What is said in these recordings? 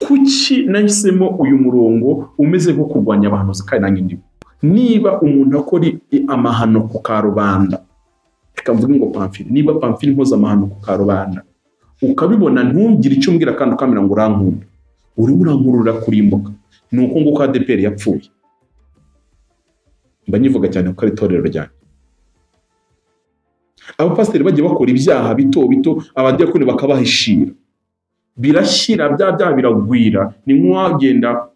kuki nahisemo uyu murongo umeze nko kurwanya abahanuzi kandi nanjye ndimo. Niba umuntu akora amahano ku karubanda, reka mvuge ngo Pamfile, niba Pamfile nkoza amahano ku karubanda ukabibona ntugire icyo umbwira kandi ukamira ngo urankunda, uri urankurura kurimbuka, ni uko nguko ADPR yapfuye. Mba nyivuga cyane ko ari itorero ryanjye. Abapasiteri bagiye bakora ibyaha bito bito, abadiyakoni bakabahishira, birashyira bya biragwira. Ni nk'uwagenda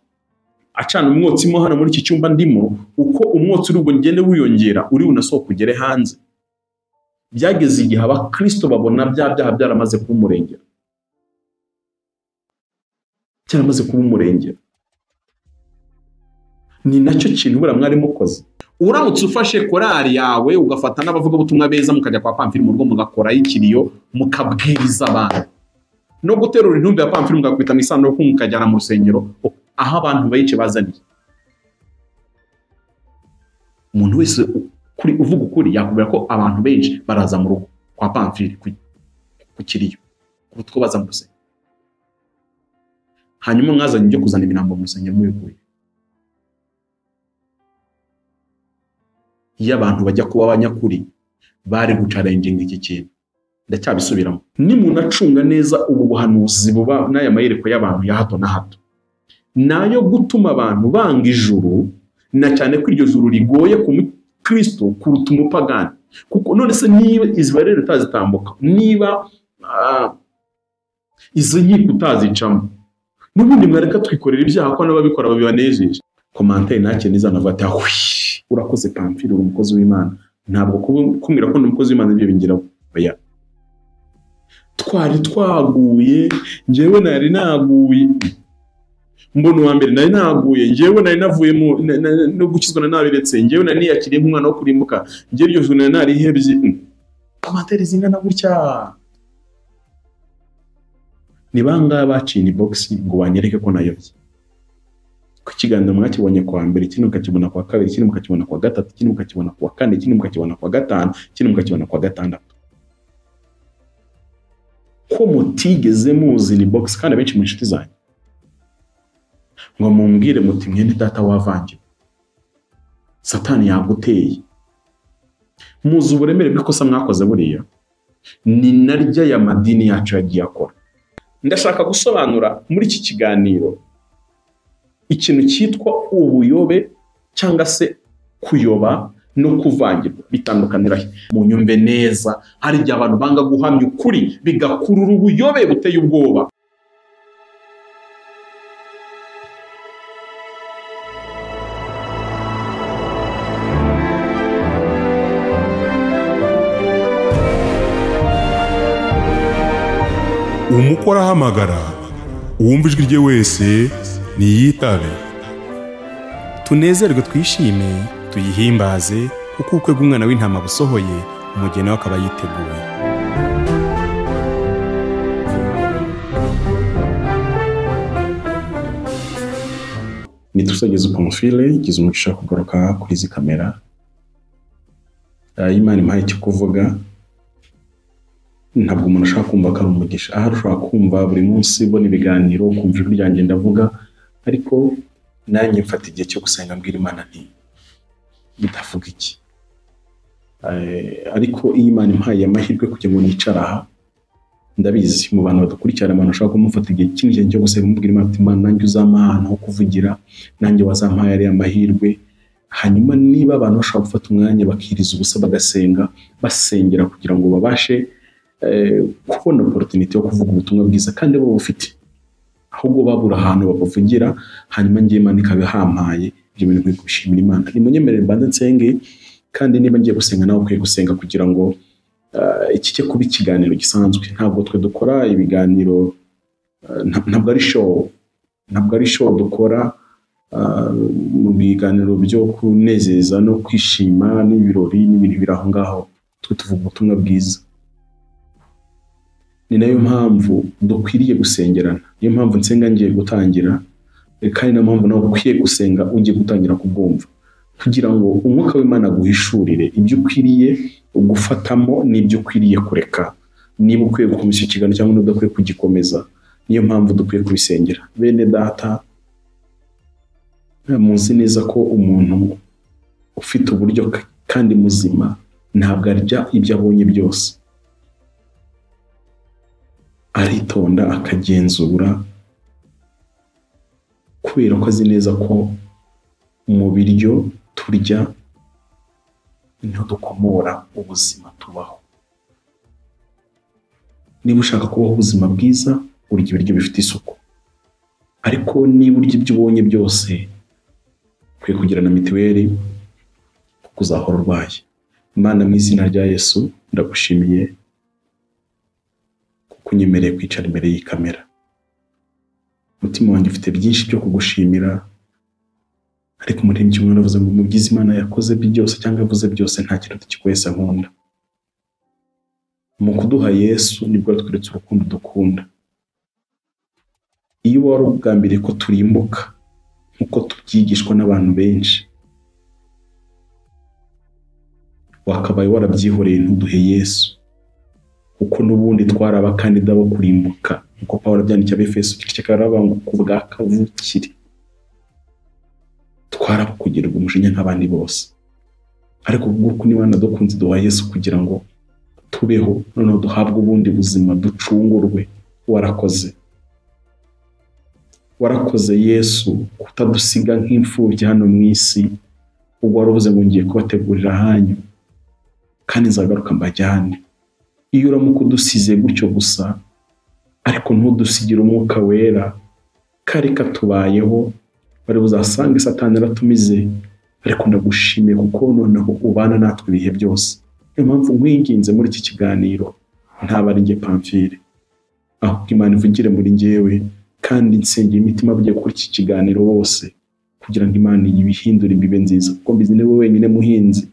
acana umwotsi mo hano muri iki cyumba ndimo, uko umwotsi uri ngende wiyongera uri unasohoka ugere hanze. Byageze igihe abakristo babona byaha byaramaze kuba umurengera, cyaramaze kuba umurengera. Ni nacyo kintu bura mwari mukoze. Uramutse ufashe korali yawe ugafata n'abavuga butumwa beza mukajya kwa Pamfile mu rugo mugakora ikiriyo mukabwiriza abantu, no guterura intumbi ya Pamfile mugakwita mu isano ko mukajyana mu rusengero aho abantu bayice bazaniye. Umuntu wese kuri uvuga ukuri yakubwira ko abantu benshi baraza mu rugo kwa Pamfile ku kiriyo kutwo baza mu rusengero, hanyuma mwazanye ibyo kuzana imirambo mu rusengero mubikuye. Iyo abantu bajya kuba abanyakuri bari gucalenginga iki kintu. Ndacyabisubiramo, ni muntu acunga neza ubu buhanuzi buba n'aya mayereko y'abantu ya hato na hato, nayo gutuma abantu banga ijuru, na cyane ko iryo juru rigoye ku Kristo kuruta umupagani. Kuko none se niba Israel utazitambuka, niba izo nkiko utazicamo, n'ubundi mwareka twikorera ibyaha ko n'ababikora babibanejeje. Commentaire nake nizanavuga ati urakoze Pamfile, uri umukozi w'Imana. Ntabwo kumira ko n'umukozi w'Imana ibyo bingiraho. Oya, twari twaguye, njyewe nari naguye, mbona uwa mbere nari naguye, njyewe nari navuye no gukizwa na nabiretse, njyewe nari niyakiriye nk'umwana wo kurimbuka, njyewe iryo juru nari narihebye. Commentaire zingana gutya. Ni bangahe baciye box ngo banyereke ko nayobye? Ku kiganiro mwakibonye kwa mbere, ikindi mukakibona kwa kabiri, ikindi mukakibona kwa gatatu, ikindi mukakibona kwa kane, ikindi mukakibona kwa gatanu, ikindi mukakibona kwa gatandatu. Ko mutigeze muzi ni box kandi benshi mu inshuti zanyu ngo mumbwire muti mwene data wavangiwe, Satani yaguteye. Muzi uburemere bw'ikosa mwakoze buriya? Ni narya ya madini yacu yagiye akora. Ndashaka gusobanura muri iki kiganiro ikintu cyitwa ubuyobe cyangwa se kuyoba no kuvangirwa bitandukanira. Mu nyumve neza, hari igihe abantu banga guhamya ukuri bigakurura ubuyobe buteye ubwoba. Umukora ahamagara, uwumva ijwi rye wese niyitabe. Tunezerwe twishime, tuyihimbaze, kuko ubukwe bw'umwana w'intama busohoye, umugeni we akaba yiteguye. Nitusageze Pamfile, igize umugisha kugaruka kuri izi kamera. Imana impaye icyo kuvuga. Ntabwo umuntu ashaka kumva ko ari umugisha. Aha ushobora kumva buri munsi ubona ibiganiro, kumva ijwi ryanjye ndavuga, ariko nanjye mfata igihe cyo gusenga mbwira Imana nti bitavuga iki. Ariko iyo Imana impaye amahirwe kugira ngo nicara aha, ndabizi mu bantu badukurikirana abantu ashaka kumufata igihe kinini cyo gusenga mbwira Imana ati Imana nanjye uzampana ho kuvugira, nanjye wazampaye ari amahirwe. Hanyuma niba abantu bashaka gufata umwanya bakiriza ubusa bagasenga, basengera kugira ngo babashe kubona opportunity yo kuvuga ubutumwa bwiza kandi bo bufite, ahubwo babura ahantu bavugira, hanyuma ngiye Imana ikabihampaye, ibyo bintu byo gushimira Imana. Ni munyemerere mbanze nsenge, kandi niba ngiye gusenga nawe ukwiye gusenga kugira ngo iki cye kuba ikiganiro gisanzwe. Ntabwo twe dukora ibiganiro, ntabwo ari show dukora mu biganiro byo kunezeza no kwishima n'ibirori n'ibintu biraho ngaho. Twe tuvuga ubutumwa bwiza. Ni nayo mpamvu dukwiriye gusengerana, niyo mpamvu nsenga ngiye gutangira, kandi na mpamvu nawe ukwiye gusenga ugiye gutangira kubwumva, kugira ngo umwuka w'Imana guhishurire ibyo ukwiriye gufatamo n'ibyo ukwiriye kureka. Niba ukwiye gukomeza ikiganiro cyangwa udakwiye kugikomeza, niyo mpamvu dukwiye kubisengera. Bene data, muzi neza ko umuntu ufite uburyo kandi muzima ntabwo arya ibyo abonye byose, aritonda akagenzura, kubera ko azi neza ko mu biryo turya niho dukomora ubuzima tubaho. Niba ushaka kubaho ubuzima bwiza, urya ibiryo bifite isuku, ariko niba urya ibyo ubonye byose, ukwiye kugira na mituweli kuko uzahora urwaye. Imana, mu izina rya Yesu ndagushimiye kuko unyemereye kwicara imbere y'ikamera. Umutima wanjye ufite byinshi byo kugushimira, ariko umuririmbyi umwe aravuze ngo mubyize Imana yakoze byose cyangwa yavuze byose nta kintu kikwesa nkunda. Mu kuduha Yesu nibwo tweretse urukundo dukunda. Iyo wari ugambiriye ko turimbuka nkuko tubyigishwa n'abantu benshi, wakabaye warabyihoreye ntuduhe Yesu, kuko n'ubundi twari abakandida bo kurimbuka, nkuko Pawulo abyandikiye Abefeso igice cya kabiri aravuga ngo ku bwa kavukire twarabukugirirwa umujinya nk'abandi bose, ariko kuko n'Imana dukunze duha Yesu kugira ngo tubeho, noneho duhabwe ubundi buzima, ducungurwe. Warakoze Yesu kutadusiga nk'imfubyi hano mu isi, ubwo waravuze ngo ngiye kubategurira ahanyu kandi nzagaruka mbajyane. Iyo uramuka udusize gutyo gusa, ariko ntudusigire Umwuka Wera, kari katubayeho, bari buzasange Satani aratumize, ariko ndagushimiye kuko noneho ubana natwe ibihe byose. Niyo mpamvu nkwinginze muri iki kiganiro, ntaba ari njye Pamphile, ahubwo Imana ivugire muri njyewe, kandi nsengera imitima abagiye kuri iki kiganiro bose, kugira ngo Imana ibihindure bibe nziza, kuko mbizi ni wowe wenyine muhinzi.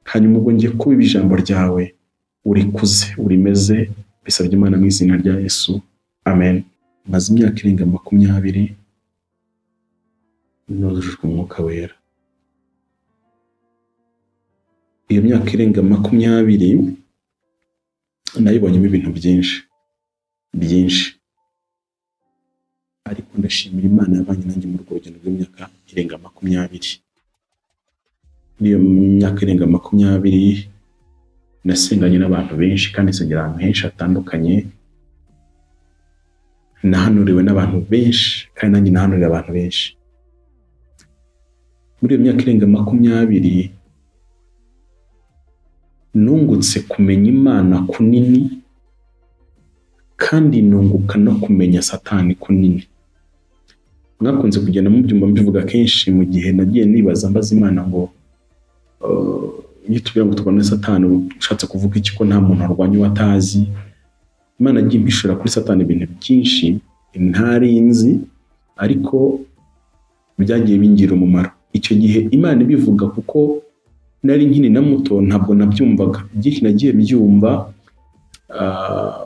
Hanyuma ubwo ngiye kubiba ijambo ryawe, urikuze urimeze, bisabye Imana mu izina rya Yesu, amen. Maze imyaka irenga 20 nuzujwe Umwuka Wera. Iyo myaka irenga 20 nayibonyemo ibintu byinshi, ariko ndashimira Imana yabanye nanjye mu rugendo rw'imyaka irenga 20. Niyo myaka irenga 20 nasenganye n'abantu benshi, kandi nsengera ahantu henshi hatandukanye, nahanuriwe n'abantu benshi, kandi nanjye nahanurira abantu benshi. Muri iyo myaka irenga 20 nungutse kumenya Imana kunini, kandi nunguka no kumenya Satani kunini. Mwakunze kugenda mubyumva mbivuga kenshi mu gihe nagiye nibaza mbaza Imana ngo iyo tubwira ngo tubone Satani ushatse kuvuga iki, ko nta muntu arwanya uwatazi. Imana agiye impishura kuri Satani ibintu byinshi ntarinzi, ariko byagiye bingira umumaro. Icyo gihe Imana ibivuga kuko nari nkini na muto, ntabwo nabyumvaga. Byinshi nagiye byumva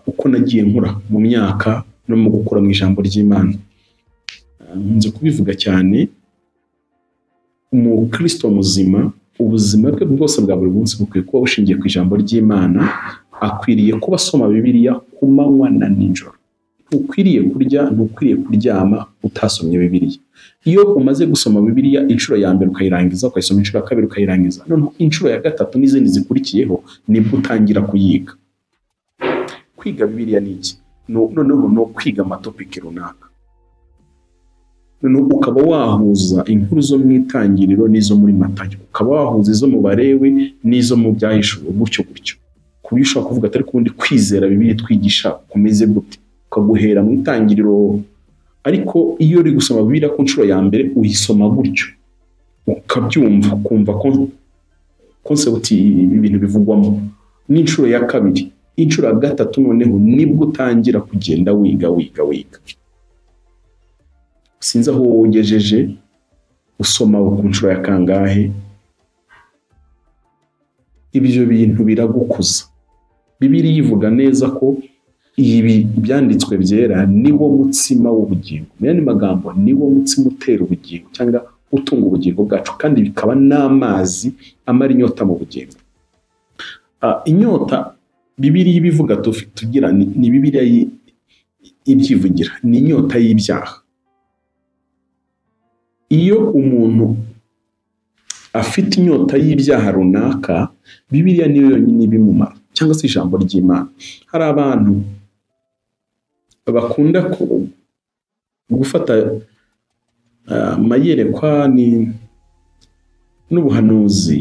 uko nagiye nkura mu myaka no mu gukura mu ijambo ry'Imana. Nzi kubivuga cyane, umukristo muzima ubuzima bwe bwose bwa buri munsi bukwiye kuba bushingiye ku ijambo ry'Imana. Akwiriye kuba asoma Bibiliya ku manywa na nijoro. Ntukwiriye kurya, ntukwiriye kuryama utasomye Bibiliya. Iyo umaze gusoma Bibiliya inshuro ya mbere ukayirangiza, ukayisoma inshuro ya kabiri ukayirangiza, noneho inshuro ya gatatu n'izindi zikurikiyeho nibwo utangira kuyiga. Kwiga Bibiliya ni iki? Noneho no kwiga amatopiki runaka, noneho ukaba wahuza inkuru zo mu Itangiriro n'izo muri Matayo, ukaba wahuza izo mu Barewi n'izo mu Byahishuwe, gutyo kuburyo ushobora kuvuga atari kundi kwizera Bibiliya twigisha kumeze gute, ukaguhera mu Itangiriro. Ariko iyo uri gusoma Bibiliya ku nshuro ya mbere uyisoma gutyo, ukabyumva, kumva concept ibintu bivugwamo. N'inshuro ya kabiri, inshuro ya gatatu, noneho nibwo utangira kugenda wiga. Sinzi aho wogejeje usoma ku nshuro ya kangahe. Ibyo bintu biragukuza. Bibiliya ivuga neza ko ibi byanditswe byera niwo mutsima w'ubugingo. Mu yandi magambo, niwo mutsima utera ubugingo cyangwa utunga ubugingo bwacu, kandi bikaba n'amazi amara inyota mu bugingo. Inyota Bibiliya ibivuga tugira ni Bibiliya ibyivugira, ni inyota y'ibyaha. Iyo umuntu afite inyota y'ibyaha runaka, Bibiliya niyo yonyine ibimumara, cyangwa se ijambo ry'Imana. Hari abantu bakunda gufata amayerekwa n'ubuhanuzi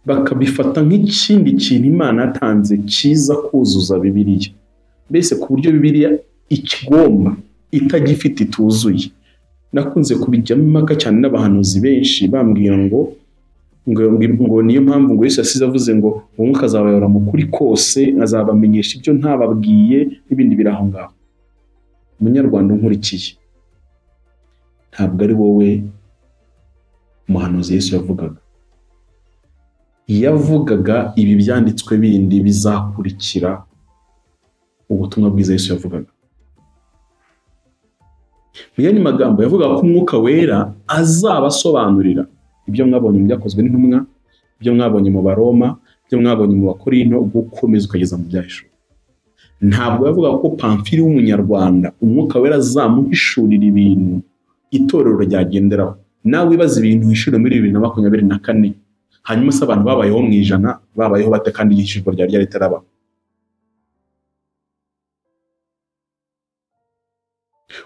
bakabifata nk'ikindi kintu Imana yatanze cyiza kuzuza Bibiliya, mbese ku buryo Bibiliya ikigomba itagifite ituzuye. Nakunze kubijyamo impaka cyane n'abahanuzi benshi bambwira ngo niyo mpamvu ngo Yesu yasize avuze ngo umwuka azabayobora mu kuri kose, azabamenyesha ibyo ntababwiye n'ibindi biri aho ngaho. Umunyarwanda unkurikiye, ntabwo ari wowe umuhanuzi Yesu yavugaga. Yavugaga ibi byanditswe bindi bizakurikira ubutumwa bwiza Yesu yavugaga. Mu yandi magambo yavugaga ko Umwuka Wera azabasobanurira ibyo mwabonye mu Byakozwe n'Intumwa, ibyo mwabonye mu Baroma, ibyo mwabonye mu Bakorinto, gukomeza ukageza mu Byahishuwe. Ntabwo yavugaga ko Pamfili w'umunyarwanda Umwuka Wera azamuhishurira ibintu itorero ryagenderaho. Nawe ibaza ibintu hishura muri 2024, hanyuma se abantu babayeho mu ijana babayeho bate kandi igishirwa ryari ryaritaraba?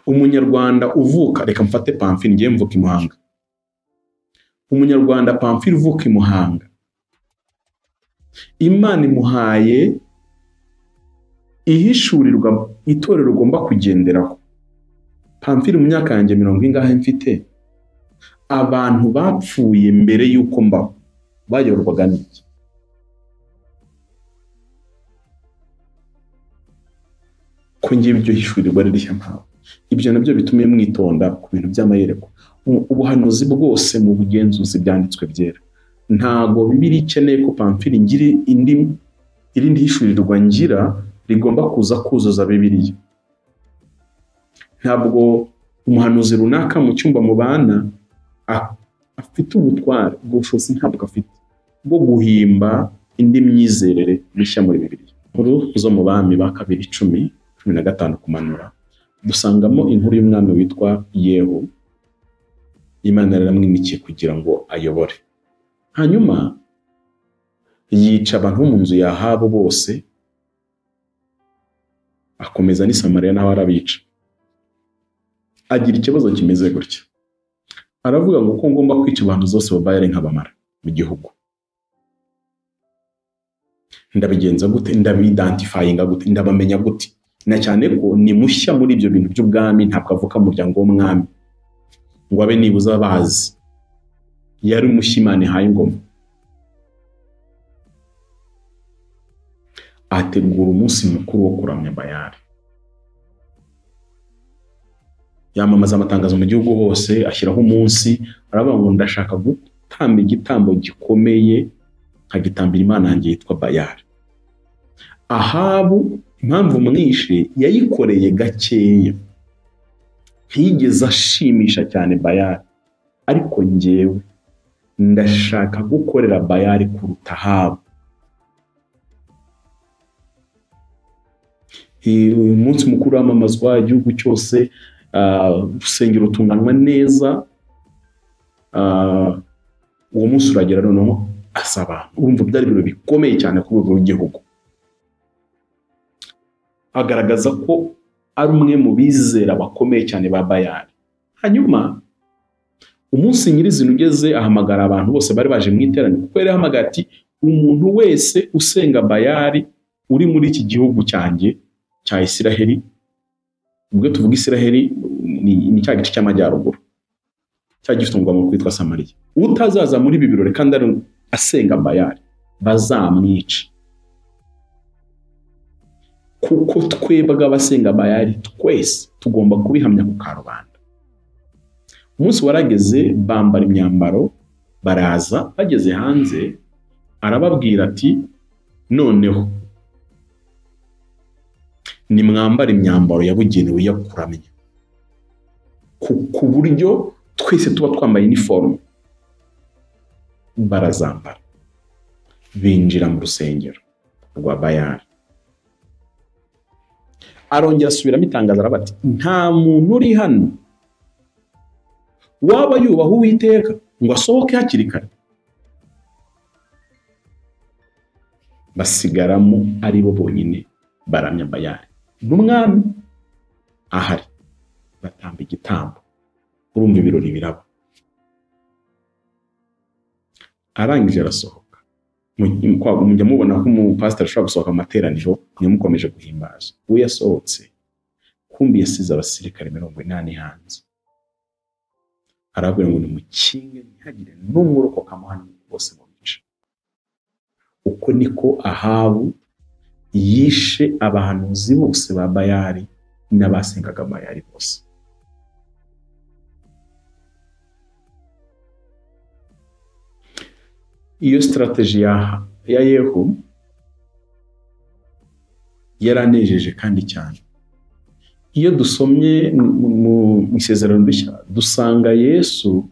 Umunyarwanda uvuka, reka mfate Pamfili, ngiye mvuka i Muhanga. Umunyarwanda Pamfili uvuka i Muhanga, Imana imuhaye ihishurirwa itorero ugomba kugenderaho. Pamfili mu myaka yanjye 40 mfite, abantu bapfuye mbere y'uko mbaho bayorwaga n'iki? Ko ngiye ibyo hishurirwa rishya mpawe. Ibyo nabyo bitumye mwitonda ku bintu by'amayerekwa. Ubuhanuzi bwose mu bugenzuzi byanditswe byera. Ntago Bibiliya ikeneye ko Pamfili ngire irindi hishurirwa ngira rigomba kuza kuzuza Bibiliya. Ntabwo umuhanuzi runaka mu cyumba mu bana afite ubutware bw'ubushobozi, ntabwo afite bwo guhimba indi myizerere mishya muri Bibiliya. Inkuru zo mu Bami ba 2:10-15 kumanura, dusangamo inkuru y'umwami witwa Yehu. Imana yaramwimikiye kugira ngo ayobore, hanyuma yica abantu bo mu nzu ya Ahabu bose, akomeza n'i Samariya naho arabica. Agira ikibazo kimeze gutya, aravuga ngo ko ngomba kwica abantu zose babayare nk'abamara mu gihugu. Ndabigenza gute? Ndabidentifyinga gute? Ndabamenya gute? Na cyane ko ni mushya muri ibyo bintu by'ubwami, ntabwo avuka mu muryango w'umwami ngo abe nibuza bazi. Yari mushya Imana ihaye ingoma. Ategura umunsi mukuru wo kuramya Bayali, yamamaza amatangazo mu gihugu hose, ashyiraho umunsi, aravuga ngo ndashaka gutamba igitambo gikomeye nkagitambira Imana yanjye yitwa Bayali. Ahabu impamvu mwishe yayikoreye gakeya, ntiyigeze ashimisha cyane Bayali, ariko njyewe ndashaka gukorera Bayali kuruta Ahabu. Umunsi mukuru wamamazwa igihugu cyose, urusengero rutunganywa neza. Uwo munsi uragera noneho asaba, urumva byari ibintu bikomeye cyane ku rwego rw'igihugu. Agaragaza ko ari umwe mu bizera bakomeye cyane ba Bayali. Hanyuma umunsi nyirizina ugeze, ahamagara abantu bose bari baje mu iteraniro, kuko yari ahamagara ati umuntu wese usenga Bayali uri muri iki gihugu cyanjye cya Isiraheli. Ubwo tuvuga Isiraheli ni cya gice cy'amajyaruguru cya gifite umugwa mukuru witwa Samariya. Utazaza muri ibi birori kandi ari asenga Bayali bazamwica, kuko twebwe abasenga Bayali twese tugomba kubihamya ku karubanda. Umunsi warageze, bambara imyambaro baraza. Bageze hanze arababwira ati noneho ni mwambara imyambaro yabugenewe yo kuramya, ku buryo twese tuba twambaye uniforme. Barazambara, binjira mu rusengero rwa Bayali. arongera asubiramo itangazo aravuga ati nta muntu uri hano waba yubaha Uwiteka ngo asohoke hakiri kare. Basigaramo ari bo bonyine baramya Bayali n'umwami ahari, batamba igitambo. Urumva ibirori biraba. Arangije arasohoka. Mujya mubona ko umupasiteri ashobora gusohoka mu materaniro ntimukomeje guhimbaza. We yasohotse kumbi yasize abasirikare 80 hanze. Arabwira ngo nimukinge ntihagire n'umwe urokoka hano bose mu bice. Uko niko Ahabu yishe abahanuzi bose ba Bayali n'abasengaga Bayali bose. Iyo strategy ya Yehu yaranejeje kandi cyane. Iyo dusomye mu isezerano rishya dusanga Yesu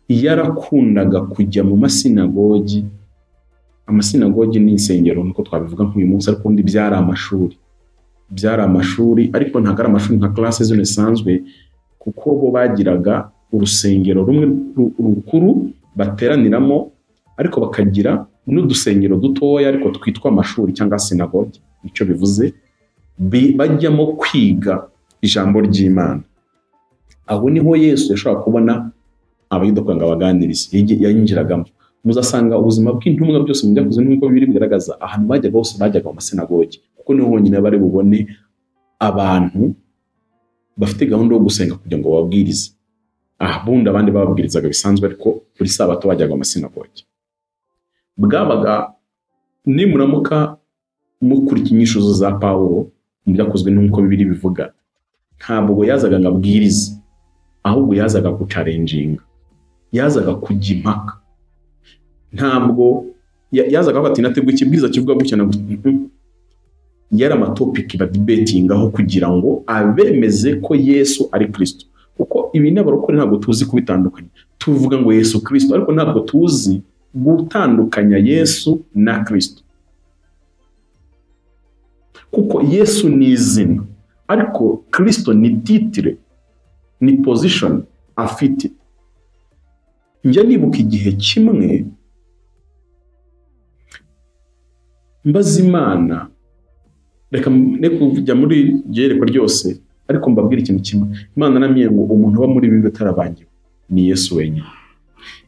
yarakundaga kujya mu masinagogi. Amasinagogi ni insengero nkuko twabivuga nk'uyu munsi, ariko ndi byari amashuri ariko ntabwo ari amashuri nka classes zisanzwe, kuko bo bagiraga urusengero rumwe rukuru bateraniramo, ariko bakagira n'udusengero dutoya ariko twitwa amashuri cyangwa sinagogi. Nicyo bivuze bajyamo kwiga ijambo ry'Imana. Aho niho Yesu yashobora kubona abayuda kwanga baganiriza, yinjiragamo. Muzasanga ubuzima bw'intumwa byose mu byakozwe n'uko bibiri bigaragaza ahantu bajyaga hose bajyaga mu masinagogi, kuko niho honyine bari bubone abantu bafite gahunda yo gusenga kugira ngo babwirize. Bundi abandi bababwirizaga bisanzwe, ariko buri sabato bajyaga mu masinagogi. Bwabaga nimuramuka mukurikira inyisho za Pawulo mu byakozwe n'uko bibiri bivuga, ntabwo yazaga ngo abwirize, ahubwo yazaga gucalenjinga, yazaga kujya impaka. Ntabwo yazaga bati nategwa ikibwiriza kivuga gutya na gutya. Yari amatopic ba debating aho kugira ngo abemeze ko Yesu ari Kristo. Kuko ibi n'abarokore ntabwo tuzi kubitandukanya. Tuvuga ngo Yesu Kristo, ariko ntabwo tuzi gutandukanya Yesu na Kristo. Kuko Yesu ni izina, ariko Kristo ni titre, ni position afite. Njya nibuka igihe kimwe mbaza Imana, reka kujya muri gereko ryose, ariko mbabwira ikintu kimwe. Imana namye ngo umuntu uba muri bibi atarabangiwe ni Yesu wenyine.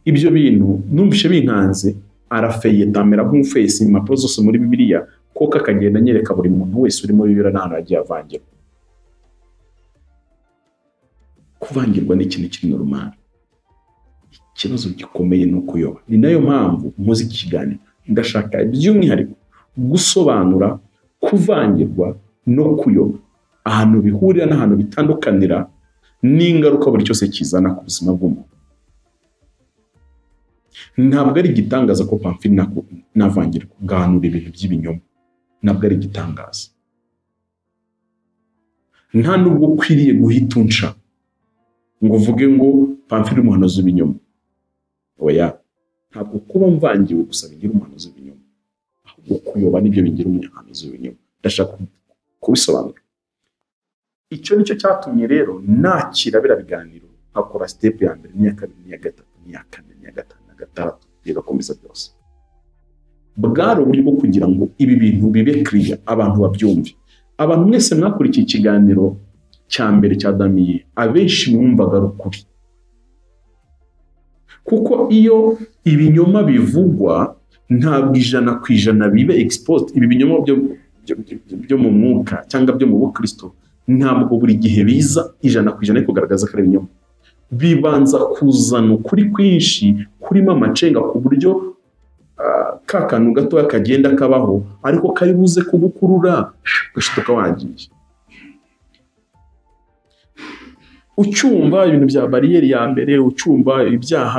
Ibyo bintu numvishe binkanze, arafeye tamera nk'ufesi impapuro zose muri Bibiliya, koka akagenda nyereka buri muntu wese uri muri Bibiliya n'ahantu agiye avangirwa. Kuvangirwa ni ikintu kiri normal. Ikibazo gikomeye no kuyoba. Ni nayo mpamvu muzi ikiganiro ndashaka by'umwihariko gusobanura kuvangirwa no kuyoba, ahantu bihurira n'ahantu bitandukanira, n'ingaruka buri cyose kizana ku buzima bw'umuntu. Ntabwo ari igitangaza ko Pamfili navangirwa gahanura ibintu by'ibinyoma. Ntabwo ari igitangaza. Nta nubwo kwiriye guhita unca ngo uvuge ngo Pamfili umuhanuzi w'ibinyoma. Oya, ntabwo kuba mvangiwe gusa bigira umuhanuzi w'ibinyoma, ahubwo kuyoba nibyo bigira umuhanuzi w'ibinyoma. Ndashaka kubisobanura. Icyo nicyo cyatumye rero nakira bira biganiro, hakora step ya mbere, niya kabiri, niya gatatu, niya kane, niya gatanu, na gatandatu, bigakomeza byose. Bwari uburyo bwo kugira ngo ibi bintu bibe clear, abantu babyumve. Abantu mwese mwakurikiye ikiganiro cya mbere cya Damiye, abenshi mwumvaga rukuri. Kuko iyo ibinyoma bivugwa, ntabwo 100% bibe exposed. Ibi binyoma byo mu mwuka cyangwa byo mu bukristo, ntabwo buri gihe biza 100% kugaragaza ko ari ibinyoma. Bibanza kuzana ukuri kwinshi kurimo amacenga, ku buryo kakantu gato kagenda kabaho, ariko kari buze kugukurura gashituka wagiye. Ucyumva ibintu bya bariyeri ya mbere, ucyumva ibyaha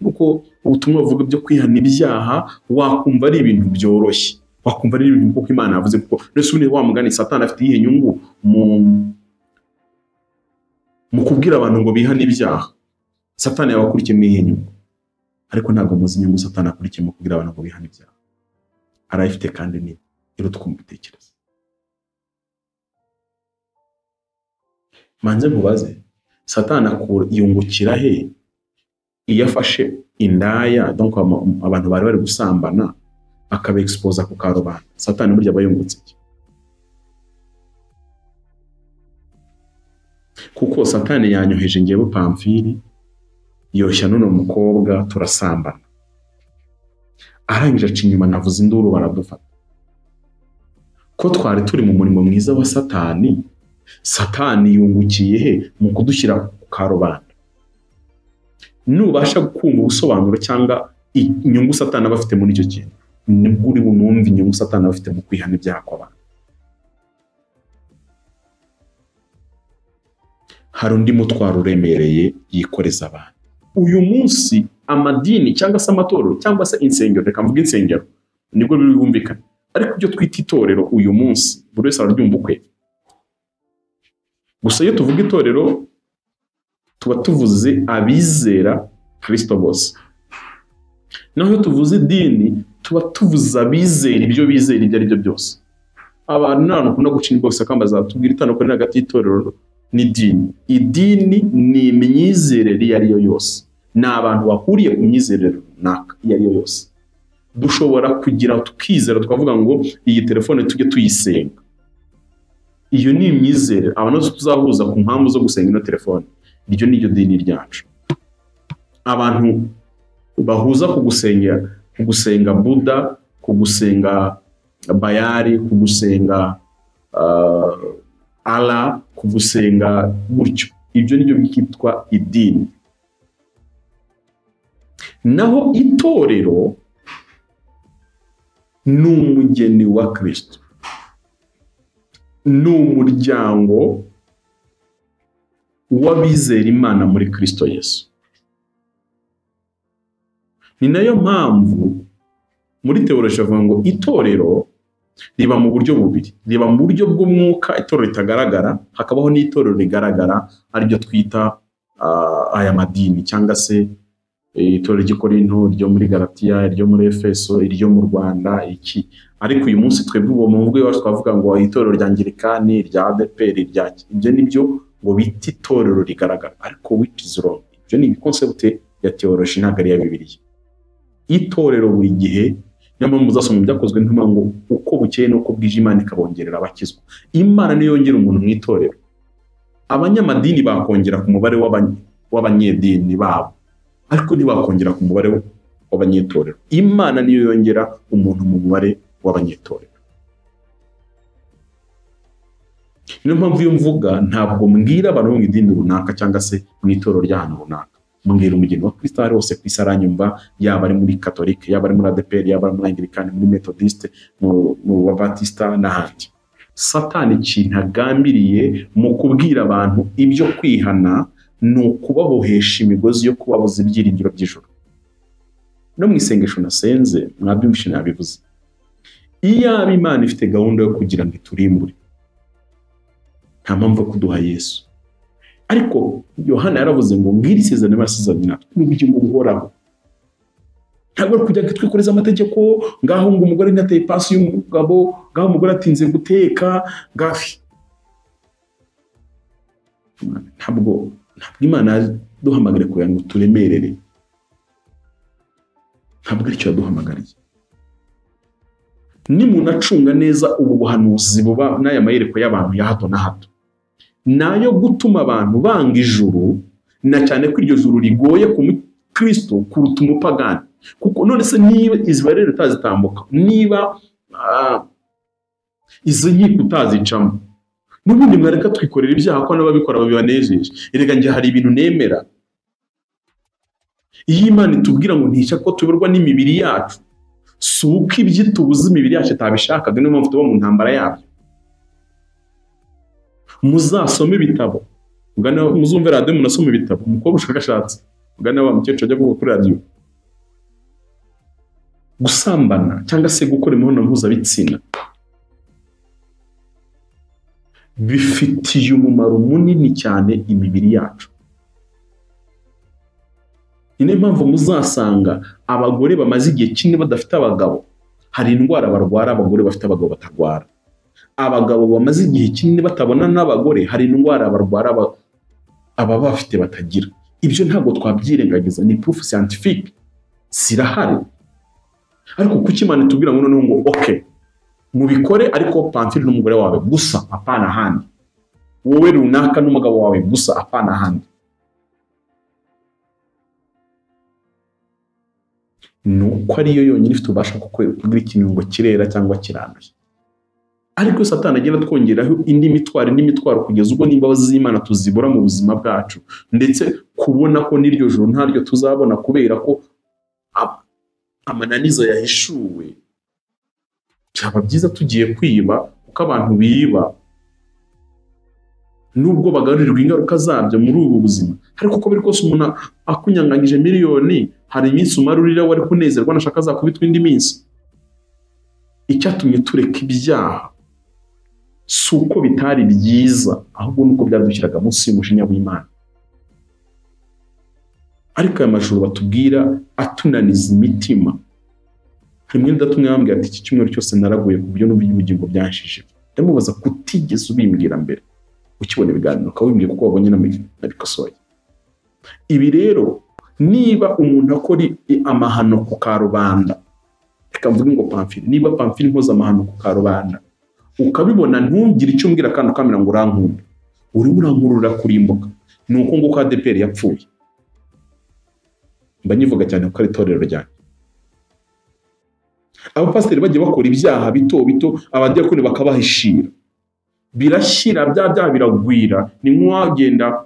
nuko ubutumwa buvuga byo kwihana ibyaha, wakumva ari ibintu byoroshye, wakumva ari ibintu kuko Imana yavuze. Kuko Yesu ni wa mugani Satani afite iyihe nyungu mu kubwira abantu ngo bihane ibyaha. Satani yabakurikiye mu iyihe nyungu? Ariko ntabwo muzi inyungu Satani akurikiye mu kubwira abantu ngo bihane ibyaha. Arayifite kandi ni rero twumubitekereza. manze nkubaze, Satani yungukira he iyo afashe indaya, donc abantu bari gusambana akaba expose ku karubanda? Satani burya bayungutse iki? Kuko Satani yanyoheje ngewe Pamfili, yoshya nuno mukobwa turasambana, arangije aca inyuma navuze induru baradufata. Ko twari turi mu murimo mwiza wa Satani, Satani yungukiye he mu kudushyira ku karubanda? Nubasha kumva ubusobanuro cyangwa inyungu Satani aba afite muri icyo kintu, nibwo uri bunumva inyungu Satani aba afite mu kwihana ibyaha kw'abantu. Hari undi mutwaro uremereye yikoreza abantu uyu munsi. Amadini cyangwa se amatorero cyangwa se insengero, reka mvuge insengero nibwo biri bumvikana, ariko ibyo twita itorero uyu munsi buri wese araryumva ukwe. Gusa iyo tuvuga itorero tuba tuvuze abizera Kristo bose, naho iyo tuvuze idini tuba tuvuze abizera ibyo bizera ibyo ari byo byose. Abantu nta bakunda guca inbox akambaza tubwira itandukanye hagati y'itorero n'idini. Idini ni imyizerere iyo ari yo yose, ni abantu bahuriye ku myizerere runaka iyo ari yo yose. Dushobora kugira tukizera tukavuga ngo iyi telefone tujye tuyisenga, iyo ni imyizerere abantu tuzahuza ku mpamvu zo gusenga ino telefone, iryo ni ryo dini ryacu. Abantu bahuza ku gusenga Buddha, ku gusenga Bayali, ku gusenga Allah, ku gusenga gutyo, ibyo nibyo byitwa idini. Naho itorero ni umugeni wa Kristo, ni umuryango w'abizera Imana muri Kristo Yesu. Ni nayo mpamvu muri teoloji bavuga ngo itorero riba mu buryo bubiri, riba mu buryo bw'umwuka, itorero ritagaragara, hakabaho n'itorero rigaragara, ariryo twita aya madini cyangwa se itorero ry'Ikorinto, ryo muri Galatiya, ryo muri Efeso, iryo mu Rwanda iki. Ariko uyu munsi twebwe uwo mu mvugo yacu twavuga ngo itorero rya Anglikani, rya ADPR, ibyo nibyo ngo bita itorero rigaragara, ariko which is wrong. Ibyo ni concept ya teoloji ntabwo ari ya Bibiliya. Itorero buri gihe, niyo mpamvu muzasoma ibyakozwe n'intumwa ngo uko bukeye n'uko bwije Imana ikabongerera abakizwa. Imana niyo yongera umuntu mu itorero. Abanyamadini bakongera ku mubare w'abanyedini babo, ariko ntibakongera ku mubare w'abanyetorero. Imana niyo yongera umuntu mu mubare w'abanyetorero. Niyo mpamvu iyo mvuga ntabwo mbwira abantu bo mu idini runaka cyangwa se mu itorero ry'ahantu runaka, mbwira umugeni wa Kristo ari hose ku isi aranyumva, yaba ari muri Katolike, yaba ari muri ADPR, yaba ari muri Anglikani, muri Methodiste, mu Babatista n'ahandi. Satani ikintu agambiriye mu kubwira abantu ibyo kwihana ni ukubabohesha imigozi yo kubabuza ibyiringiro by'ijuru. No mu isengesho nasenze mwabyumvishe nabivuze, iyo Imana ifite gahunda yo kugira ngo iturimbure, nta mpamvu yo kuduha Yesu. Ariko Yohana yaravuze ngo mbwira isezerano basizanye natwe n'ubugingo buhoraho. Ntabwo kujya twikoreza amategeko, ngaho ngo umugore ntateye pasi y'umugabo, ngaho umugore atinze guteka, gafi. Ntabwo Imana duhamagare kugira ngo turemerere. Ntabwo icyo yaduhamagariye. Nimunacunga neza ubu buhanuzi buba n'aya mayerekwa y'abantu ya hato na hato, nayo gutuma abantu banga ijuru, na cyane ko iryo juru rigoye ku Kristo kuruta umupagani. Kuko none se niba Israel utazitambuka, niba izo nkiko utazicamo, n'ubundi mwareka twikorera ibyaha ko n'ababikora babibanejeje. Erega njye hari ibintu nemera. Iyo Imana itubwira ngo ntisha ko tuberwa n'imibiri yacu, si uko ibyitubuza imibiri yacu itabishakaga, niyo mpamvu tuba mu ntambara yabyo. Muzasome ibitabo, muzumve radiyo munasome ibitabo, umukobwa ushakashatse, ugana wa mukecuru ajya kuvuga kuri radiyo. Gusambana cyangwa se gukora imibonano mpuzabitsina bifitiye umumaro munini cyane imibiri yacu. Niyo mpamvu muzasanga abagore bamaze igihe kinini badafite abagabo, hari indwara barwara abagore bafite abagabo batarwara. abagabo bamaze igihe kinini batabona n'abagore hari indwara barwara aba bafite batagira. Ibyo ntabwo twabyirengagiza, ni proof scientifique zirahari. Ariko kuki Imana itubwira ngo noneho ngo okay mubikore ariko Pamphile n'umugore wawe gusa apana handi, wowe runaka n'umugabo wawe gusa apana handi? Nuko ariyo yonyine ifite ubasha kugira ikintu ngo kirera cyangwa kiranduye. Ariko Satani agenda twongeraho indi mitwaro kugeza ubwo n'imbabazi z'Imana tuzibura mu buzima bwacu, ndetse kubona ko n'iryo joro ntaryo tuzabona kubera ko amananiza yahishuwe. Byaba byiza tugiye kwiba, kuko abantu biba nubwo bagarurirwa ingaruka zabyo muri ubu buzima. Ariko uko biri kose umuntu akunyanganyije miliyoni, hari iminsi umarurira wari kunezerwa nashaka azakubitwa indi minsi. Icyatumye tureka ibyaha si uko bitari byiza, ahubwo nuko byadushyiraga munsi y'umujinya w'Imana. Ariko aya majuru batubwira atunaniza imitima. Hari mwene datumwe yambwira ati iki cyumweru cyose naraguye ku buryo n'ubugingo byanshije. Ndamubaza kutigeze ubimbwira mbere, ukibona ibiganiro ukabimbwira kuko wabonye nabikosoye. Ibi rero niba umuntu akora amahano ku karubanda, reka mvuge ngo Pamphile, niba Pamphile nkoze amahano ku karubanda ukabibona ntugire icyo umbwira kandi ukamira ngo urankunda, urimo urankurura kurimbuka. Ni uko nguko ADPR yapfuye. Mba nyivuga cyane kuko ari itorero ryanjye. Abapasiteri bagiye bakora ibyaha bito bito, abadiyakoni bakabahishira, birashyira bya biragwira. Ni nk'uwagenda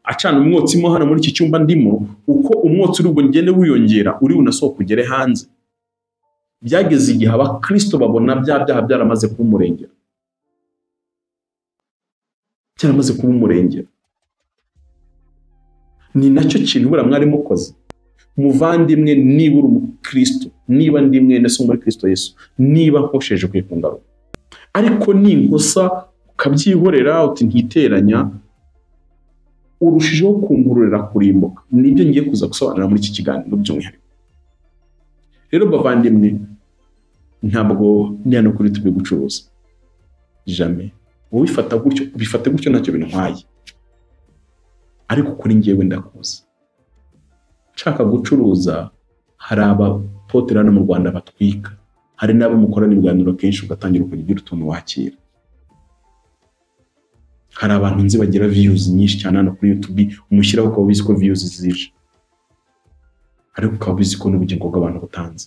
acana umwotsi mo hano muri iki cyumba ndimo, uko umwotsi uri ubwo ngende wiyongera uri unasohoka ugere hanze. Byageze igihe abakristo babona byaha byaramaze kuba umurengera, cyaramaze kuba umurengera. Ni nacyo kintu bura mwari mukoze. Muvandimwe, niba uri umukristo, niba ndi mwene so muri Kristo Yesu, niba nkosheje kwikungaruka, ariko ninkosa ukabyihorera uti ntiteranya, urushijeho kungururira kurimbuka. Nibyo ngiye kuza gusobanura muri iki kiganiro by'umwihariko. Rero bavandimwe, ntabwo ni hano kuri tube gucuruza jamais. Wowe bifata gutyo ntacyo bintwaye, ariko kuri njyewe ndakuzi. Nshaka gucuruza, hari abapotere hano mu Rwanda batwika, hari n'abo mukorana ibiganiro kenshi ugatangira kugira utuntu wakira. Hari abantu nzi bagira views nyinshi cyane hano kuri YouTube, umushyiraho ukaba ubizi ko views zije, ariko ukaba ubizi ko n'ubugingo bw'abantu butanze.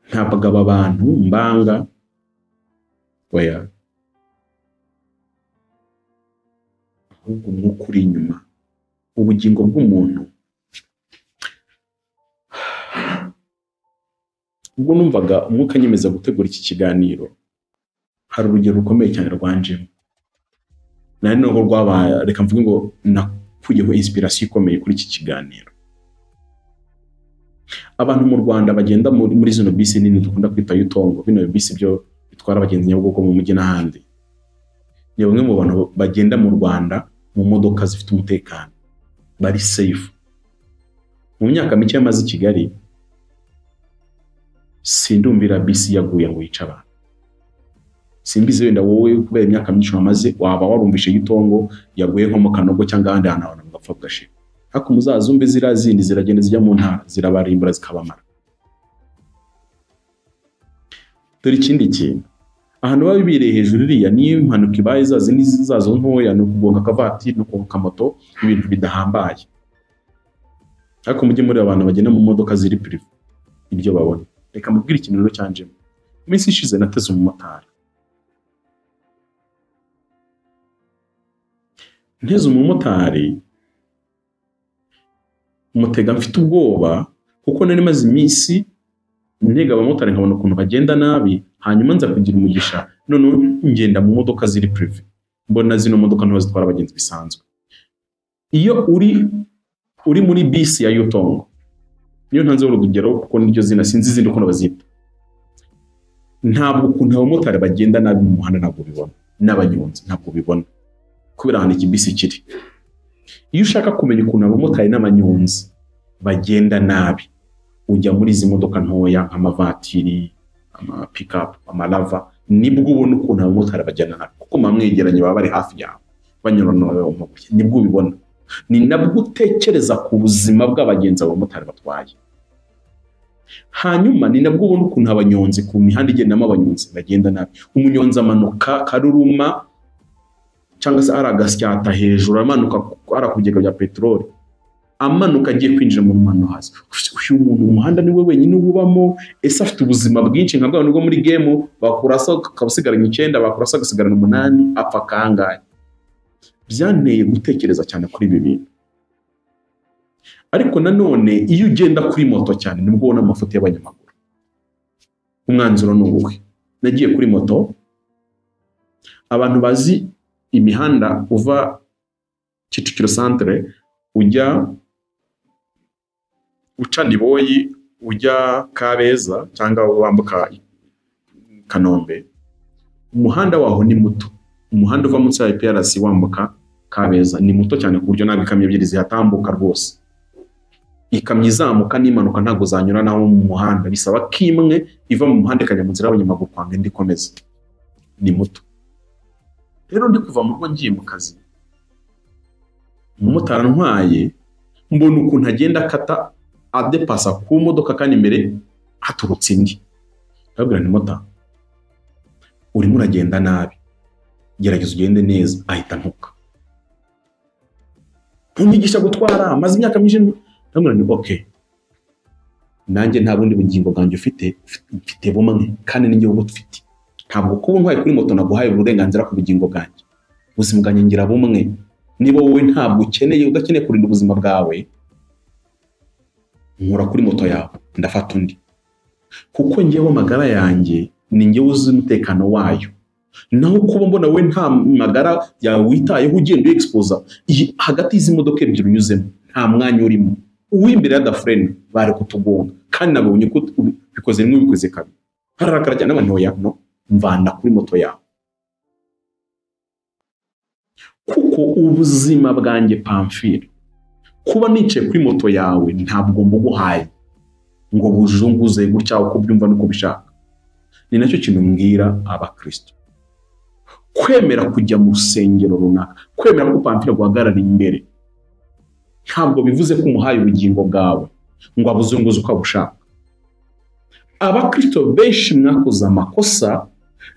Ntabwo aba bantu mbanga oya, ahubwo umwuka uri inyuma. Ubugingo bw'umuntu, ubwo numvaga umwuka nyemeza gutegura iki kiganiro, hari urugero rukomeye cyane rwanjemo. Nari nubwo rwabaye, reka mvuge ngo nakuyeho inspiration ikomeye kuri iki kiganiro. Abantu mu Rwanda bagenda muri zino bisi nini dukunda kwita Yutongo, bino bisi byo bitwara abagenzi Nyabugogo mu mujyi n'ahandi. Ni bamwe mu bantu bagenda mu Rwanda mu modoka zifite umutekano, bari safe. Mu myaka mike yamaze i Kigali, sindumvira bisi yaguye ngo yica abantu. Simbizi wenda wowe kubera imyaka myinshi wamaze waba warumvishe Yutongo yaguye nko mu Kanogo cyangwa ahandi hantu abantu bagapfa gashira. Ariko muzazumbe zindi ziragenda zijya mu ntara, zirabarimbura zikabamara. Dore ikindi kintu, ahantu baba bibireye hejuru iriya niyo impanuka ibaye zazo ntoya, no kugonga akavatiri no kugonga moto, ibintu bidahambaye. Ariko mujye muri abantu bagenda mu modoka ziri prive, ibyo babona. Reka mubwire ikintu rero cyanjemo. Iminsi ishize nateze umumotari. Nteze umumotari, umutega mfite ubwoba kuko nari maze iminsi ntega abamotari nkabona ukuntu bagenda nabi, hanyuma nza kugira umugisha none ngenda mu modoka ziri prive, mbona zino modoka nto zitwara abagenzi bisanzwe. Iyo uri muri bisi ya Yutongo, niyo ntanze urugero kuko niryo zina, sinzi izindi uko bazita, ntabwo ukuntu abamotari bagenda nabi mu muhanda ntabwo bibona, n'abanyonzi ntabwo bibona, kubera ahantu iki bisi kiri. Iyo ushaka kumenya ukuntu abamotari n'abanyonzi bagenda nabi, ujya muri izi modoka ntoya nk'amavatiri, ama pick up, amalava, nibwo ubona ukuntu abamotari bajyana nabi, kuko mamwegeranye baba bari hafi yawe banyuranaho mu buryo, nibwo ubibona. Ni nabwo utekereza ku buzima bw'abagenzi abamotari batwaye. Hanyuma ni nabwo ubona ukuntu abanyonzi ku mihanda igendamo abanyonzi bagenda nabi. Umunyonzi amanuka karuruma cyangwa se aragasyata hejuru, amanuka arakugega bya petroli, amanuka agiye kwinjira mu mano hasi. Uyu muntu umuhanda ni we wenyine ubamo, ese afite ubuzima bwinshi nka bwa nubwo muri game bakurasa kabusigaranye 9, bakurasa gasigarana 8, apfa kangaye. Byanteye gutekereza cyane kuri ibi bintu. Ariko nanone iyo ugenda kuri moto cyane nibwo ubona amafoto y'abanyamaguru. Umwanzuro ni ubuhe? Nagiye kuri moto, abantu bazi imihanda uva Kicukiro centre ujya uca Niboyi ujya Kabeza cyangwa wambuka Kanombe, umuhanda waho ni muto. Umuhanda uva munsi ya IPRC wambuka Kabeza ni muto cyane ku buryo nta bikamyo ebyiri zihatambuka rwose. Ikamyo izamuka n'impanuka ntago zanyura naho mu muhanda, bisaba kimwe iva mu muhanda ikajya mu nzira y'abanyamaguru kwanga indi komeza. Ni muto. Rero ndi kuva mu rugo ngiye mu kazi, umumotari ntwaye mbona ukuntu agenda akata adepasa ku modoka kandi imbere haturutse indi. Ndabwira ni mota, urimo uragenda nabi, gerageza ugende neza. Ahita ntuka, unyigisha gutwara maze imyaka myinshi. Ndabwira ni okay, nanjye nta bundi bugingo bwanjye mfite bumwe kandi ninjye ubufite. Ntabwo kuba ntwaye kuri moto naguhaye uburenganzira ku bugingo bwanjye. Ubuzima bwanjye ngira bumwe. Niba wowe ntabwo udakeneye kurinda ubuzima bwawe, nkura kuri moto yawe ndafata undi, kuko ngewe amagara yanjye ni ngewe uzi umutekano wayo. Naho kuba mbona we nta magara yawe witayeho ugenda expose hagati y'izi modoka ebyiri unyuzemo, nta mwanya urimo, uw'imbere ya dafrene bari kutugonga kandi nabonye ko bikoze rimwe bikoze kabiri. Harakara cyane abantu no mvana kuri moto yawe, kuko ubuzima bwanjye Pamphile, kuba nicaye kuri moto yawe ntabwo mbuguhaye ngo bujunguze gutya uko byumva nuko bishaka. Ni nacyo kintu mbwira abakristo, kwemera kujya mu rusengero runaka, kwemera ko Pamphile guhagarara imbere, ntabwo bivuze ko umuhaye ubugingo bwawe ngo abuzunguze uko abushaka. Abakristo benshi mwakoze amakosa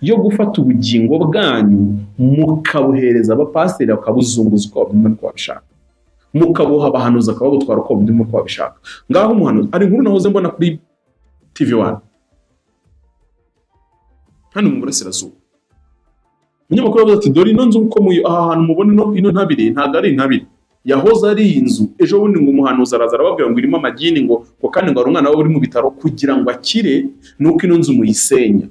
yo gufata ubugingo bwanyu mukabuhereza abapasiteri bakabuzunguza uko babishaka, mukabuha abahanuzi akababutwara uko babishaka. Ngaho umuhanuzi ari inkuru nahoze mbona kuri TV1 hano mu Burasirazuba, umunyamakuru yavuze ati dore ino nzu uko aha hantu mubona ino ntabire, ntago ari intabire, yahoze ari inzu. Ejo bundi ngo umuhanuzi araza arababwira ngo irimo amagini, ngo kandi ngo ari umwana we uri mu bitaro, kugira ngo akire nuko ino nzu muyisenya.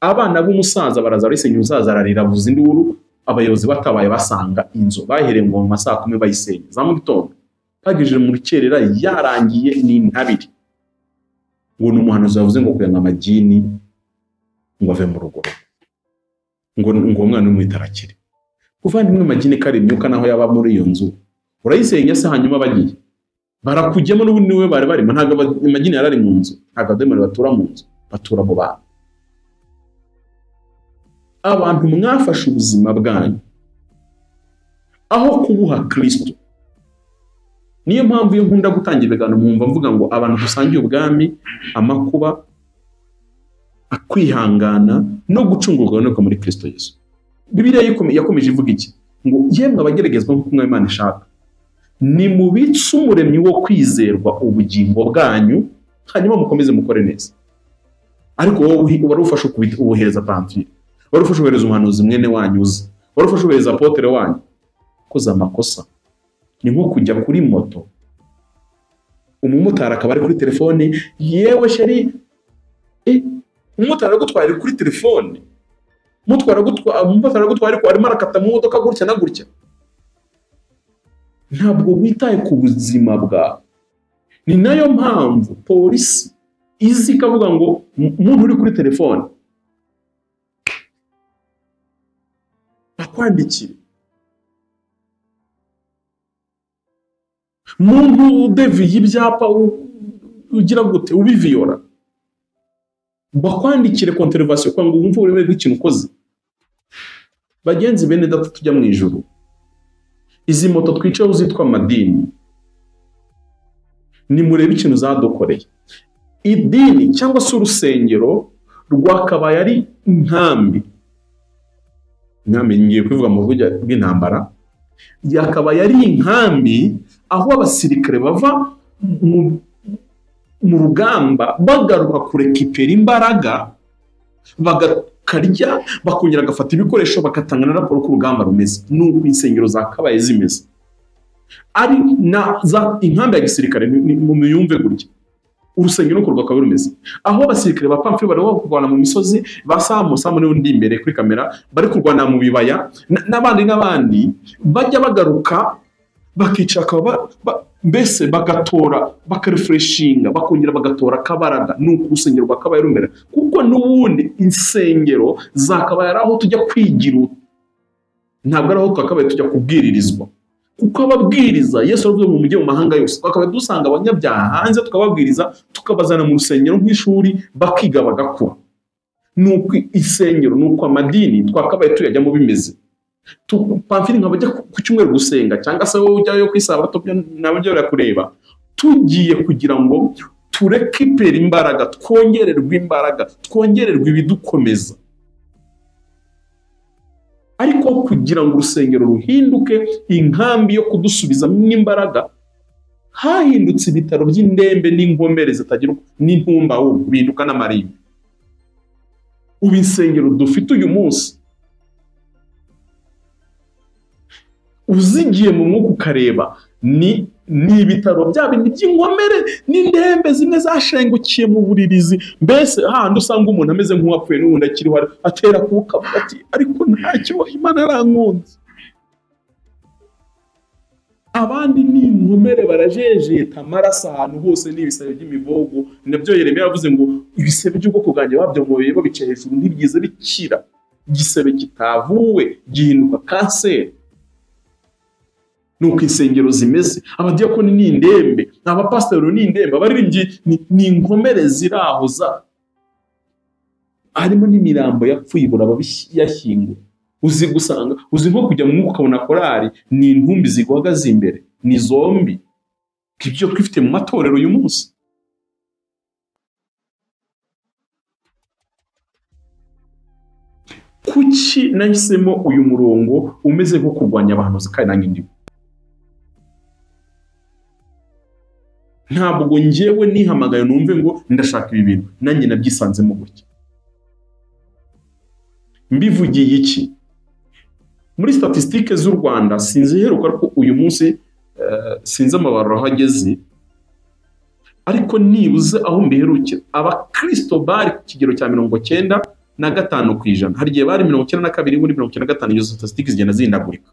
Abana b'umusaza baraza barisenya, umusaza ararira avuza induru, abayobozi batabaye basanga inzu bahereye ngo mu masaha 10 bayisenya za mu gitondo, bagejeje mu rukerera yarangiye ni intabire. Ngo n'umuhanuzi yavuze ngo kuyanga amagini ngo ave mu rugo, ngo umwana w'umwitarakire. Kuvandimwe amagini kare imyuka naho yaba muri iyo nzu urayisenya se, hanyuma bagiye barakujyemo n'ubundi we bari barimo. Ntago amagini yarari mu nzu, ntago abademoni batura mu nzu, batura mu bantu. Abantu mwafashe ubuzima bwanyu aho kubuha Kristo. Niyo mpamvu iyo nkunda gutangira ibiganiro mwumva mvuga ngo abantu dusangiye ubwami, amakuba, akwihangana no gucungurwa no muri Kristo Yesu. Bibiliya yakomeje ivuga iki? Ngo yemwe abageragezwa nk'uko Imana ishaka, ni mubitse umuremyi wo kwizerwa ubugingo bwanyu, hanyuma mukomeze mukore neza. Ariko wowe wari ufashe ubuhereza Pamphile, wari ufashe ubuhereza umuhanuzi mwene wanyu uzi, wari ufashe ubuhereza apotre wanyu, koza amakosa. Ni nko kujya kuri moto, umumotari akaba ari kuri telefone, yewe sheri umumotari agutwara kuri telefone, umumotari agutwara ariko arimo arakata mu modoka gutya na gutya. Ntabwo witaye ku buzima bwawe. Ni nayo mpamvu polisi izi ikavuga ngo umuntu uri kuri telefone bakwandikire, muntu udeviye ibyapa ugira gute ubiviyora, bakwandikire contravention kwa ngo wumve urebe ikintu ukoze. Bagenzi bene data tujya mu ijuru, izi moto twicaye uzitwa amadini, ni murebe ikintu zadukoreye. Idini cyangwa se urusengero rwakabaye ari inkambi, ngiye kuvuga mu buryo bw'intambara, yakabaye ari inkambi aho abasirikare bava mu rugamba bagaruka kurekipera imbaraga, bagakarya bakongera agafata ibikoresho bagatanga na raporo ku rugamba rumeze. Nuko insengero zakabaye zimeze, ari na za inkambi ya gisirikare. Mu miyumve gutya urusengero uko rwakabaye rumeze, aho abasirikare ba Pamfili bari kurwana mu misozi, basamu n'undi imbere kuri kamera bari kurwana mu bibaya, n'abandi bajya bagaruka bakicara mbese bagatora bakarefreshinga, bakongera bagatora kabaraga. Nuko urusengero rwakabaye rumera, kuko n'ubundi insengero zakabaye ari aho tujya kwigira, ntabwo ari aho twakabaye tujya kubwiririzwa. Kuko ababwiriza Yesu aravuze mu mujyi mu mahanga yose, twakabaye dusanga abanyabyaha hanze tukababwiriza, tukabazana mu rusengero nk'ishuri bakiga bagakura. Nuko isengero, nuko amadini twakabaye tuyajyamo bimeze. Pamfili nkabajya ku cyumweru gusenga, cyangwa se wowe ujyayo ku isabato nabyo barakureba, tugiye kugira ngo turekipere imbaraga, twongererwe imbaraga, twongererwe ibidukomeza. Ariko kugira ngo urusengero ruhinduke inkambi yo kudusubizamo imbaraga, hahindutse ibitaro by'indembe n'inkomere zitagira n'intumba, ahubwo bihinduka n'amarimbi. Ubu insengero dufite uyu munsi uzigiye mu mwuka ukareba, ni ibitaro bya bindi by'inkomere n'indembe zimwe zashengukiye mu buririzi. Mbese hahandi usanga umuntu ameze nk'uwapfuye n'ubundi akiriho atera kuka ati ariko ntacyo, Imana yarankunze. Abandi ni inkomere barajejeta amaraso ahantu hose, n'ibisebe by'imivogo. Nabyo Yeremiya yavuze ngo ibisebe by'ubwoko bwanjye babyomoye babicaye hejuru ntibyize bikira. Igisebe kitavuwe gihinduka kanseri. Nuko insengero zimeze, abadiyakoni ni indembe, abapasiteri ni indembe, abaririmbyi ni inkomere ziraho harimo n'imirambo yapfuye ibura babishyingura. Uzi nko kujya mu mwuka ukabona korari ni intumbi ziguhagaze imbere, ni zombi. Ibyo twifite mu matorero uyu munsi. Kuki nahisemo uyu murongo umeze nko kurwanya abantu kandi nanjye ndiho? Ntabwo njyewe nihamagaye numve ngo ndashaka ibi bintu, nanjye nabyisanzemo gutya. Mbivugiye iki? Muri statistike z'u Rwanda sinzi heruka ko uyu munsi sinzi amabaro ahageze, ariko nibuze aho mbiherukira abakristo bari ku kigero cya 95%. Hari gihe bari 92 muri 95, izo statistike zigenda zindagurika.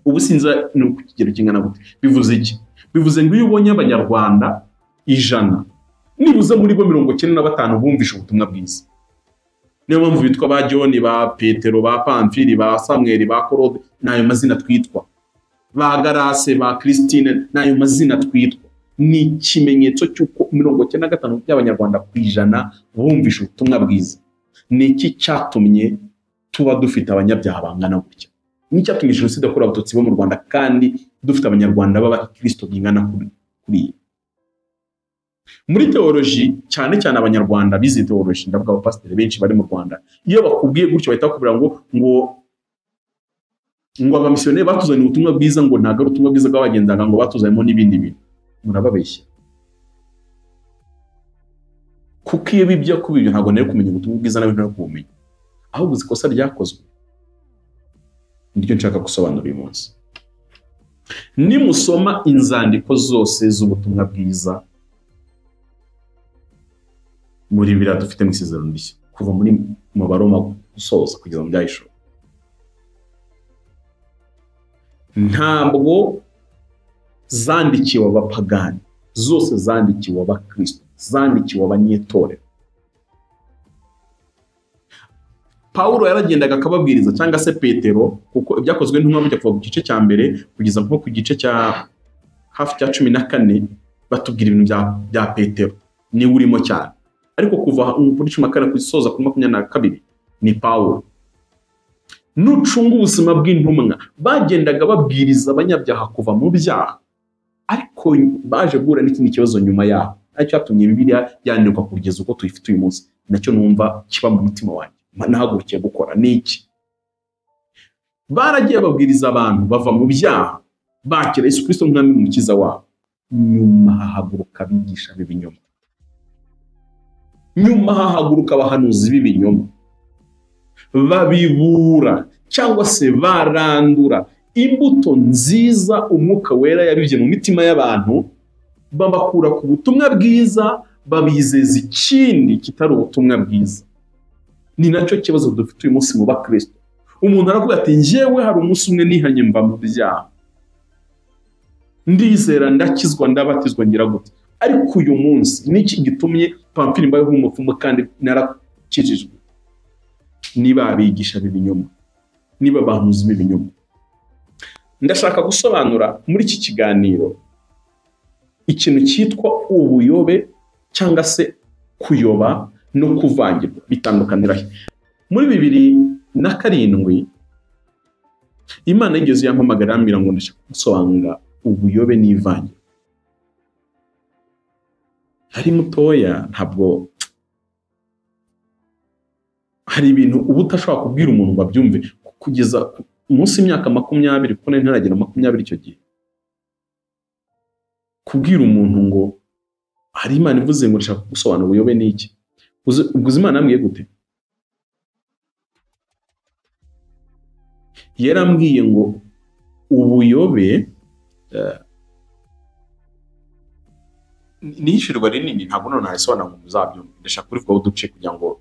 Ubu sinzi no ku kigero kingana gute. Bivuze iki? Bivuze ngo iyo ubonye abanyarwanda 100, nibuze muri bo 95 bumvisha ubutumwa bwiza. Niyo mpamvu bitwa ba John, ba Petero, ba Pamfili, ba Samuel, ba Claude, nayo mazina twitwa, ba Garase, ba Christine, nayo mazina twitwa. Ni ikimenyetso cy'uko 95 by'abanyarwanda ku 100 bumvisha ubutumwa bwiza. Ni iki cyatumye tuba dufite abanyabyaha bangana gutya? Ni cyatumye jenoside yakorewe abatutsi bo mu Rwanda kandi dufite abanyarwanda b'abakristo bingana kuri. Muri teoloji cyane abanyarwanda bize teoloji, ndavuga abapasiteri benshi bari mu Rwanda, iyo bakubwiye gutyo bahita bakubwira ngo abamisiyoneri batuzaniye ubutumwa bwiza, ngo ntago ari ubutumwa bwiza bw'abagendaga, ngo batuzanyemo n'ibindi bintu. Murababeshya. Kuko iyo bibyo kubibyo ntago nari kumenya ubutumwa bwiza nawe ntari kumenya, ahubwo ikosa ryakozwe. Niryo nshaka gusobanura uyu munsi. Nimusoma inzandiko zose z'ubutumwa bwiza muri biriya dufite mu Isezerano Rishya, kuva muri mu Baroma gusoza kugeza mu Byahishura, ntabwo zandikiwe abapagani, zose zandikiwe abakristo, zandikiwe abanyetorero. Paulo yaragendaga akababwiriza, cyangwa se Petero, kuko ibyakozwe n'intumwa bijya kuva ku gice cya mbere kugeza nko ku gice cya hafi cya 14, batubwira ibintu bya Petero niwe urimo cyane, ariko kuva kuri 14 kusoza kuri 22 ni Pawulo. Nucunga ubuzima bw'intumwa bagendaga babwiriza abanyabyaha kuva mu byaha, ariko baje guhura n'ikindi kibazo nyuma yaho, aricyo cyatumye Bibiliya yandikwa kugeza uko tuyifite uyu munsi. Nacyo numva kiba mu mutima wanjye nahagurukiye gukora niki. Baragiye babwiriza abantu bava mu byaha, bakira Yesu Kristo nk'umwami n'umukiza wabo, nyuma hahaguruka abigisha b'ibinyoma, nyuma hahaguruka abahanuzi b'ibinyoma, babibura cyangwa se barandura imbuto nziza umwuka wera yabibye mu mitima y'abantu, babakura ku butumwa bwiza babizeza ikindi kitari ubutumwa bwiza. Ni nacyo kibazo dufite uyu munsi mu bakristo. Umuntu aravuga ati njyewe hari umunsi umwe nihanye mva mu byaha, ndizera ndakizwa ndabatizwa ngira gute, ariko uyu munsi niki gitumye Pamfili mbayeho umupfumu kandi narakijijwe? Niba abigisha b'ibinyoma, niba abahanuzi b'ibinyoma. Ndashaka gusobanura muri iki kiganiro ikintu cyitwa ubuyobe cyangwa se kuyoba no kuvangirwa bitandukanira. Muri 2007 Imana yigeze yampamagara ambwira ngo ndashaka gusobanura ubuyobe n'ivangirwa. Hari mutoya, ntabwo hari ibintu ubu utashobora kubwira umuntu ngo abyumve kugeza umunsi imyaka 20 kuko ntaragera 20 icyo gihe. Kubwira umuntu ngo hari Imana ivuze ngo ndashaka gusobanura ubuyobe n'iki, ubwo Imana yambwiye gute? Yarambwiye ngo ubuyobe nishirwa rinini, ntabwo none nasobanura ngo muzabyumve. Ndashaka kurivuga uduce kugira ngo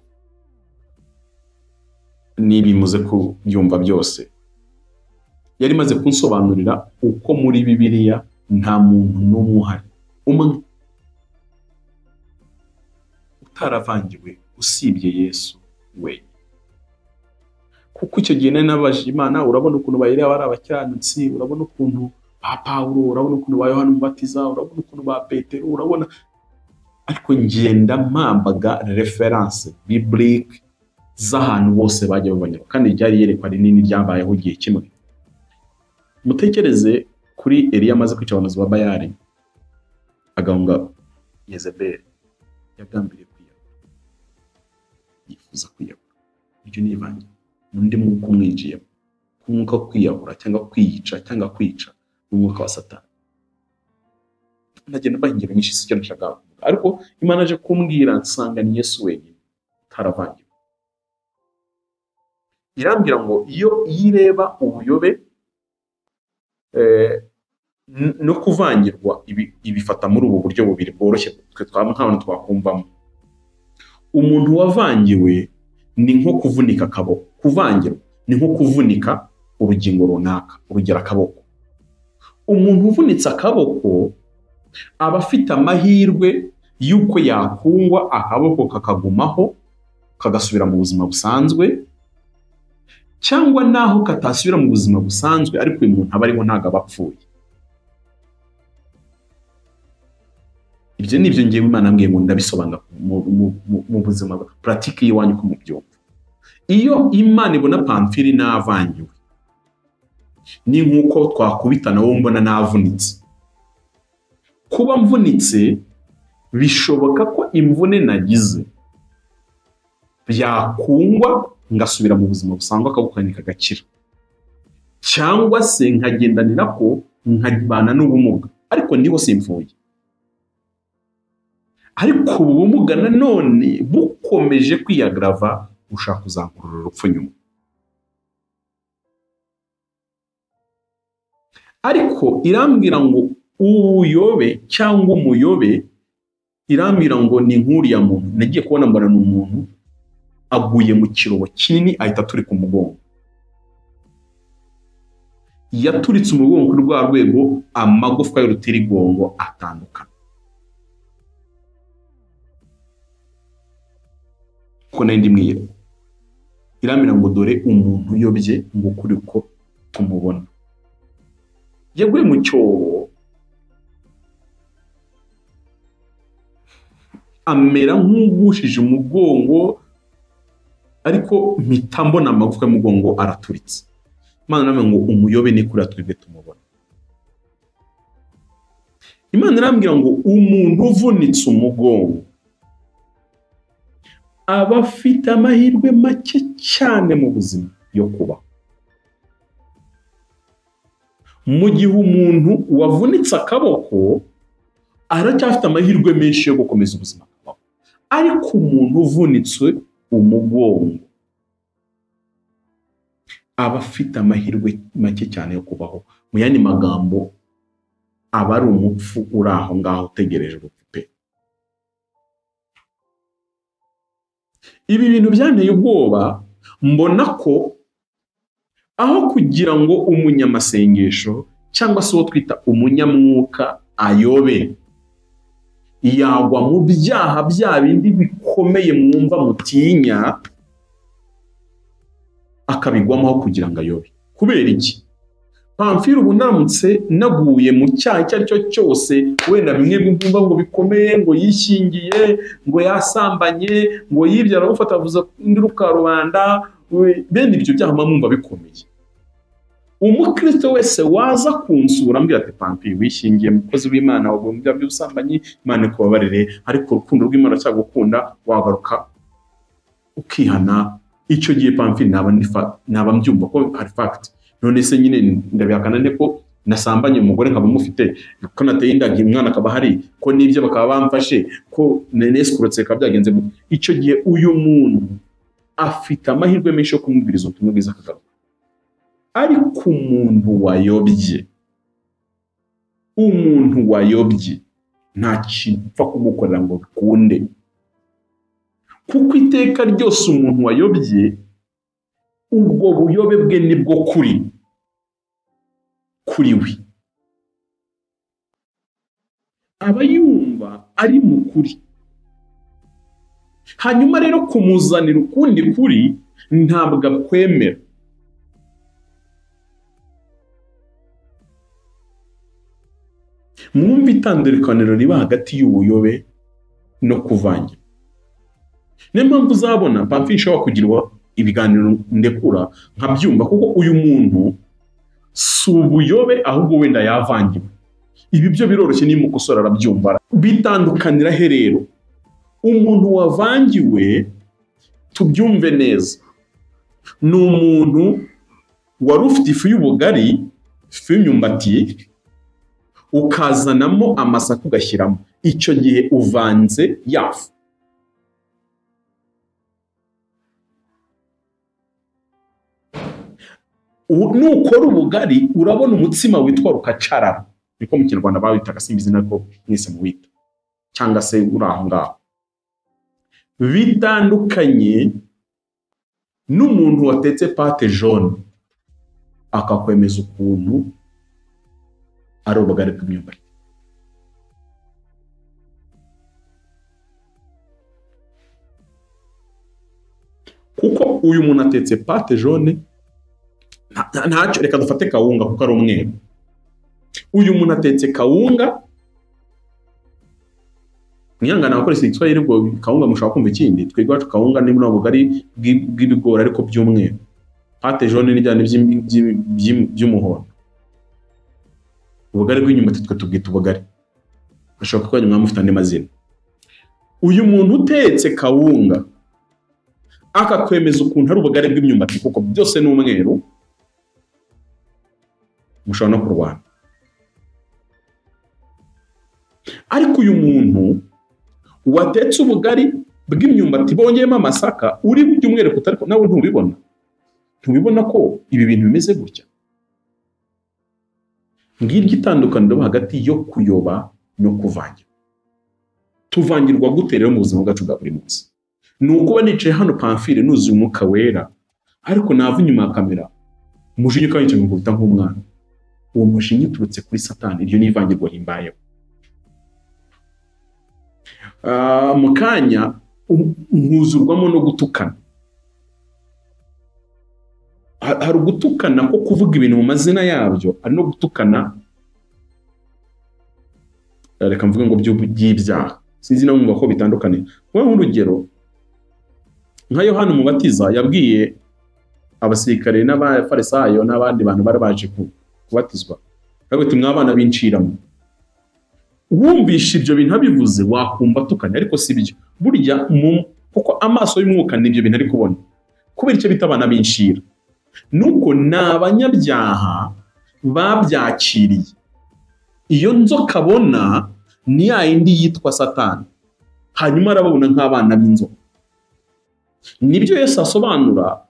nibimuze kubyumva byose. Yari maze kunsobanurira uko muri Bibiliya nta muntu n'umwe uhari umwe utaravangiwe usibye Yesu we. Kuko icyo gihe nabaje Imana, urabona ukuntu bayireba ari abakiranutsi, urabona ukuntu ba Pawulo, urabona ukuntu ba Yohana Umubatiza, urabona ukuntu ba Petero, urabona, ariko ngenda mpambaga reference biblique z'ahantu bose bajya babanyura, kandi ryari yerekwa rinini ryabayeho igihe kimwe. Mutekereze kuri Eliya amaze kwica abahanuzi ba Bayali, agahunga Yezebeli, yagambiriye kwiyahura, yifuza kwiyahura. Ibyo ni ivangirwa. N'undi mwuka umwinjiyemo, umwuka wo kwiyahura cyangwa kwiyica cyangwa kwica, umwuka wa Satani. Nagenda bahingiro nyinshi icyo nashaka, ariko Imana aje kumbwira nsanga ni Yesu wenyine utaravangiwe. Irambwira ngo iyo yireba ubuyobe no kuvangirwa ibifata muri ubu buryo bubiri bworoshye twe nk'abantu twakumvamo. Umuntu wavangiwe ni nko kuvunika akaboko, kuvangirwa ni nko kuvunika urugingo runaka, urugero akaboko. Umuntu uvunitse akaboko aba afite amahirwe yuko yakungwa akaboko kakagumaho kagasubira mu buzima busanzwe, cyangwa naho katasubira mu buzima busanzwe ariko uyu muntu aba ariho ntago abapfuye. Ibyo nibyo ngiye Imana ambwiye ngo ndabisobanura mu buzima pratique yiwanyu ko mubyumva. Iyo Imana ibona Pamfili navangiwe, ni nkuko twakubitana wowe mbona navunitse. Kuba mvunitse bishoboka ko imvune nagize byakungwa ngasubira mu buzima busanzwe akabukanika gakira, cyangwa se nkagendanira ko nkabana n'ubumuga ariko ndiho simvuye. Ariko ubumuga nanone bukomeje kwiyagrava ushaka kuzamurura urupfu nyuma. Ariko irambwira ngo ubuyobe cyangwa umuyobe, irambwira ngo ni nk'uriya muntu nagiye kubona mbona n'umuntu aguye mu kirobo kinini ahita aturika umugongo. Yaturitse umugongo kuri rwa rwego amagufwa y'urutirigongo atandukana. Ko nandi mwire irambwira ngo dore umuntu uyobye ngo kuri ko tumubona. Yaguye mu cyobo amera nk'ugushije umugongo, ariko mpita mbona amagufwa y'umugongo araturitse. Imana irambwira ngo umuyobe ni kuri twebwe tumubona. Imana irambwira ngo umuntu uvunitse umugongo aba afite amahirwe make cyane mu buzima yo kubaho, mu gihe umuntu wavunitse akaboko aracyafite amahirwe menshi yo gukomeza ubuzima bwawe. Ariko umuntu uvunitse umugongo aba afite amahirwe make cyane yo kubaho. Mu yandi magambo, aba ari umupfu uri aho ngaho utegereje urupfu pe. Ibi bintu byanteye ubwoba, mbona ko aho kugira ngo umunyamasengesho cyangwa se uwo twita umunyamwuka ayobe, yagwa mu byaha bya bindi bikomeye mwumva mutinya, akabigwamo aho kugira ngo ayobe. Kubera iki? Pamfile ubu ndamutse naguye mu cyaha icyo ari cyo cyose, wenda bimwe bimva ngo bikomeye, ngo yishingiye, ngo yasambanye, ngo yibye aragufata avuza indiruka rubanda, bene ibyo byaha mwumva bikomeye. Umukristo wese waza kunsura ambwira ati Pamfile wishingiye mukozi w'Imana, waguye mu byaha by'ubusambanyi, Imana ikubabarire, ariko urukundo rw'Imana cyagukunda wagaruka ukihana. Icyo gihe Pamfile naba mbyumva ko hari fact. None se nyine ndabihakana nte ko nasambanye umugore nkaba mufite, ko nateye inda umwana akaba hari, ko nibyo bakaba bamfashe, ko neskurotse ka byagenze gute? Icyo gihe uyu muntu afite amahirwe menshi yo kumubwiriza ubutumwa bwiza akagaruka. Ariko umuntu wayobye nta kintu upfa kumukorera ngo bikunde, kuko iteka ryose umuntu wayobye, ubwo buyobe bwe nibwo kuri we, aba yumva ari mu kuri. Hanyuma rero kumuzanira ukundi kuri ntabwo akwemera. Mwumva itandukaniro riba hagati y'ubuyobe no kuvangira. Niyo mpamvu uzabona Pamfile ishobora kugirwa ibiganiro ndekura nkabyumva, kuko uyu muntu si ubuyobe ahubwo wenda yavangiwe. Ibi byo biroroshye nimukosora arabyumva. Bitandukanira he rero? Umuntu wavangiwe, tubyumve neza, ni umuntu wari ufite ifu y'ubugari, ifu y'imyumbati, ukazanamo amasaka ugashyiramo. Icyo gihe uvanze yafu. Nukora ubugari urabona umutsima witwa rukacarara, niko mu Kinyarwanda bawitaga, simbizi nako mwese muwita, cyangwa se uri aho ngaho. Bitandukanye n'umuntu watetse pate jaune akakwemeza ukuntu ari ubugari bw'imyumbati. Kuko uyu muntu atetse pate jaune, ntacyo, reka dufate kawunga kuko ari umweru. Uyu muntu atetse kawunga, mwihangana abakoresha Igiswahili ubwo kawunga mushaka kumva ikindi, twebwe iwacu kawunga ni ubugari bw'ibigori ariko by'umweru. Pate jaune ni cyane by'umuhondo. Ubugari bw'inyumbati twe tubwita ubugari, bashobora kuba nyuma mufite andi mazina. Uyu muntu utetse kawunga akakwemeza ukuntu ari ubugari bw'imyumbati kuko byose ni umweru, mushobora no kurwana. Ariko uyu muntu watetse ubugari bw'imyumbati bongeyemo amasaka, uri by'umweru kutariko nawe ntubibona ko ibi bintu bimeze gutya. Ngiryo itandukaniro hagati yo kuyoba no kuvangira. Tuvangirwa gute rero mu buzima bwacu bwa buri munsi? Ni ukuba nicaye hano Pamfile nuzuye umwuka wera, ariko nava inyuma ya kamera umujinya ukanyica ngukubita nk'umwana. Uwo mujinya uturutse kuri Satani, iryo ni ivangirwa himbayeho. Mu kanya nkuzurwamo no gutukana. Hari ugutukana ko kuvuga ibintu mu mazina yabyo, ari no gutukana reka mvuge ngo by'ibyaha. sinzi na mwumva ko bitandukanye. Nk'urugero nka Yohana Umubatiza yabwiye abasirikare n'abafarisayo n'abandi bantu bari baje kubatizwa, ati mwabana b'inciramo. Wumvisha ibyo bintu abivuze wakumva tukanye, ariko si byo. Burya kuko amaso y'umwuka n'ibyo bintu ari kubona. Kubera icyo bita abana b'inshira, nuko n'abanyabyaha babyakiriye. Iyo nzoka abona ni ya yindi yitwa Satani, hanyuma arababona nk'abana b'inzoka. Nibyo Yesu asobanura.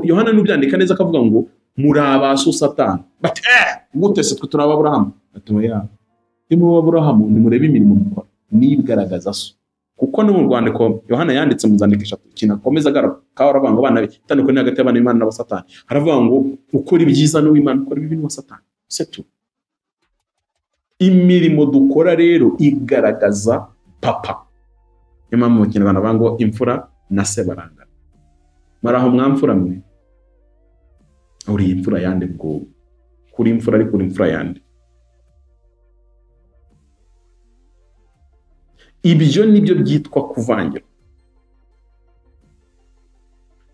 Yohana n'ubyandika neza akavuga ngo muri abaso Satani. Bati gute se twe turaba Aburahamu? Ati oya, iyo muba Aburahamu nimurebe imirimo mukora nibigaragaza so. Kuko no mu rwandiko Yohana yanditse mu zandiko 3 kinakomeza aravuga ngo abana bitandukanye hagati y'abana b'Imana n'aba Satani. Aravuga ngo ukora ibyiza n'uw'Imana, ukora ibibi n'uwa Satani. C'est tout. Imirimo dukora rero igaragaza papa. Nyuma mu Kinyarwanda bavuga ngo imfura na se barangana. Maraho mwamfura mwe, uri imfura yande bwo kuri imfura ari kuri imfura yande. Ibyo nibyo byitwa kuvangira.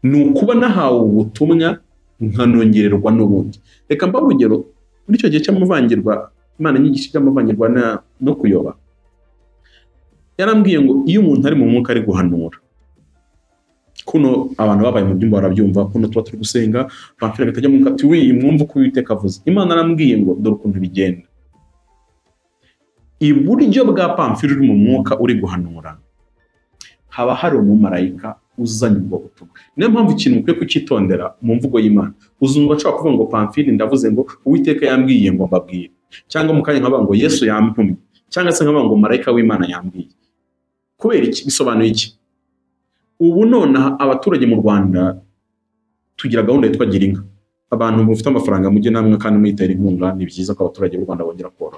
Ni ukuba nahawe ubutumwa nkanongererwa n'ubundi. Reka mba urugero muri icyo gihe cy'amuvangirwa, Imana nyigisha cy'amuvangirwa no kuyoba. Yarambwiye ngo iyo umuntu ari mu mwuka ari guhanura, kuno abantu babaye mu byumba barabyumva, kuno tuba turi gusenga bamfira gatajya mu kati mwumva uko Uwiteka avuze. Imana arambwiye ngo dore ukuntu bigenda. Iburyo bwa Pamfili uri mu mwuka uri guhanura haba hari umumarayika uzanye ubwo butumwa. Niyo mpamvu ikintu mukwiye kucyitondera mu mvugo y'Imana. Uzumva ashobora kuvuga ngo Pamfili ndavuze ngo Uwiteka yambwiye ngo mbabwire, cyangwa mukanya nkavuga ngo Yesu yampumye, cyangwa se nkavuga ngo marayika w'Imana yambwiye. Kubera iki? Bisobanuye iki? Ubu none abaturage mu Rwanda tugira gahunda yitwa Girinka. Abantu bafite amafaranga mujye namwe kandi muyitera inkunga. Ni byiza ko abaturage b'u Rwanda bongera korora.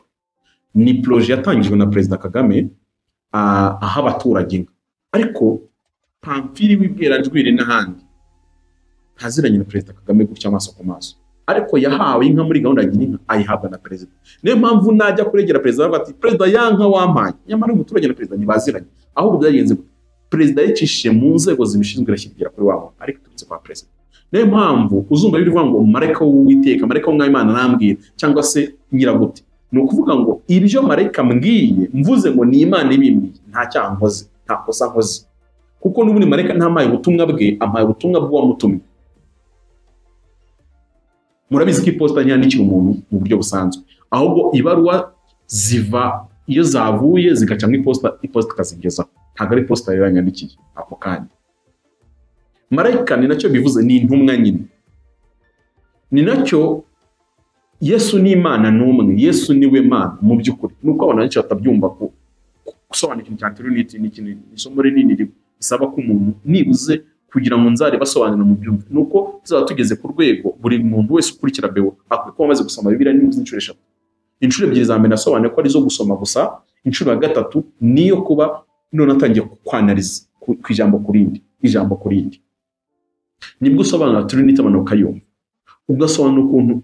Ni projet yatangijwe na Perezida Kagame aha abaturage inka. Ariko Pamfili wibwira Njwiri n'ahandi ntaziranye na Perezida Kagame gutya amaso ku maso, ariko yahawe inka muri gahunda y'inka ayihabwa na Perezida. Niyo mpamvu najya kuregera Perezida bati Perezida yanka wampaye, nyamara umuturage na Perezida ntibaziranye. Ahubwo byagenze Perezida yicishije mu nzego zibishinzwe irashyikira kuri wabo, ariko turutse kwa Perezida. Niyo mpamvu uzumva bivuga ngo marayika w'Uwiteka, marayika w'Imana nambwira, cyangwa se nyiragute. Ni ukuvuga ngo ibyo marayika mbwiye mvuze ngo ni Imana ibimbwiye, nta cyaha nkoze, nta kosa nkoze. Kuko n'ubundi marayika ntamaye ubutumwa bwe, amaye ubutumwa bw'uwamutumye. Murabizi ko iposita ntiyandikira umuntu mu buryo busanzwe, ahubwo ibaruwa ziva iyo zavuye zigaca mu iposita ikazigezaho. Ntabwo ari iposita rero yanyandikiye ako kanya. Marayika ni nacyo bivuze, ni intumwa nyine. Ni nacyo Yesu ni Imana n'umwe, Yesu niwe Mana mu by'ukuri. Nuko abantu benshi batabyumva ko gusobanura ikintu cya Trinity ni ikintu isomo rinini bisaba ko umuntu nibuze kugira ngo nzare basobanura mu byumva. Nuko tuzaba tugeze ku rwego buri muntu wese ukurikira Bewo akwiye kuba amaze gusoma Bibiliya n'ibuze inshuro 3. Inshuro 2 za mbere nasobanuye ko ari zo gusoma gusa, inshuro ya 3 niyo kuba none atangiye kwanaliza ku ijambo ku rindi. Nibwo usobanura Trinity abantu bakayumva. Ugasobanura ukuntu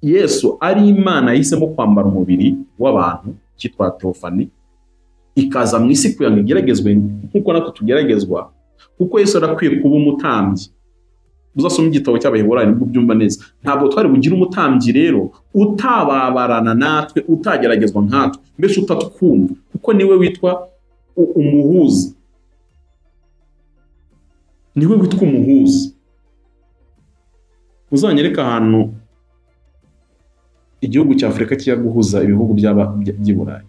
Yesu ari Imana yahisemo kwambara umubiri w'abantu cyitwa Theophany, ikaza mu isi kugira ngo igeragezwe nkuko natwe tugeragezwa, kuko Yesu arakwiye kuba umutambyi. Uzasoma igitabo cy'Abaheburayo nibwo byumva neza. Ntabwo twari bugira umutambyi rero utababarana natwe, utageragezwa nkatwe, mbese utatwumva, kuko niwe witwa umuhuza. Niwe witwa umuhuza. Uzanyereka ahantu igihugu cya Afrika kijya guhuza ibihugu by'Iburayi.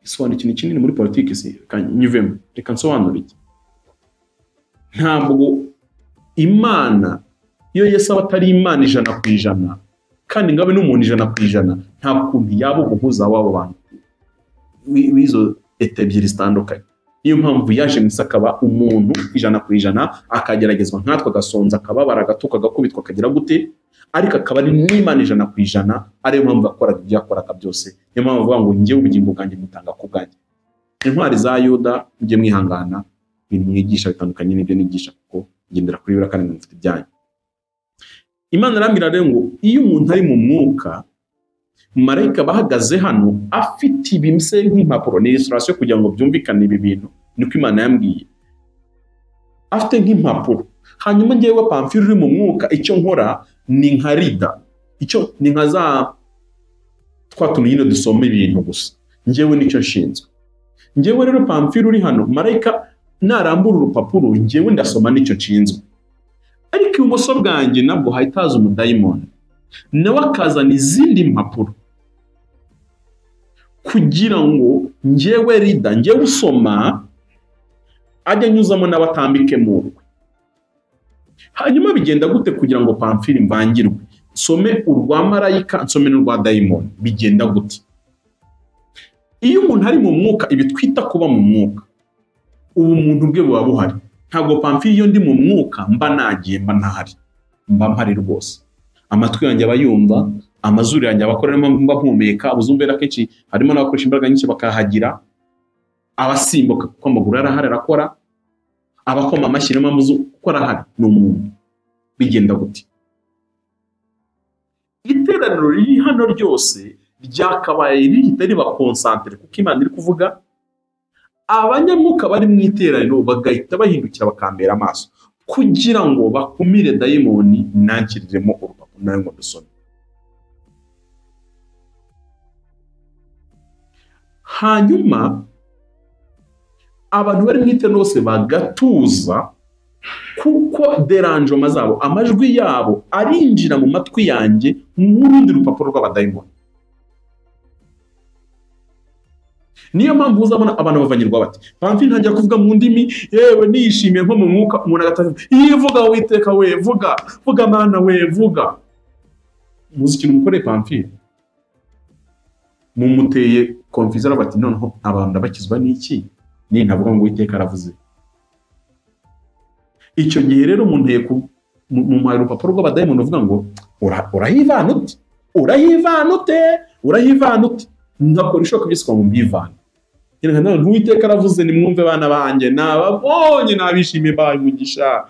Isobanura ikintu kinini muri politiki se, nyivemo reka nsobanure iki. Ntabwo Imana iyo Yesu aba atari Imana 100%, kandi ngabe n'umuntu 100%, nta kuntu yaba ubuhuza w'abo bantu wizo ebyiri zitandukanye. Niyo mpamvu yaje mu akaba umuntu 100%, akageragezwa nkatwe, agasonza, akababara, agatuka, agakubitwa, akagira gute, ariko akaba ari n'Imana 100%. Ariyo mpamvu akora ibyo yakoraga byose. Niyo mpamvu avuga ngo njye ubugingo bwanjye mutanga ku bwanjye. Intwari za Yuda mujye mwihangana, ibintu mwigisha bitandukanye n'ibyo nigisha, kuko ngendera kuri Bibiliya kandi mufite ibyanyu. Imana arambwira rero ngo iyo umuntu ari mu mwuka marayika bahagaze hano afite ibimse nk'impapuro, ni illustration kugira ngo byumvikane ibi bintu, niko Imana yambwiye. Afite nk'impapuro, hanyuma ngewe Pamfile uri mu mwuka, icyo nkora ni nka rida, icyo ni nka za twatuntu nyine dusoma ibintu gusa, ngewe nicyo nshinzwe. Ngewe rero Pamfile uri hano, marayika narambura urupapuro, ngewe ndasoma nicyo nshinzwe. Ariko ibumoso bwanjye nabwo hahitaza umudayimoni, nawe akazana izindi mpapuro kugira ngo ngewe rida, ngewe usoma ajya anyuzamo n'abatambike mu rwe. Hanyuma bigenda gute kugira ngo Pamfile mbangirwe? Some urwa marayika, nsome n'urwa dayimoni, bigenda gute? Iyo umuntu ari mu mwuka, ibi twita kuba mu mwuka, ubumuntu bwe buba buhari. Ntabwo Pamfile iyo ndi mu mwuka mba nagiye, mba ntahari, mba mpari rwose. Amatwi yanjye aba yumva, amazuru yanjye abakoreramo, mba mpumeka. Ubuzumbera kenshi harimo n'abakoresha imbaraga nyinshi bakahagira, abasimbuka kuko amaguru arahari arakora, abakoma amashyi n'amamuzu kuko arahari, ni umuntu. Bigenda gute? Iteraniro riri hano ryose ryakabaye rihita riba concentre, kuko Imana iri kuvuga, abanyamwuka bari mu iteraniro bagahita bahindukira bakambera amaso kugira ngo bakumire dayimoni nakiriremo urupapuro nawe ngo dusome. Hanyuma abantu bari mu iteraniro bose bagatuza, kuko deranjoma zabo, amajwi yabo arinjira mu matwi yanjye nk'urundi rupapuro rw'abadayimoni. Niyo mpamvu uzabona abantu bavanyirwa bati, Pamfile ntangira kuvuga mu ndimi, yewe nishimiye nko mu mwuka, umuntu agataza, yivuga Uwiteka we, vuga, vuga Mana we, vuga. Muzi ikintu mukoreye Pamfile? Mumuteye confusion bati, noneho abantu ndabakizwa n'iki? Ni ntavuga ngo Uwiteka aravuze. Icyo gihe rero umuntu mu rupapuro rw'abadayimoni uvuga ngo urahivanute, urahivanute, urahivanute. Ngakora ishoka byose kwa mbivana. None Uwiteka aravuze, nimwumve bana banjye, nababonye nabishimiye baye umugisha.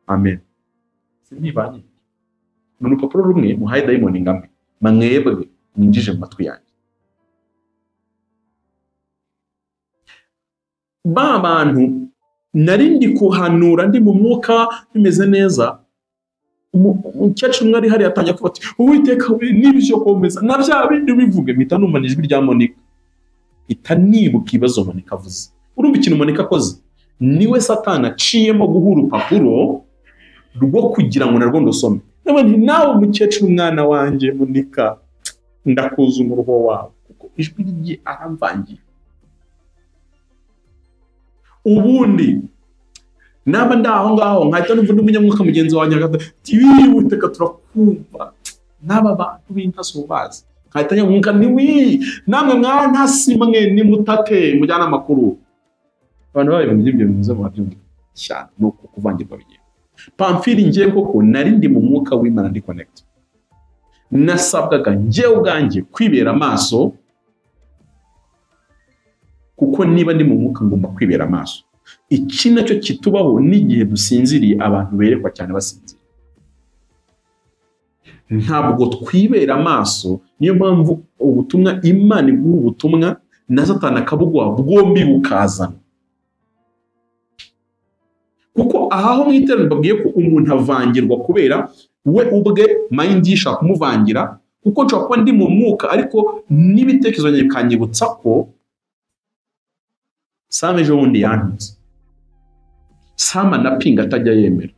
Amen. Sinibanye. None urupapuro rumwe muhaye dayimoni ngamwe, mwebwe mwinjije mu matwi yanjye. Ba bantu narindi kuhanura ndi mu mwuka bimeze neza, umukecuru umwe ari hari yatangiye kuvuga ati, Uwiteka we, nibyo komeza na bya bindi bivuge. Mpita numva ijwi rya Monika, ita nibuka ibibazo Monika avuze. Urumva ikintu Monika akoze? Niwe Satani aciyemo guha urupapuro rwo kugira ngo narwo ndusome. Nawe umukecuru umwana wanjye Monika, ndakuza umuruho wawe, kuko ijwi rye aramvangiye. Ubundi naba ndaho ngaho nkahita numva n'umunyamwuka mugenzi wanjye agati, Uwiteka turakumva, n'aba bantu b'intaso bazi. Nkahita nyamwuka ni namwe mwantasi mwe nimutate mujyana amakuru. Abantu babe mu by'ibyo bimuze mu byumva cyane no kuvangirwa bigiye. Pamfile ngiye koko narindi mu mwuka w'Imana ndi connect. Nasabwaga ngewe ubwanjye kwibera amaso, kuko niba ndi mu mwuka ngomba kwibera amaso. Iki nacyo kitubaho n'igihe dusinziriye, abantu berekwa cyane basinziriye. Ntabwo twibera amaso, niyo mpamvu ubutumwa Imana iguha ubutumwa na Satani akabuguha bwombi bukazana. Kuko aho mu iteraniro babwiye ko umuntu avangirwa kubera we ubwe mind yishaka kumuvangira, kuko nshobora kuba ndi mu mwuka ariko n'ibitekerezo byanjye bikanyibutsa ko Sam ejo bundi yantutse, Sam anapinga atajya yemera.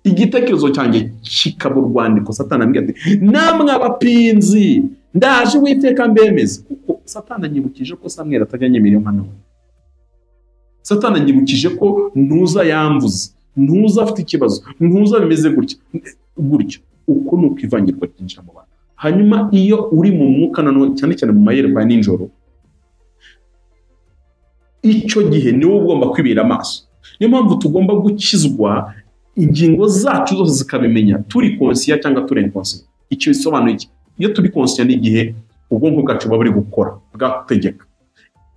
Igitekerezo cyanjye kikaba urwandiko Satani ambwira ati, namwe abapinzi ndaje Uwiteka mbemeze. Kuko Satani anyibukije ko Samweli atajya yemera impano. Satani anyibukije ko ntuza yamvuze, ntuza afite ikibazo, ntuza bimeze gutya gutya. Uko nuko ivangirwa ryinjira mu bantu. Hanyuma iyo uri mu mwuka nanone cyane cyane mu mayerwa ya ninjoro, icyo gihe niwe ugomba kwibera amaso. Niyo mpamvu tugomba gukizwa, ingingo zacu zose zikabimenya, turi conscient cyangwa turi inconscient. Icyo bisobanuye iki? Iyo turi conscient n'igihe ubwonko bwacu buba buri gukora bwategeka.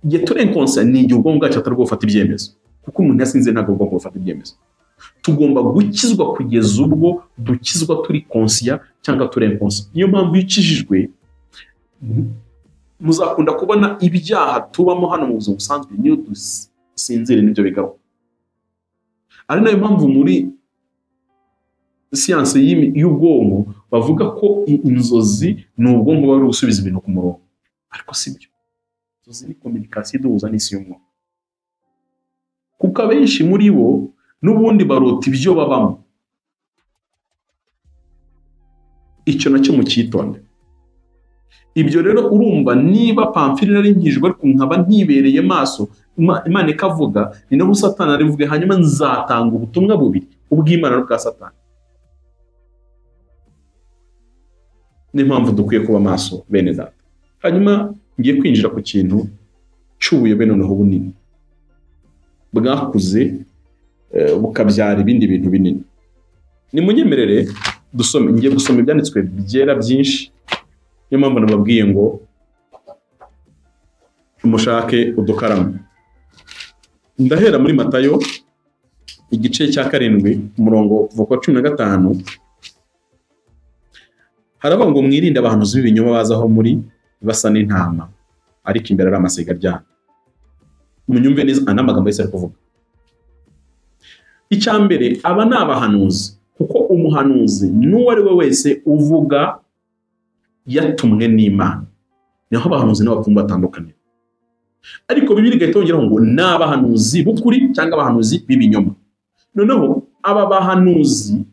Igihe turi inconscient ni igihe ubwonko bwacu atari gufata ibyemezo, kuko umuntu yasinze ntabwo ubwonko bufata ibyemezo. tugomba gukizwa kugeza ubwo dukizwa turi conscient cyangwa turi inconscient. Niyo mpamvu yicishijwe muzakunda kubona ibyaha tubamo hano mu buzima busanzwe niyo dusinzire nibyo bigaruka. Ari nayo mpamvu muri siyanse y'ubwonko bavuga ko inzozi ni ubwonko bari gusubiza ibintu ku murongo, ariko si byo. Inzozi ni communication duhuza n'isi y'umwuka, kuko abenshi muri bo n'ubundi barota ibyo babamo. Icyo nacyo mukitonde. Ibyo rero urumva niba Pamfili nari nkijwe ariko nkaba ntibereye maso, Imana ikavuga ni naho Satani arivuge, hanyuma nzatanga ubutumwa bubiri, ubw'Imana n'ubwa Satani. Ni mpamvu dukwiye kuba maso bene data. Hanyuma ngiye kwinjira ku kintu cy'ubuyobe noneho bunini bwakuze bukabyara ibindi bintu binini. Nimunyemerere dusome, ngiye gusoma ibyanditswe byera byinshi. Niyo mpamvu nababwiye ngo mushake udukaramu. Ndahera muri Matayo igice cya 7 umurongo kuva kwa 15. Haravuga ngo mwirinde abahanuzi b'ibinyoma bazaho muri basa n'intama ariko imbere ari amasega aryana. Munyumve neza anamagambo yese ari kuvuga. Icyambere, aba ni abahanuzi, kuko umuhanuzi n'uwo ari we wese uvuga yatumwe n'Imana. Niho abahanuzi n'abapfumu batandukanye. Ariko Bibiliya igahita ngo ni abahanuzi b'ukuri cyangwa abahanuzi b'ibinyoma. Noneho aba bahanuzi,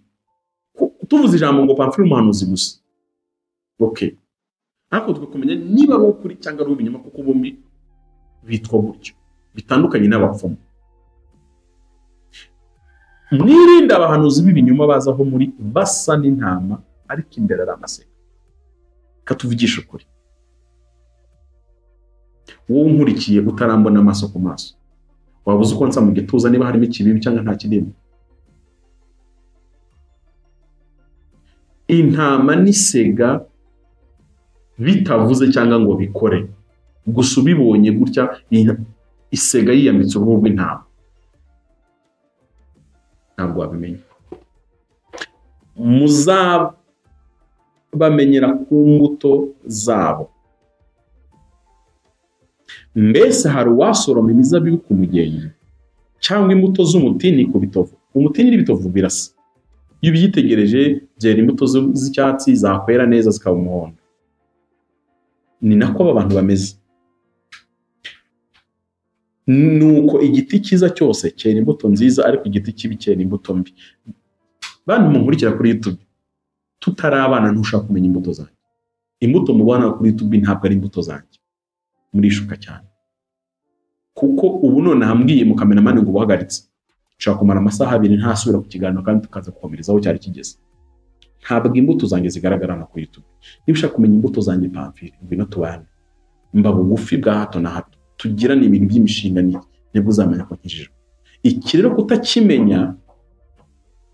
tuvuze ijambo ngo Pamfili umuhanuzi gusa, okay, ariko tugakomenya niba ari ukuri cyangwa ari ibinyoma, kuko bombi bitwa gutyo, bitandukanye n'abapfumu. Mwirinde abahanuzi b'ibinyoma bazaho muri basa n'intama ariko imbere ari amasega. Katuvugisha ukuri. Wowe nkurikiye utarambona amaso ku maso, wabuze uko nsa mu gituza niba harimo ikibibi cyangwa nta kirimo. Intama n'isega bitavuze cyangwa ngo bikore, gusa ubibonye gutya isega yiyambitse uruhu rw'intama, ntabwo wabimenya. Muzabamenyera ku mbuto zabo. Mbese hari uwasoroma imizabibu ku mugenge cyangwa imbuto z'umutini ku bitovu? Umutini n'ibitovu birasa. Iyo ubyitegereje byera imbuto z'icyatsi zakwera neza zikaba umuhondo. Ni nako aba bantu bameze. Nuko igiti cyiza cyose cyera imbuto nziza, ariko igiti kibi cyera imbuto mbi. Bantu munkurikira kuri YouTube, tutarabana ntushaka kumenya imbuto zanjye. Imbuto mubana kuri YouTube ntabwo ari imbuto zanjye. Murishuka cyane, kuko ubu none hambwiye mu kameramani ngo buhagaritse, nshaka kumara amasaha 2 ntasubira ku kiganiro kandi tukaza gukomerezaho cyari kigeze. Ntabwo imbuto zanjye zigaragarana kuri YouTube. Niba ushaka kumenya imbuto zanjye Pamfili, ngwino tubane, mba bugufi bwa hato na hato, tugira n'ibintu by'imishinga nibwo uzamenya ko nkijijwe. Iki rero kutakimenya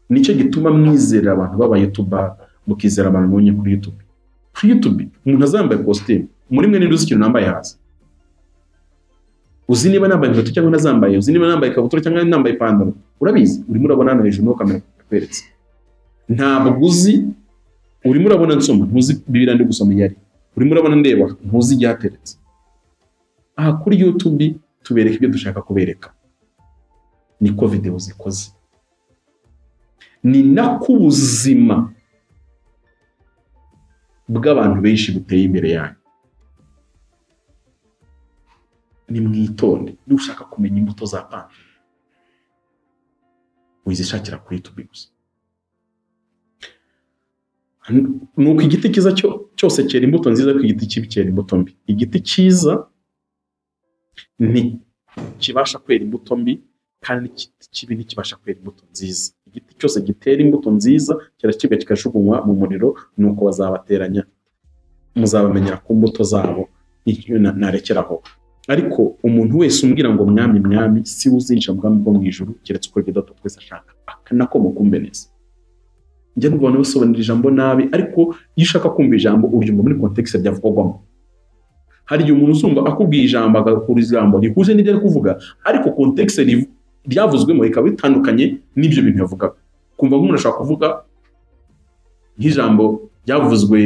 nicyo gituma mwizera abantu baba YouTuber, mukizera abantu mubonye kuri YouTube. Kuri YouTube umuntu azambaye costume, muri mwe n'induzi ikintu nambaye hasi. Uzi niba nambaye inkweto cyangwa nazambaye, uzi niba nambaye ikabutura cyangwa nambaye ipantaro, urabizi. Urimo urabona hano hejuru no kamera kweretse. Ntabwo uzi, urimo urabona nsoma, ntuzi Bibiliya ndi gusoma yari. Urimo urabona ndeba, ntuzi igihateretse. Aha kuri YouTube tubereka ibyo dushaka kubereka. Niko video zikoze. Ni nako ubuzima bw'abantu benshi buteye imbere yanyu. Ni mwitonde, nushaka kumenya imbuto za Pamfili, wizishakira kuri YouTube gusa. Nuko igiti cyiza cyose cyera imbuto nziza, ariko igiti kibi cyera imbuto mbi. Igiti cyiza ni kibasha kwera imbuto mbi, kandi igiti kibi ntikibasha kwera imbuto nziza. Igiti cyose gitera imbuto nziza kirakibwa kikashugunywa mu muriro, nuko bazabateranya, muzabamenyera ku mbuto zabo. Narekeraho. Ariko umuntu wese umbwira ngo mwami mwami, si uzinjira mu bwami bwo mu ijuru keretse uko ibyo twese ashaka, nako mukumbe neza. Njye n'ubwo bisobanura ijambo nabi, ariko iyo ushaka kumva ijambo uryumva muri context ryavugwamo. Hari igihe umuntu uzumva akubwiye ijambo agakura ijambo rihuje n'ibyo ari kuvuga, ariko context byavuzwemo bikaba bitandukanye n'ibyo bintu yavugaga. Kumva nk'umuntu ashaka kuvuga nk'ijambo ryavuzwe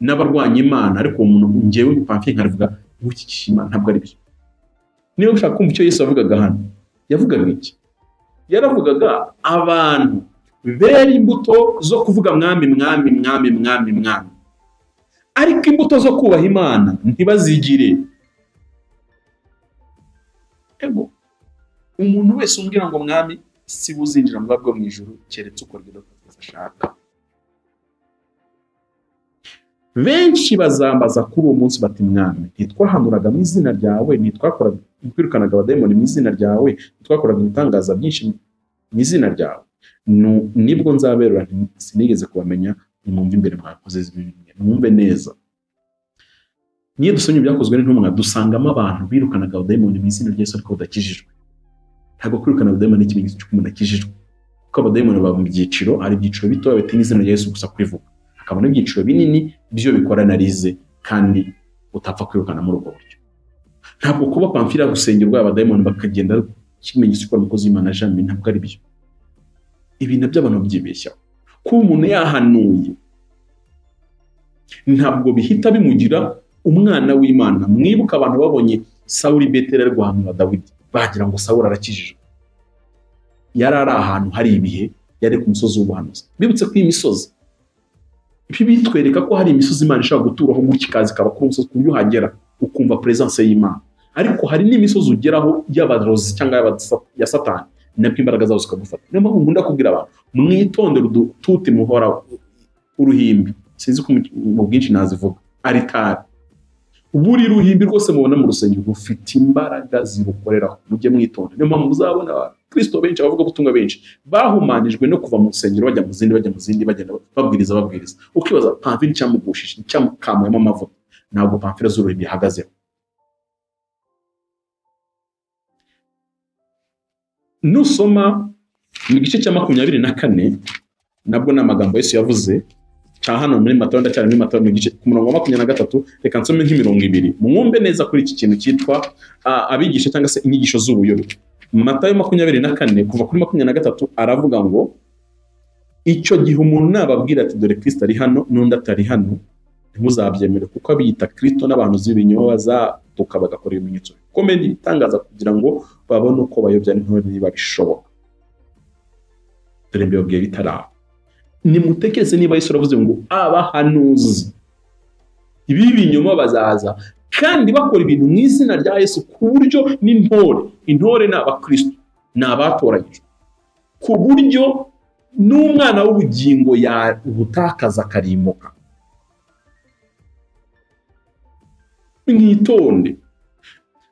n'abarwanya Imana, ariko umuntu ngewe Pamphile nkarivuga gukikisha Imana ntabwo ari byo. Niba ushaka kumva icyo Yesu yavugaga hano, yavugaga iki? Yaravugaga abantu bera imbuto zo kuvuga mwami mwami mwami mwami mwami, ariko imbuto zo kubaha Imana ntibazigire. Ego umuntu wese umbwira ngo mwami si buzinjira mu bwo mu ijuru keretse uko rwego ashaka. Benshi bazambaza kuri uwo munsi bati mwami ntitwahanuraga mu izina ryawe, ntitwakoraga kwirukanaga abadayimoni mu izina ryawe, ntitwakoraga ibitangaza byinshi mu izina ryawe. Nibwo nzaberura sinigeze kubamenya, nimwumve imbere mwakoze ibintu, mwumve neza. Niyo dusomye ibyakozwe n'intumwa dusangamo abantu birukanaga abadayimoni mu izina rya Yesu ariko badakijijwe. Ntabwo kwirukana abadayimoni ni ikimenyetso cy'uko umuntu akijijwe, kuko abadayimoni baba mu byiciro, ari ibyiciro bitoya bitewe n'izina rya Yesu gusa kwivuga, hakaba n'ibyiciro binini byo bikora narize kandi utapfa kwirukana muri ubwo buryo. Ntabwo kuba Pamphile gusengerwa abadayimoni bakagenda ikimenyetso cy'uko umukozi w'Imana Jean, ntabwo ari byo. Ibintu by'abantu byibeshyaho. Kuba umuntu yahanuye ntabwo bihita bimugira umwana w'Imana. Mwibuka abantu babonye Sawuli Beteli ari guhanura Dawidi bagira ngo Sawuli arakijijwe. Yari ari ahantu hari ibihe, yari ku musozi w'ubuhanuzi. Bibutse ko iyi misozi ibi bitwereka ko hari imisozi Imana ishaka guturaho gutya ikazi kaba ku musozi ku buryo uhagera ukumva presence y'Imana, ariko hari n'imisozi ugeraho y'abarozi cyangwa ya Satani, nabwo imbaraga zawo zikagufata. Niyo mpamvu nkunda kubwira abantu mwitondere udututi muhora uruhimbi, sinzi ko mu bwinshi nazivuga, aritari. Buri ruhimbi rwose mubona mu rusengero rufite imbaraga zirukoreraho, mujye mwitonda. Niyo mpamvu muzabona Kristo benshi, abavuga butumwa benshi bahumanijwe no kuva mu rusengero bajya mu zindi bagenda babwiriza. Ukibaza Pamphile cyamugushije cyamukamuyemo amavuta, ntabwo Pamphile z'uruhimbi ihagazeho. Nusoma mu gice cya 24 nabwo n'amagambo Yesu yavuze cya hano muri Matayo, ndacyari muri Matayo mu gice ku murongo wa 23, reka nsome nk'imirongo 2 mwumve neza kuri iki kintu cyitwa abigisha cyangwa se inyigisho z'ubuyobe. Matayo 24 kuva kuri 23 aravuga ngo icyo gihe umuntu nababwira ati dore Kristo ari hano n'undi atari hano, ntimuzabyemere, kuko abiyita Kristo n'abantu z'ibinyoba bazatuka bagakora ibimenyetso bikomeye bitangaza kugira ngo babone uko bayobya n'intore niba bishoboka. Dore mbibabwiye bitaraho. Nimutekereze niba Yesu aravuze ngo abahanuzi ibi binyoma bazaza kandi bakora ibintu mu izina rya Yesu, ku buryo intore n'abakristo n'abatoranyijwe, ku buryo n'umwana w'ubugingo yabutakaza akarimbuka. Mwitonde.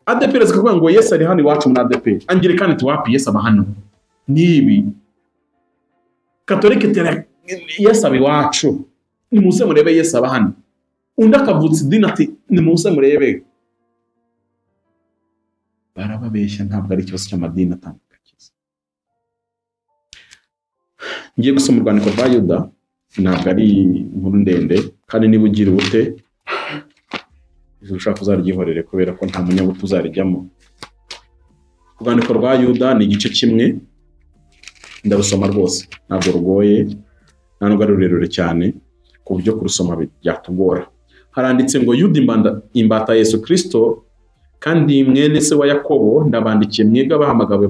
ADEPR zikavuga ngo Yesu ari hano iwacu muri ADEPR, Angilikani tuwapi Yesu aba hano nibi, Katolike tere Yesu aba iwacu nimuze murebe Yesu aba hano, undi akavutse idini ati nimuze murebe. Barababeshya, ntabwo ari ikibazo cy'amadini atandukanye. Ngiye gusoma urwandiko rwa Yuda, ntabwo ari inkuru ndende, kandi niba ugira ubute ushaka kuzaryihorere kubera ko nta munyabuto uzarijyamo. Urwandiko rwa Yuda ni igice kimwe, ndarusoma rwose, ntabwo rugoye, nta nubwo ari rurerure cyane ku buryo kurusoma byatugora. Haranditse ngo Yuda imbata Yesu Kristo kandi mwene se wa Yakobo, ndabandikiye mwebwe abahamagawe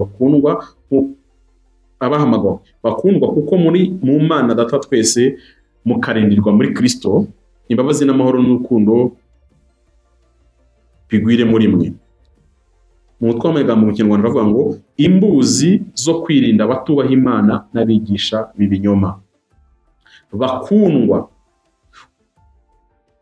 kuko muri mu Mana Data twese mukarindirwa muri Kristo, imbabazi n'amahoro n'urukundo bigwire muri mwe. Mu mutwe w'amagambo mu Kinyarwanda bavuga ngo imbuzi zo kwirinda abatubaha Imana n'abigisha b'ibinyoma. Bakundwa,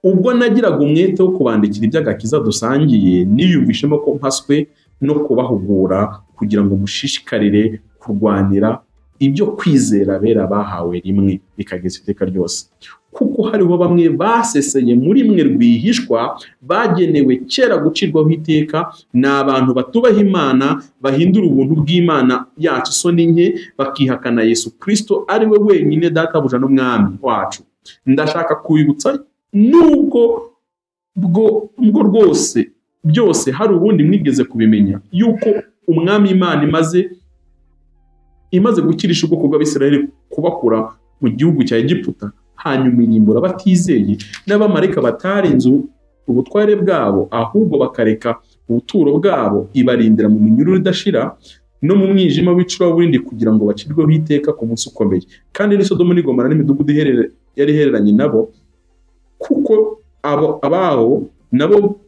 ubwo nagiraga umwete wo kubandikira iby'agakiza dusangiye, niyumvishemo ko mpaswe no kubahugura kugira ngo mushishikarire kurwanira ibyo kwizera bera bahawe rimwe bikageza iteka ryose. Kuko hariho bamwe baseseye muri mwe rwihishwa, bagenewe kera gucirwaho iteka, n'abantu batubaha Imana, bahindura ubuntu bw'Imana yacu isoni nke, bakihakana Yesu Kristo ari we wenyine databuja n'umwami wacu. Ndashaka kubibutsa nubwo rwose byose hari ubundi mwigeze kubimenya, yuko umwami Imana imaze imaze gukirisha ubwoko bw'Abisirayeli kubakura mu gihugu cya Egiputa, hanyuma irimbura batizeye n'abamarayika batarinze ubutware bwabo, ahubwo bakareka ubuturo bwabo, ibarindira mu minyururu idashira no mu mwijima w'icuraburindi kugira ngo bacirweho iteka ku munsi ukomeye. Kandi ni Sodomu n'i Gomora n'imidugudu yari ihereranye nabo, kuko abaho nabo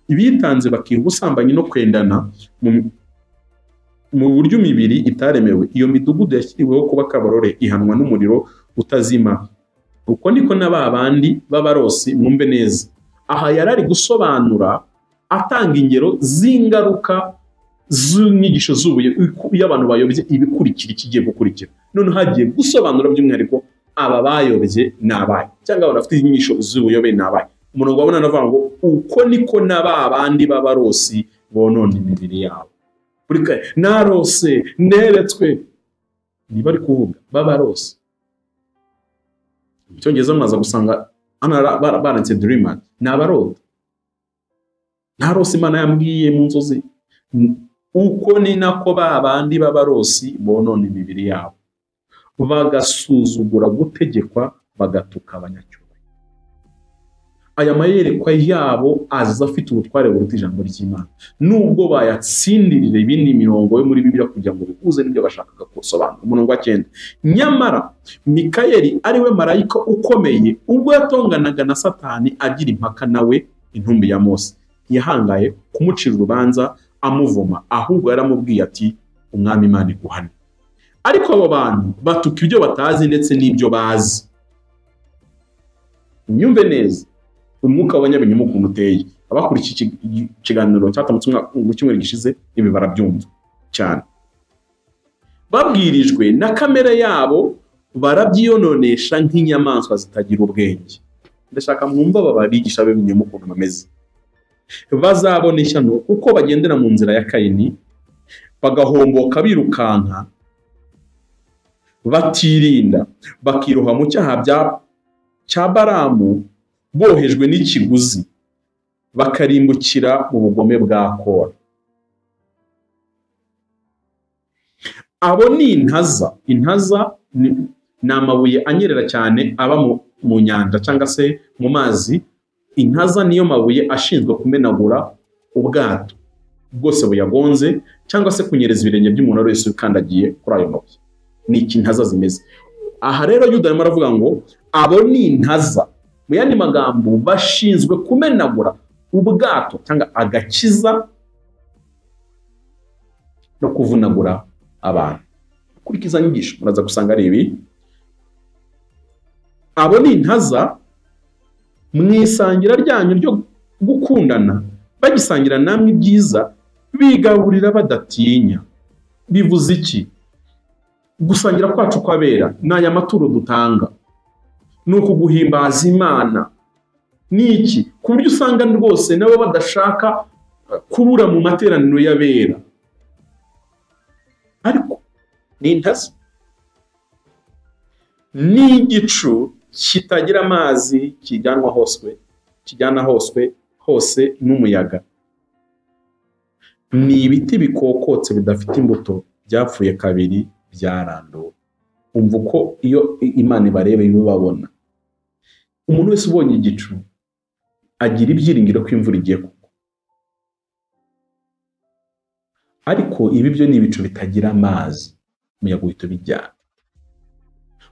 bitanze bakiha ubusambanyi no kwendana mu buryo imibiri itaremewe. Iyo midugudu yashyiriweho kuba akabarore, ihanwa n'umuriro utazima. Uko niko na ba bandi b'abarosi, mwumve neza. Aha yarari gusobanura atanga ingero z'ingaruka z'inyigisho z'ubuye iyo abantu bayobye ibikurikira ikigiye gukurikira. None hagiye gusobanura by'umwihariko aba bayobye nabaye, cyangwa abantu bafite inyigisho z'ubuyobe nabaye. Umurongo wabona navuga ngo uko niko na ba bandi b'abarosi bonona imibiri yabo. Narose, neretswe, ni bari kuvuga b'abarosi. Icyongereza mwaza gusanga baranditse dreamer, ni abarota. Narose Imana yambwiye mu nzozi. Uko ni nako ba bandi b'abarosi bonona imibiri yabo, bagasuzugura gutegekwa, bagatuka abanyacyubahiro. Aya mayerekwa yabo aza afite ubutware buruta ijambo ry'Imana, nubwo bayatsindirira ibindi mirongo yo muri Bibiliya kugira ngo bihuze n'ibyo bashakaga gusobanura. Umurongo wa 9, nyamara Mikayeli ariwe marayika ukomeye, ubwo yatonganaga na Satani agira impaka nawe, intumbi ya Mose, yahangaye kumucira urubanza amuvuma, ahubwo yaramubwiye ati umwami Imana iguhane. Ariko abo bantu batuka ibyo batazi ndetse n'ibyo bazi. Nyumve neza umwuka w'abanyabinyoma ukuntu uteye. Abakurikiye ikiganiro cyatamutse mu cyumweru gishize ibi barabyumva cyane. Babwirijwe na kamere yabo, barabyiyononesha nk'inyamaswa zitagira ubwenge. Ndashaka mwumva aba bigisha b'ibinyoma ukuntu bameze. Bazabona ishyano uko bagendera mu nzira ya Kayini, bagahomboka birukanka, batirinda, bakiroha mu cyaha cya Baramu, bohejwe n'ikiguzi, bakarimbukira mu bugome bwa Kora. Abo ni intaza. Intaza ni amabuye anyerera cyane aba mu nyanja cyangwa se mu mazi. Intaza niyo mabuye ashinzwe kumenagura ubwato bwose buyagonze, cyangwa se kunyereza ibirenge by'umuntu wese ukandagiye kuri ayo mabuye. Ni iki intaza zimeze. Aha rero Yuda arimo aravuga ngo abo ni intaza. Mu yandi magambo, bashinzwe kumenagura ubwato cyangwa agakiza no kuvunagura abantu. Kurikiza inyigisho muraza gusanga ari ibi. Abo ni intaza mu isangira ryanyu ryo gukundana, bagisangira namwe ibyiza, bigaburira badatinya. Bivuze iki? Gusangira kwacu kwabera n'aya maturo dutanga, nuko guhimbaza Imana. Niki? Ku buryo usanga rwose nabo badashaka kubura mu materaniro y'abera. Ariko ni intaza. Ni igicu kitagira amazi kijyana hose n'umuyaga. Ni ibiti bikokotse bidafite imbuto, byapfuye kabiri, byaranduwe. Umva uko iyo Imana ibareba ibibabona. Umuntu wese ubonye igicu agira ibyiringiro ko imvura igiye kugwa. Ariko ibi byo ni ibicu bitagira amazi, umuyaga uhita bijyana.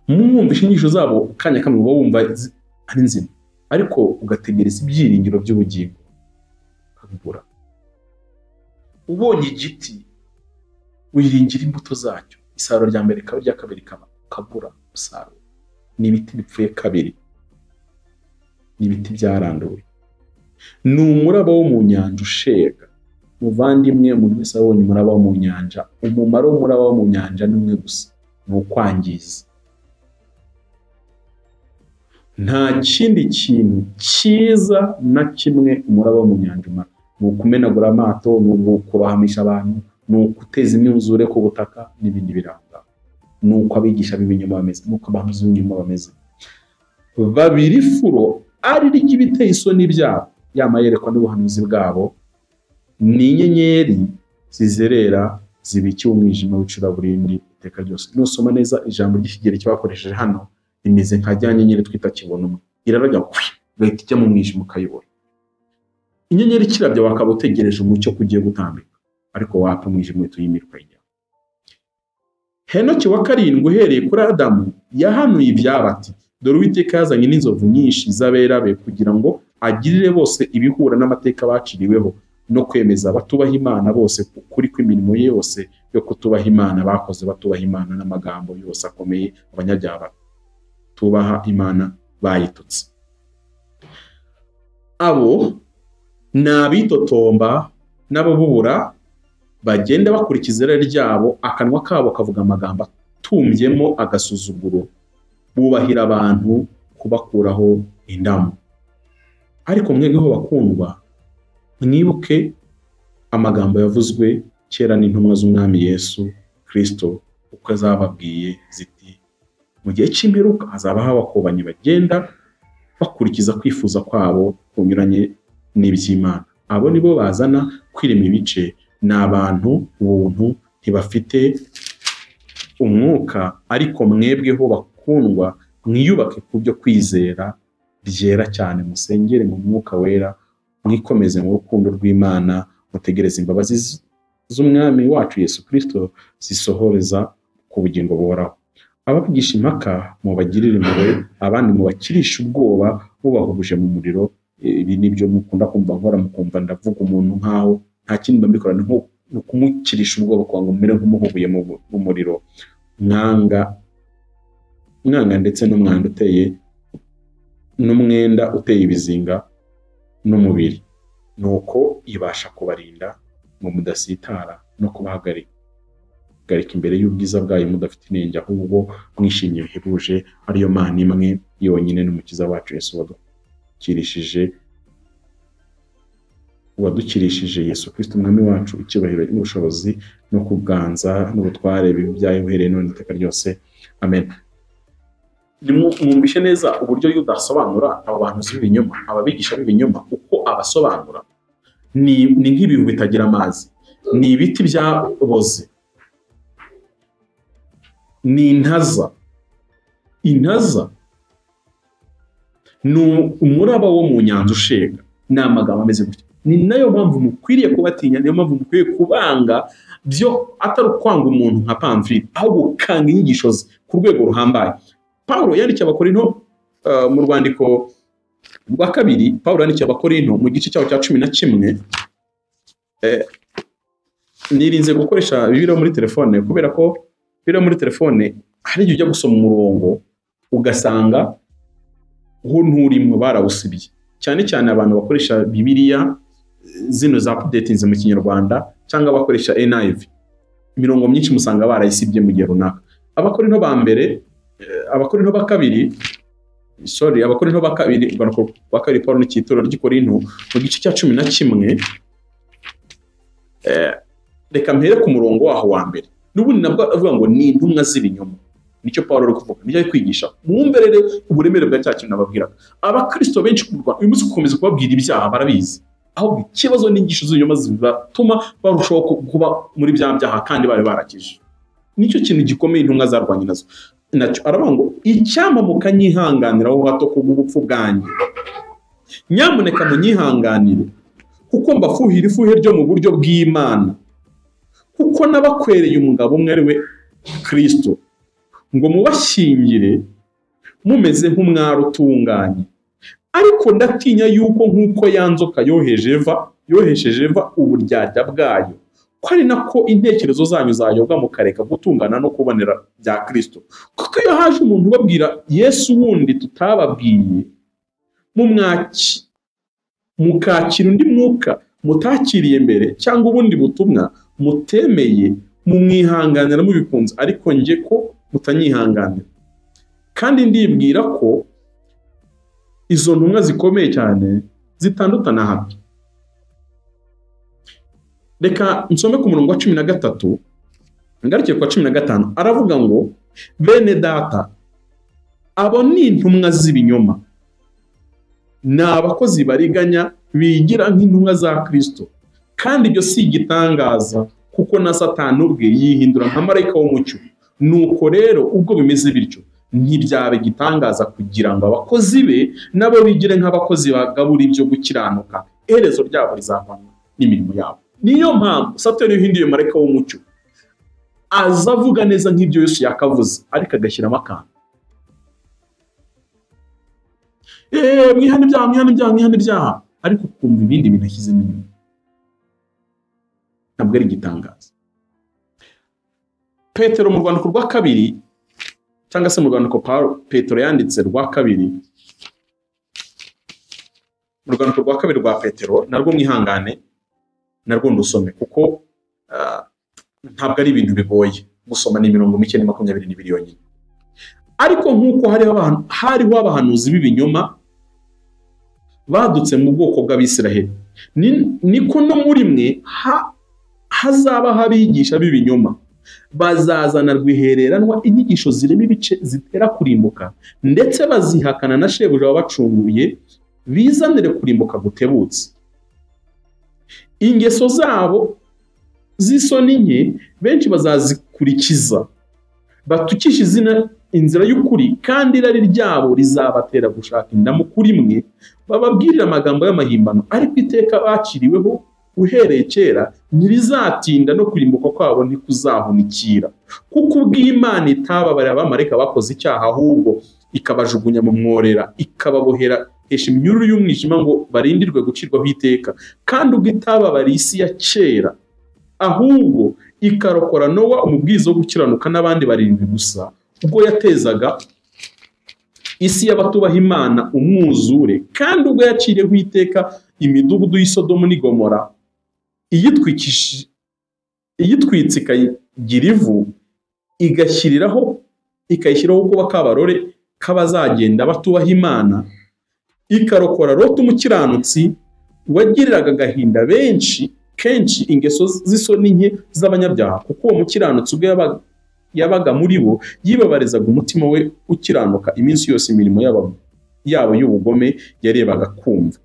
Mwumvishe inyigisho zabo kanya kamwe uba wumva ari nzima, ariko ugategereza ibyiringiro by'ubugingo ukabibura. Ubonye igiti wiringira imbuto zacyo, isarura rya mbere rikaba irya kabiri ukabura umusaruro. Ni ibiti bipfuye kabiri, ni ibiti byaranduwe. Ni umuraba wo mu nyanja ushega. Muvandimwe, umuntu wese abonye umuraba wo mu nyanja, umumaro w'umuraba wo mu nyanja ni umwe gusa, ni ukwangiza. Nta kindi kintu cyiza na kimwe umuraba wo mu nyanja umara. Ni ukumenagura amato, ni ukubahamisha abantu, ni ukuteza imyuzure ku butaka n'ibindi biranga. Ni uko abigisha b'ibinyoma bameze, ni uko abantu b'ibinyoma bameze. Babiri furo ari ry'ibiteye isoni byabo, ya mayerekwa n'ubuhanuzi bwabo, ni inyenyeri zizerera zibikiye umwijima w'icuraburindi iteka ryose. Nusoma neza ijambo ry'Ikigereki bakoresheje hano rimeze nka rya nyenyeri twita kibonumwe, irarajya ugahita ijya mu mwijima ukayibona. Inyenyeri kirabya wakaba utegereje umucyo kugiye gutambika, ariko wapfa umwijima uhita uyimirwa ijya. Henoki wa karindwi uhereye kuri Adamu yahanuye ibyaba ati, dore Uwiteka yazanye n'inzovu nyinshi z'abera be kugira ngo agirire bose ibihura n'amateka baciriweho, no kwemeza abatubaha Imana bose kuri kw'imirimo yose yo kutubaha Imana bakoze batubaha Imana n'amagambo yose akomeye abanyabyaha tubaha Imana bayitutse. Abo ni abitotomba n'ababubura bagenda bakurikiza irari ryabo, akanwa kabo kavuga amagambo atumbyemo agasuzuguro, bubahira abantu kubakuraho indamu. Ariko mwebweho bakundwa, mwibuke amagambo yavuzwe kera n'intumwa z'Umwami Yesu Kristo uko azababwiye ziti, mu gihe cy'imperuka hazabaho abakobanyi bagenda bakurikiza kwifuza kwabo kunyuranye n'iby'Imana. Abo nibo bazana kwirema ibice, ni abantu ubuntu ntibafite umwuka. Ariko mwebweho bakundwa, mwiyubake ku byo kwizera byera cyane, musengere mu mwuka wera, mwikomeze mu rukundo rw'Imana, mutegereze imbabazi z'Umwami wacu Yesu Kristo zisohoreza ku bugingo buhoraho. Abavugisha impaka mubagirire impuhwe, abandi mubakirisha ubwoba mubahubuje mu muriro. Ibi nibyo mukunda kumva nkora, mukumva ndavuga umuntu nkaho nta kindi mbikora, nko kumukirisha ubwoba kwa ngo mere nk'umuhubuye mu muriro. Mwanga ndetse n'umwanda uteye n'umwenda uteye ibizinga n'umubiri, nuko ibasha kubarinda ngo mudasitara no kubahagarika imbere y'ubwiza bwayo mudafite inenge, ahubwo mwishimye bihebuje, ariyo Mana imwe yonyine n'umukiza wacu Yesu wadukirishije Yesu Kristo Umwami wacu, icyubahiro n'ubushobozi no kuganza n'ubutware bibyaye uhereye none iteka ryose. Amen. Mwumvishe neza uburyo yudasobanura abo bantu b'ibinyoma, ababigisha b'ibinyoma uko abasobanura. Ni nk'ibihu bitagira amazi, ni ibiti byaboze, ni intaza. Intaza ni umuraba wo mu nyanja ushega, ni amagambo ameze gutya. Ni nayo mpamvu mukwiriye kubatinya, niyo mpamvu mukwiriye kubanga byo atari ukwanga umuntu nka Pamfili, ahubwo ukanga inyigisho ze ku rwego ruhambaye. Pawulo yandikiye Abakorinto mu rwandiko rwa kabiri, Pawulo yandikiye Abakorinto mu gice cyaho cya 11. Nirinze gukoresha Bibiliya muri telefone kubera ko Bibiliya muri telefone hari igihe ujya gusoma umurongo ugasanga ho nturimo barawusibye, cyane cyane abantu bakoresha Bibiliya zino za updating mu Kinyarwanda cyangwa bakoresha NIV. Imirongo myinshi musanga barayisibye mu gihe runaka. Abakorinto ba mbere, Abakorinto ba kabiri, Abakorinto ba kabiri, Pawulo n'ikitoro ry'Ikorinto mu gice cya 11. Reka mpere ku murongo waho wa mbere. N'ubundi nabwo avuga ngo ni intumwa z'ibinyoma. Nicyo Pawulo ari kuvuga, nicyo ari kwigisha. Mwumverere uburemere bwa cya kintu nababwira. Abakristo benshi uyu munsi gukomeza kubabwira ibyaha barabizi, ahubwo ikibazo n'ingisho z'ibinyoma zibatuma barushaho kuba muri bya byaha kandi bari barakije. Nicyo kintu gikomeye intumwa zarwanye nazo. Nacyo aravuga ngo icyama mukanyihanganiraho hato kubw'ubupfu bwanjye, nyamuneka munyihanganire kuko mbafuhira ifuhe ryo mu buryo bw'Imana, kuko nabakwereye umugabo umwe ari we Kristo, ngo mubashyingire mumeze nk'umwari utunganye. Ariko ndatinya yuko nk'uko yanzoka yohesheje Eva uburyarya bwayo, ko ari nako intekerezo zanyu zayobwa mukareka gutungana no kubonera bya Kristo. Kuko iyo haje umuntu ubabwira Yesu wundi tutababwiye, mukakira undi mwuka mutakiriye mbere, cyangwa ubundi butumwa mutemeye, mumwihanganira mubikunze. Ariko nje ko mutanyihanganira, kandi ndibwira ko izo ntumwa zikomeye cyane zitandukana hato. Reka nsome ku murongo wa 13 ngarukiye kwa 15. Aravuga ngo bene data, abo ni intumwa z'ibinyoma, ni abakozi bariganya bigira nk'intumwa za Kristo. Kandi ibyo si igitangaza, kuko na Satani ubwe yihindura nka marayika w'umucyo. nuko rero ubwo bimeze bityo ntibyabe gitangaza kugira ngo abakozi be nabo bigire nk'abakozi bagabura ibyo gukiranuka, iherezo ryabo rizavanwa n'imirimo yabo. Niyo mpamvu Satani yahinduye marayika w'umucyo, aza avuga neza nk'ibyo Yesu yakavuze, ariko agashyiramo akantu. Mwihane ibyaha, ariko ukumva ibindi bintu ashyizemo inyuma. Ntabwo ari igitangaza. Petero mu rwandiko rwa kabiri, cyangwa se mu rwandiko Petero yanditse rwa kabiri, mu rwandiko rwa kabiri rwa Petero, narwo mwihangane, narwo ndusome, kuko ntabwo ari ibintu bigoye gusoma, ni 19:22 yonyine. Ariko nk'uko hariho abahanuzi b'ibinyoma badutse mu bwoko bw'Abisiraheli, niko no muri mwe hazaba abigisha b'ibinyoma, bazazana rwihereranwa inyigisho zirimo ibice zitera kurimbuka, ndetse bazihakana na shebuja wabacunguye, bizanire kurimbuka gutebutse. Ingeso zabo z'isoni nke benshi bazazikurikiza, batukisha inzira y'ukuri, kandi irari ryabo rizabatera gushaka indamu kuri mwe, bababwirira amagambo y'amahimbano, ariko iteka baciriweho uhereye kera ntirizatinda, no kurimbuka kwabo ntikuzahunikira. Kuko ubw'Imana itababarira abamarayika bakoze icyaha, ahubwo ikabajugunya mu mworera, ikababohera iminyururu y'umwijima ngo barindirwe gucirwaho iteka. Kandi ubwo itababariye isi ya kera, ahubwo ikarokora Nowa umubwiriza wo gukiranuka n'abandi 7 gusa, ubwo yatezaga isi y'abatubaha Imana umwuzure, kandi ubwo yaciriyeho iteka imidugudu y'Isodomu n'i Gomora, iyitwitse ikayigira ivu, ikayishyiriraho kuba kabarore k'abazagenda batubaha Imana, ikarokora Loti umukiranutsi wagiriraga agahinda benshi kenshi ingeso z'isoni nke z'abanyabyaha, kuko uwo mukiranutsi ubwo yabaga muri bo yibabarizaga umutima we ukiranuka iminsi yose, imirimo yabo y'ubugome yarebaga kumva.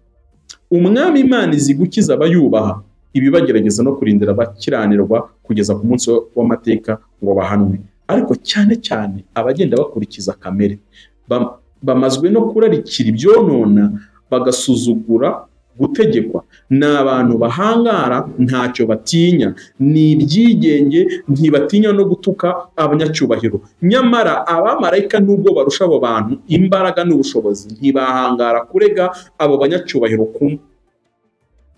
Umwami Imana izi gukiza abayubaha, ibibagerageza no kurindira abakiranirwa kugeza ku munsi w'amateka ngo bahanwe. Ariko cyane cyane abagenda bakurikiza kamere, bamazwe no kurarikira ibyonona, bagasuzugura gutegekwa, ni abantu bahangara, ntacyo batinya, ni ibyigenge, ntibatinya no gutuka abanyacyubahiro. Nyamara abamarayika nubwo barusha abo bantu imbaraga n'ubushobozi, ntibahangara kurega abo banyacyubahiro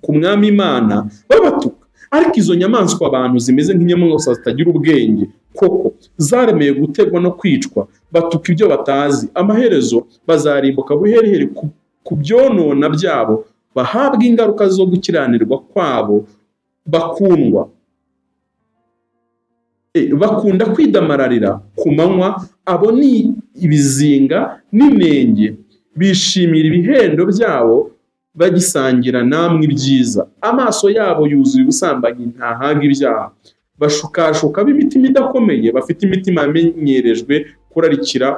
ku Mwami Imana babatuka. Ariko izo nyamaswa abantu zimeze nk'inyamaswa zitagira ubwenge koko, zaremeye gutegwa no kwicwa, batuka ibyo batazi, amaherezo bazarimbuka buherehere ku byonona byabo, bahabwa ingaruka zo gukiranirwa kwabo bakunda kwidamararira ku manywa. Abo ni ibizinga n'inenge, bishimira ibihendo byabo, bagisangira namwe ibyiza. Amaso yabo yuzuye ubusambanyi, ntahaga ibyaha, bashukashuka b'imitima idakomeye, bafite imitima yamenyerejwe kurarikira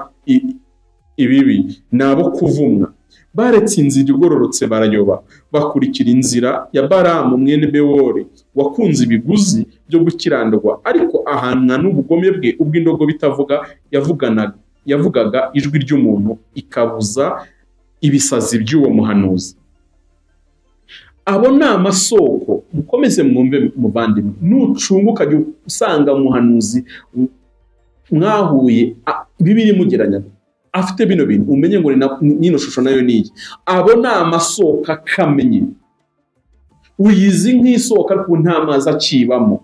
ibibi, nabo kuvumwa. Baretse inzira igororotse barayoba, bakurikira inzira ya Balamu mwene Bewori, wakunze ibiguzi byo gukiranirwa, ariko ahanwa n'ubugome bwe, ubwo indogobe itavuga yavugaga ijwi ry'umuntu, ikabuza ibisazi by'uwo muhanuzi. Abo ni amasoko, mukomeze mwumve muvandimwe, nucunga ukajya usanga umuhanuzi mwahuye Bibiliya imugeranya afite bino bintu, umenye ngo nino shusho nayo niyi. Abo ni amasoko akamenye, uyizi nk'isoko ariko nta mazi akibamo,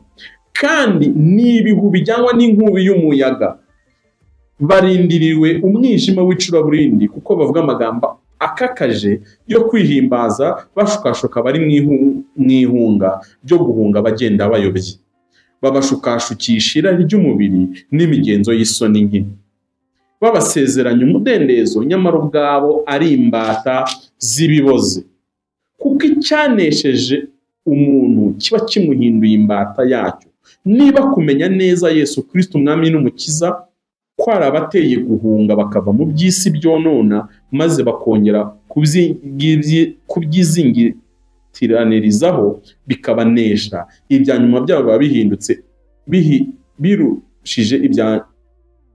kandi n'ibihu bijyanwa n'inkubi y'umuyaga. Barindiriwe umwijima w'icuraburindi, kuko bavuga amagambo akakaje yo kwihimbaza, bashukashuka bari mwihunga ryo guhunga bagenda bayobye, babashukashukisha irari ry'umubiri n'imigenzo y'isoni nke, babasezeranya umudendezo, nyamara ubwabo ari imbata z'ibiboze. Kuko icyanesheje umuntu kiba kimuhinduye imbata yacyo. Niba kumenya neza Yesu Kristo umwami n'umukiza kwarabateye guhunga bakava mu by'isi byonona, maze bakongera kubyizingitiranirizaho bikabanesha, ibya nyuma byabo biba bihindutse birushije ibya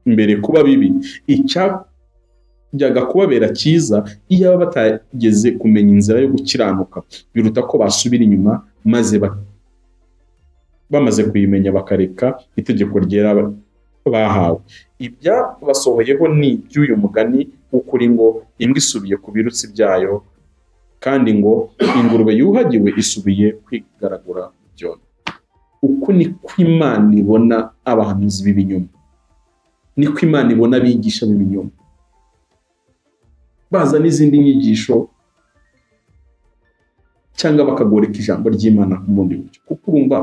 mbere kuba bibi, icyajyaga kubabera cyiza iyo baba batageze kumenya inzira yo gukiranuka, biruta ko basubira inyuma maze bamaze kuyimenya bakareka itegeko ryera bahawe. Ibyabasohoyeho ni iby'uyu mugani w'ukuri ngo imbwa isubiye ku birutsi byayo, kandi ngo ingurube yuhagiwe isubiye kwigaragura mu byondo. Uku niko Imana ibona abahanuzi b'ibinyoma, niko Imana ibona abigisha b'ibinyoma, baza n'izindi nyigisho cyangwa bakagoreka ijambo ry'Imana mu bundi buryo. Kuko urumva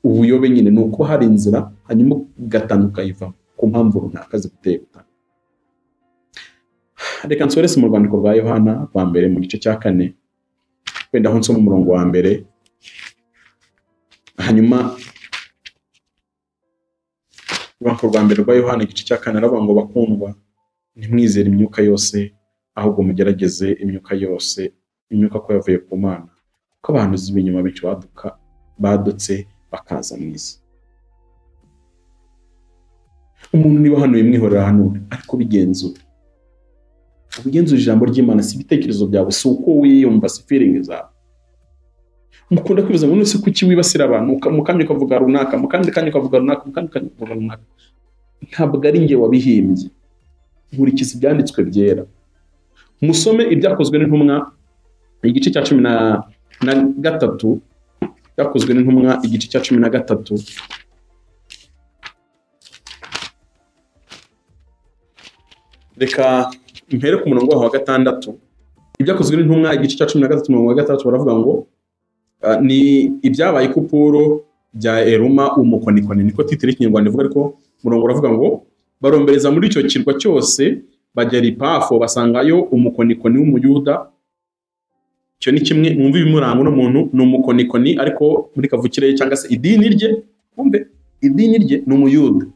ubuyobe nyine ni uko hari inzira hanyuma ugatanduka iva ku mpamvu runaka ziguteye gutanga. Reka nsorese mu rwandiko rwa Yohana rwa mbere mu gice cya 4, wenda aho nsoma umurongo wa mbere, hanyuma urwandiko rwa mbere rwa Yohana igice cya 4 aravuga ngo bakundwa, ntimwizere imyuka yose, ahubwo mugerageze imyuka yose, imyuka ko yavuye ku Mana, kuko abahanuzi b'ibinyoma benshi badutse bakaza mu isi. Umuntu niba hano yimwihorera hano ariko bigenzura, ubigenzura ijambo ry'Imana, si ibitekerezo byawe, si uko wiyumva, si feeling zawe. Mukunda kwibaza ngo nese kuki wibasira abantu, mukanya ukavuga runaka, mukandi kanya ukavuga runaka, mukandi kanya ukavuga runaka. Ntabwo ari njye wabihimbye, nkurikiza ibyanditswe byera. Musome ibyakozwe n'intumwa igice cya 13, byakozwe n'intumwa igice cya 13. Reka mpere ku murongo wa 6. Ibyakozwe n'intumwa igice cya 13 umurongo wa 6 baravuga ngo ni ibyabaye ku Pawulo bya Eruma umukonikoni, niko titire y'ikinyarwanda ivuga, ariko umurongo uravuga ngo barombereza muri icyo kirwa cyose bajya i Pafo, basangayo umukonikoni w'umuyuda. Icyo ni kimwe mwumva ibimuranga n'umuntu ni umukonikoni, ariko muri kavukire cyangwa se idini rye, mwumve idini rye ni umuyuda,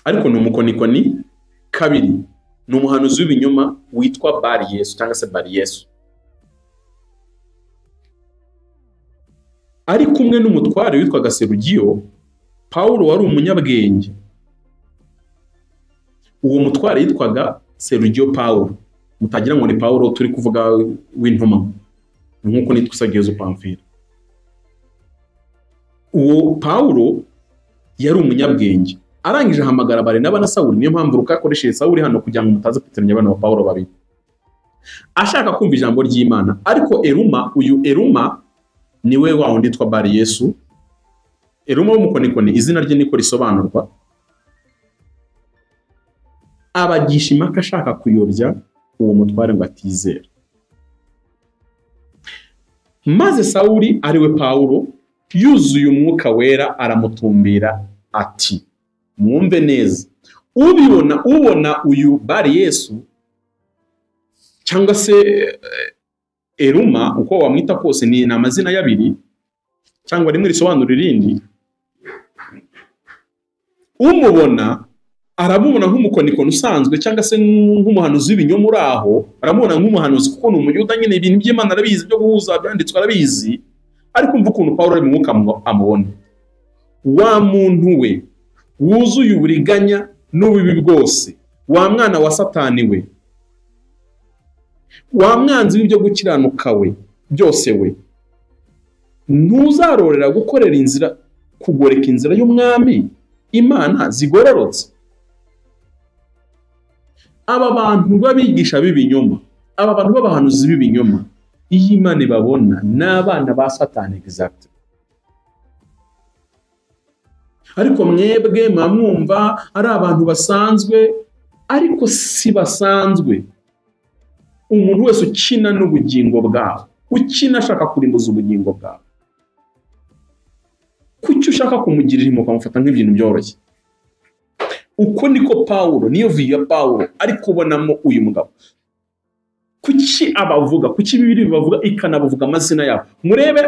ariko ni umukonikoni. Kabiri, ni umuhanuzi w'ibinyoma witwa Bari Yesu cyangwa se Bari Yesu, ari kumwe n'umutware witwaga Serugiyo. Pawulo wari umunyabwenge, uwo mutware yitwaga Serugiyo Pawulo, mutagira ngo ni Pawulo turi kuvuga w'intuma nk'uko nitwa Sagezo Pamfira. Uwo Pawulo yari umunyabwenge, arangije ahamagara Barinaba na Sawuli. Niyo mpamvu Luka akoresheje Sawuli hano kugira ngo mutaza kwitiranya abana ba Pawulo babiri, ashaka kumva ijambo ry'Imana. Ariko uyu Eruma niwe wa wundi witwa Bari Yesu. Eruma w'umukonikoni, izina rye niko risobanurwa. Abagisha impaka ashaka kuyobya uwo mutware ngo atizera. Maze Sawuli ariwe Pawulo yuzuye umwuka wera aramutumbira ati, mwumve neza, ubona uyu Bari Yesu cyangwa se Eruma, uko wamwita kose, ni amazina y'abiri cyangwa rimwe risobanura irindi. Umubona aramubona nk'umukonikoni usanzwe cyangwa se nk'umuhanuzi w'ibinyoma uri aho, aramubona nk'umuhanuzi kuko ni umuyuda nyine, ibintu by'Imana arabizi, byo guhuza byanditswe arabizi. ariko umva ukuntu Pawulo ari mu mwuka amubona. Wa muntu we wuzuye uburiganya n'ububi bwose, wa mwana wa Satani we, wa mwanzi w'ibyo gukiranuka we byose we, ntuzarorera gukorera inzira, kugoreka inzira y'umwami Imana zigororotse. Aba bantu babigisha b'ibinyoma, aba bantu b'abahanuzi b'ibinyoma, iyi Imana ibabona n'abana ba Satani exact. Ariko mwebwe mwumva ari abantu basanzwe, ariko si basanzwe. Umuntu wese ukina n'ubugingo bwawe, ukina ashaka kurimbuza ubugingo bwawe, kuki ushaka kumugirira impuhwe ukamufata nk'ibintu byoroshye? Uko niko Pawulo, niyo viya Pawulo ariko ubonamo uyu mugabo. Kuki abavuga, kuki Bibiliya bavuga ikanabavuga amazina yabo? Murebe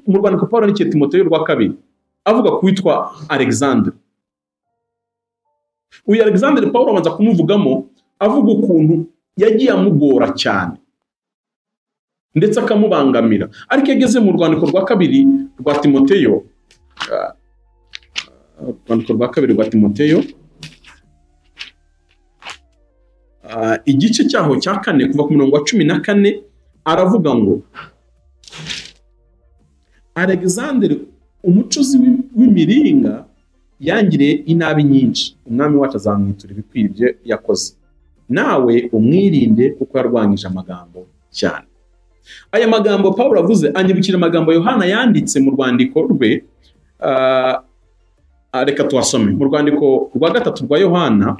mu Rwanda ko Pawulo n'icyo Timoteyo rwa kabiri avuga kuwitwa Alexandre. Uyu Alexandre Pawulo amaze kumuvugamo avuga ukuntu yagiye amugora cyane ndetse akamubangamira, ariko yageze mu Rwandiko rwa kabiri rwa Timoteyo, Rwandiko rwa kabiri rwa Timoteyo igice cyaho cya 4 kuva ku murongo wa 14 aravuga ngo Alexander umucuzi w'imiringa yangiriye inabi nyinshi, umwami wacu azamwitura ibikwiriye ibyo yakoze, nawe umwirinde kuko yarwanyije amagambo cyane. Aya magambo Pawulo avuze anyibukira amagambo Yohana yanditse mu rwandiko rwe, reka tuwasome mu rwandiko rwa 3 rwa Yohana,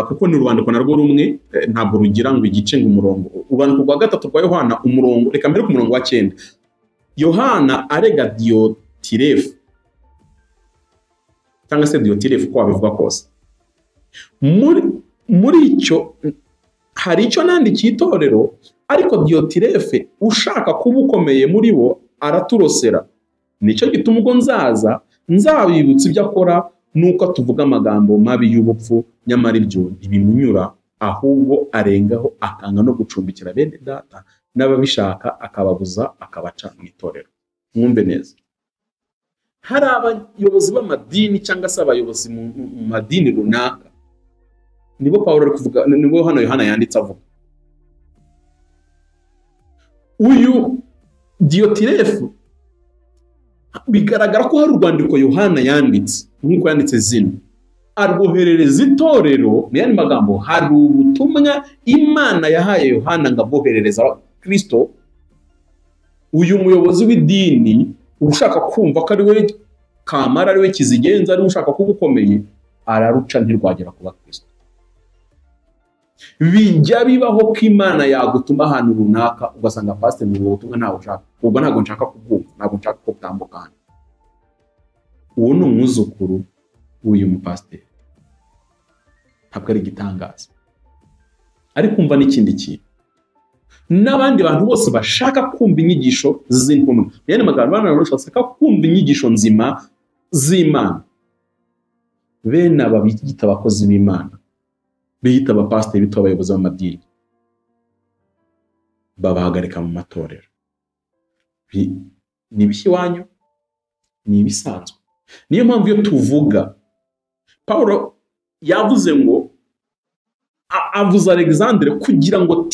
kuko ni urwandiko narwo rumwe, ntabwo rugira ngo igice ngo umurongo. Urwandiko rwa 3 rwa Yohana umurongo, reka mbere ku murongo wa 9. Yohana arega Diotirefu cyangwa se Diotirefu ko abivuga kose. Muri icyo hari icyo nandikiye itorero, ariko Diotirefe ushaka kuba ukomeye muri bo araturosera. Nicyo gituma ubwo nzabibutsa ibyo akora, nuko tuvuga amagambo mabi y'ubupfu, nyamara ibyo ntibimunyura, ahubwo arengaho akanga no gucumbikira bene data n'ababishaka, akababuza akabaca mu itorero. Mwumve neza, hari abayobozi b'amadini cyangwa se abayobozi mu madini runaka, nibo Pawulo ari kuvuga, nibo hano Yohana yanditse avuga. Uyu Diotirefu bigaragara ko hari urwandiko Yohana yanditse, nk'uko yanditse zino, arwoherereza itorero. Mu yandi magambo, hari ubutumwa Imana yahaye Yohana ngo aboherereza Kristo. Uyu muyobozi w'idini ushaka kumva ko ari we kamara, ari we kizigenza, ari ushaka kuba ukomeye, araruca ntirwagera kuba Kristo. Bijya bibaho ko Imana yagutuma ahantu runaka ugasanga pastor ni ubutumwa ntawe ushaka, ubwo ntabwo nshaka kubwumva, ntabwo nshaka ko butambuka hano. Uwo ni umwuzukuru w'uyu mupasiteri, ntabwo ari igitangaza. Ariko kumva n'ikindi kintu, n'abandi bantu bose bashaka kumva inyigisho z'intumwa, yani magambo bashaka kumva inyigisho nzima z'Imana, bene aba bita abakozi b'Imana, bita abapasiteri, bita abayobozi b'amadini, babahagarika mu matorero. Ni ibishyiwanyo, ni ibisanzwe. Niyo mpamvu iyo tuvuga, Pawulo yavuze ngo avuze Alexander kugira ngo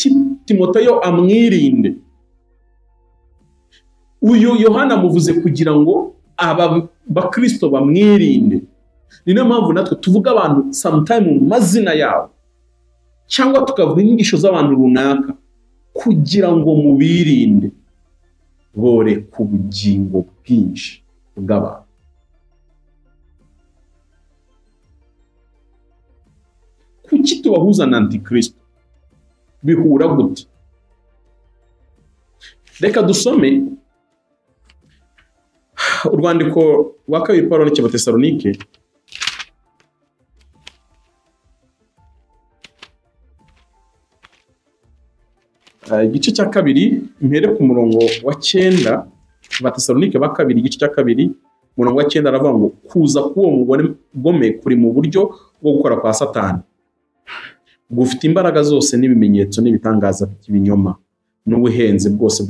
Timoteyo amwirinde. Uyu Yohana amuvuze kugira ngo aba bakristo bamwirinde. Niyo mpamvu natwe tuvuga abantu sometime mu mazina yabo, cyangwa tukavuga inyigisho z'abantu runaka kugira ngo mubirinde, bore ku bugingo bwinshi bw'abantu. Kuki tubahuza na Antikristo? Bihura gute? Reka dusome urwandiko rwa 2 Pawulo n'Abatesalonike, igice cya 2, impere ku murongo wa 9. Abatesalonike ba 2 igice cya 2 umurongo wa 9 aravuga ngo kuza k'uwo mugome kuri mu buryo bwo gukora kwa Satani, gufite imbaraga zose n'ibimenyetso n'ibitangaza by'ibinyoma n'ubuhenze bwose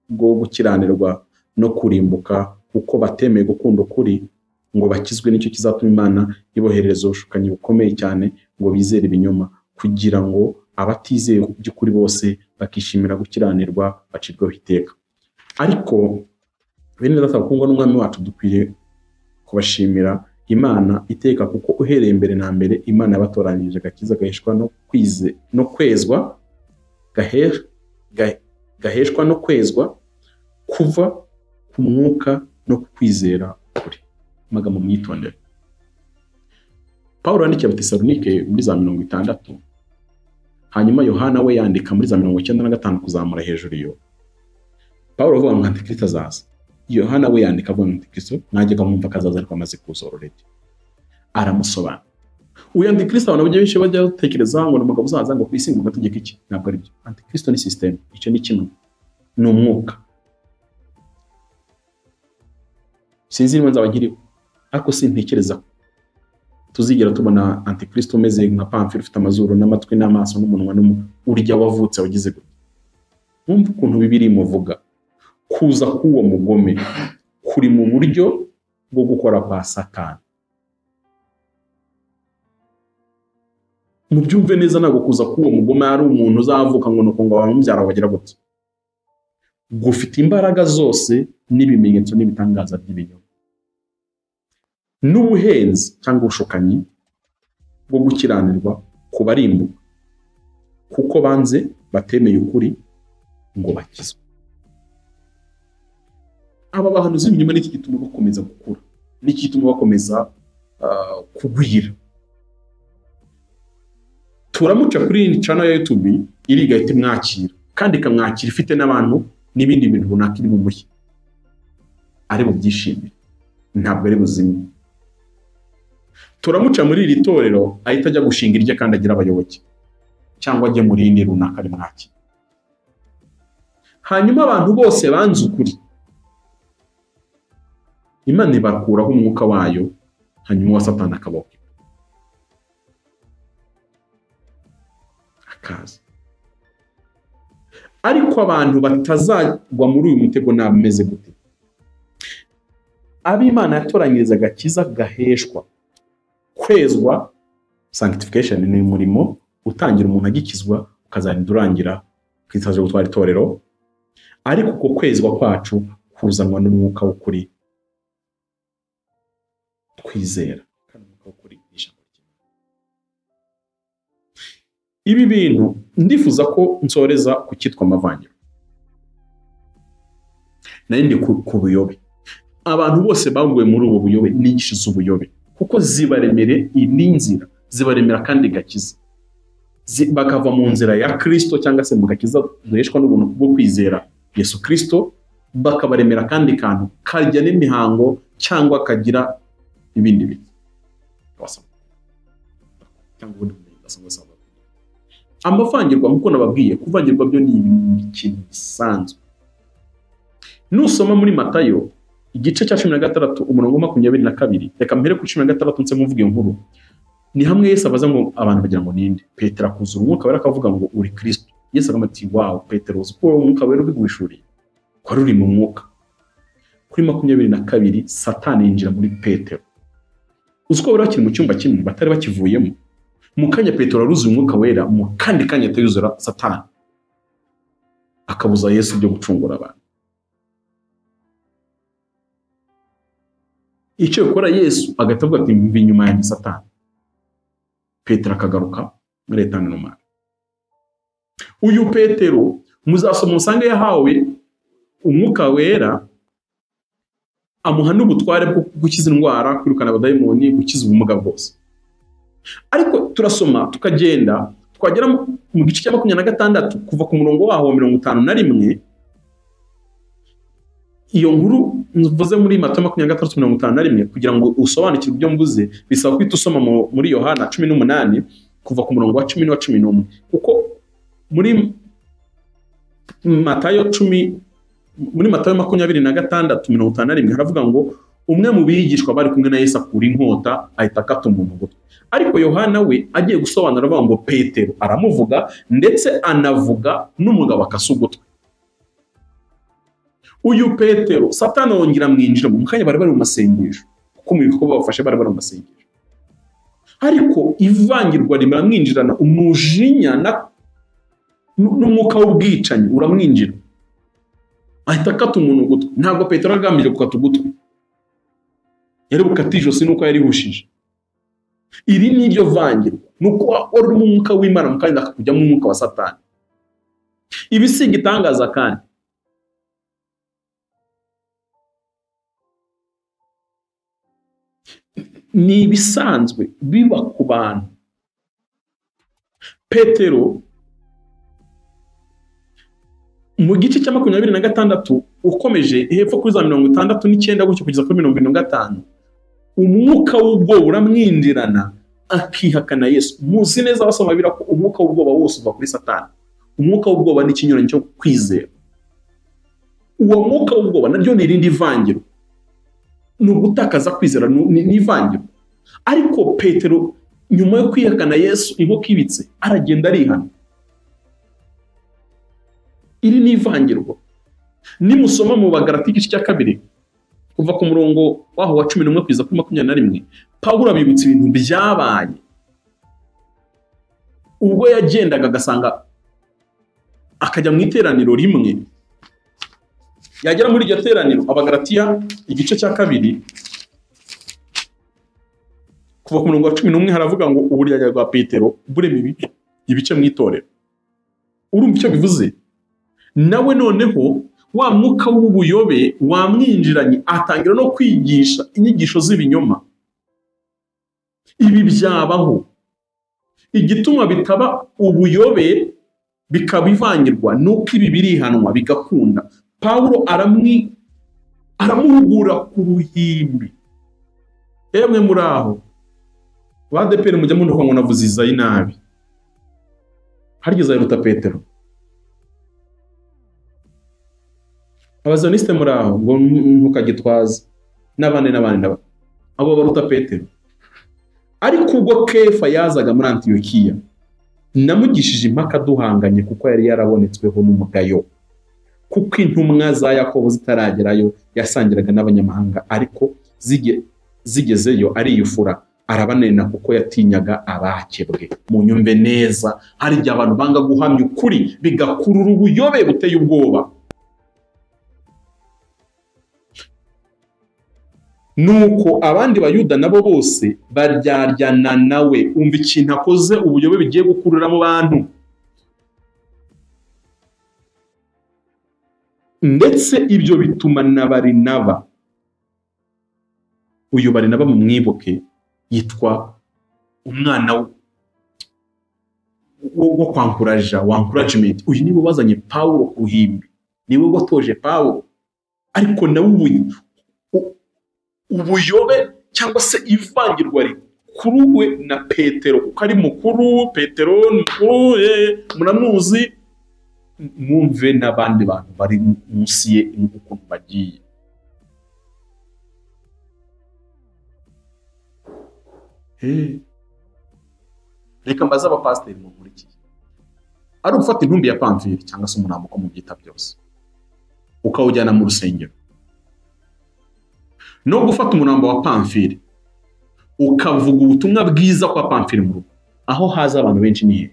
bwo gukiranirwa no kurimbuka, kuko batemeye gukunda ukuri ngo bakizwe, n'icyo kizatuma Imana iboherereza ubushukanyi bukomeye cyane ngo bizere ibinyoma, kugira ngo abatizeye by'ukuri bose bakishimira gukiranirwa bacirwaho iteka. Ariko bene data bakundwa n'umwami wacu, dukwiye kubashimira Imana iteka, kuko uhereye mbere na mbere Imana yabatoranyije agakiza gaheshwa no kwezwa kuva ku mwuka no kwizera kuri. Amagambo mwitondere. Pawulo yandikiye Abatesalonike muri za 60, hanyuma Yohana we yandika muri za 95 kuzamura hejuru yo. Pawulo avuga ngo Antikristo azaza, Yohana we yandika avuga ngo Antikristo najyaga mwumva kazaza ariko amaze kuza already. Aramusobanura. Uyu Antikristo abantu benshi bajya gutekereza ngo umugabo uzaza ngo kwisinga ugategeka iki? Ntabwo ari byo. Antikristo ni system, icyo ni kimwe, ni umwuka. Sinzi niba nzabagiriwe, ariko sintekereza tuzigera tubona Antikristo umeze nka Pamfile ufite amazuru n'amatwi n'amaso n'umunwa urya wavutse wagize gute. Mwumva ukuntu Bibiliya imuvuga kuza k'uwo mugome kuri mu buryo bwo gukora kwa Satani. mubyumve neza ntabwo kuza kuwo mugome ari umuntu uzavuka ngo nuko ngo abamubyara bagira gutya. Gufite imbaraga zose n'ibimenyetso n'ibitangaza by'ibinyoma n'ubuhenzi cyangwa ubushukanyi bwo gukiranirwa kubarimbuka kuko banze batemeye ukuri ngo bakizwe. Aba bahanuzi b'ibinyoma n'iki gituma bakomeza gukura, n'iki gituma bakomeza kugwira. Turamuca kuri iyi channel ya YouTube iriga iti mwakira kandi ikamwakira ifite n'abantu n'ibindi bintu runaka iri mu mushyi ari bubyishimire, ntabwo ari buzimwe. Turamuca muri iri torero ahita ajya gushinga irye kandi agira abayoboke cyangwa ajye muri indi runaka ari mwakira. Hanyuma abantu bose banze ukuri, Imana ibakuraho umwuka wayo, hanyuma wa Satani akabaho akaza. Ariko abantu batazagwa muri uyu mutego nabameze gute? Ab'Imana yatoranyiriza agakiza gaheshwa kwezwa, sanctification ni umurimo utangira umuntu agikizwa ukazarinda urangira kwitaje gutwara itorero. Ariko uko kwezwa kwacu kuzanwa n'umwuka w'ukuri twizera kandi umwuka w'ukuri ijambo ry'Imana. Ibi bintu ndifuza ko nsoreza ku cyitwa amavangiro. Nari ku buyobe. Abantu bose baguye muri ubu buyobe n'inyigisho z'ubuyobe kuko zibaremere inzira, zibaremera kandi gakiza. Bakava mu nzira ya Kristo cyangwa se mu gakiza duheshwa n'ubuntu bwo kwizera Yesu Kristo, bakabaremera kandi kantu karya n'imihango cyangwa kagira ibindi bintu. Amavangirwa nk'uko nababwiye, kuvangirwa byo ni ikintu gisanzwe. Nusoma muri Matayo igice cya 16 umurongo 22, reka mpere ku 16 nse muvuge inkuru. Ni hamwe Yesu abaza ngo abantu bagira ngo ninde? Petero akuzura umwuka wera akavuga ngo uri Kristo. Yesu akamati wow, Petero uzi ko umwuka wera ubiguhishuriye ko ruri mu mwuka. Kuri 22 Satani yinjira muri Petero. Uzi ko barakiri mu cyumba kimwe batari bakivuyemo. Mu kanya Petero aruzi umwuka wera, mu kandi kanya atayuzura Satani akabuza Yesu byo gucungura abantu. Icyo gukora Yesu agatavuga ati mvi inyuma ya Satani. Petero akagaruka muri etani n'umwana. Uyu Petero muzasoma musange yahawe umwuka wera amuha n'ubutware bwo gukiza indwara, kwirukana abadayimoni, gukiza ubumuga bwose. Ariko turasoma tukagenda twagera mu gice cya 26 kuva ku murongo waho 51, iyo nkuru mvuze muri Matayo 26:51 kugira ngo usobanukirwe ibyo mvuze bisaba kwita usoma muri Yohana 18 kuva ku murongo wa 10 na 11, kuko muri Matayo 26:51 haravuga ngo umwe mu bigishwa bari kumwe na Yesu akura inkota ahita akata umuntu gutwi. Ariko Yohana we agiye gusobanura avuga ngo Petero aramuvuga ndetse anavuga n'umugabo akasugutwe. Uyu Petero Satani yongera mwinjira mu kanya bari mu masengesho, kuko mu bikorwa bafashe bari mu masengesho. Ariko ivangirwa rimwinjirana umujinya n'umwuka w'ubwicanyi uramwinjira ahita akata umuntu gutwi. Ntabwo Petero agambije gukata ugutwi, yari bukatijose nuko yari bushije. Iri ni ryo vangirwa, nuko wari mu mwuka w'Imana mu kandi akakujya mu mwuka wa Satani. Ibi si igitangaza kandi ni bisanzwe biba ku bantu. Petero mu gice cya 26 ukomeje hepfo kuri za 69 gutyo kugeza kuri 75, umwuka w'ubwoba uramwindirana akihakana Yesu. Muzi neza basoma bira ko umwuka w'ubwoba wose uva kuri Satani. Umwuka w'ubwoba ni ikinyuranyo cyo kwizera. Uwo mwuka w'ubwoba naryo ni irindi vangiro, ni ugutakaza kwizera, ni ivangiro. Ariko Petero nyuma yo kwihakana Yesu inkoko ibitse aragenda arihana. Iri ni ivangirwa. Nimusoma mu Bagalati igice cya 2 kuva ku murongo waho wa 11 kugeza kuri 21, Pawulo abibutsa ibintu byabaye ubwo yagendaga agasanga akajya mu iteraniro rimwe, yagera muri iryo teraniro, Abagalatiya igice cya 2 kuva ku murongo wa 11 haravuga ngo uburyarya bwa Petero burema ibice mu itorero. Urumva icyo bivuze? Nawe noneho wa mwuka w'ubuyobe wamwinjiranye, atangira no kwigisha inyigisho z'ibinyoma. Ibi byabaho. Igituma bitaba ubuyobe bikaba ivangirwa nuko ibi birihanwa bigakunda. Pawulo aramuhugura ku ruhimbi. Emwe muri aho badepere mujya munduka ngo navuze Izayi nabi, harigeze ayiruta Petero. Abazoniste muri aho ngo ntukagitwaza n'abandi abo baruta Petero. Ariko ubwo Kefa yazaga muri Antiyokiya, namugishije impaka duhanganye kuko yari yarabonetsweho n'umugayo, kuko intumwa za Yakobo zitaragerayo yasangiraga n'abanyamahanga, ariko zigezeyo ariyufura arabanena kuko yatinyaga abakebwe. Mu nyumve neza, hari igihe abantu banga guhamya ukuri bigakurura ubuyobe buteye ubwoba. Nuko abandi bayuda nabo bose baryaryana nawe. Umva ikintu akoze ubuyobe bigiye gukurura mu bantu. Ndetse ibyo bituma na Barinaba, uyu Barinaba mu mwibuke yitwa umwana wo kwankuraja, encouragement. Uyu niwe wazanye Pawulo ku ruhimbi, niwe watoje Pawulo. Ariko nawe ubuyobe cyangwa se ivangirwa rikuruwe na Petero, kuko ari mukuru. Petero mukuru, muramuzi. Mwumve n'abandi bantu bari munsi ye ukuntu bagiye. Reka mbaza abapasiteri mu nkurikiye, ari ugufata intumbi ya Pamfili cyangwa se umurambo ko mu byita byose ukawujyana mu rusengero, no gufata umurambo wa Pamfili ukavuga ubutumwa bwiza kwa Pamfili mu rugo, aho haza abantu benshi niye.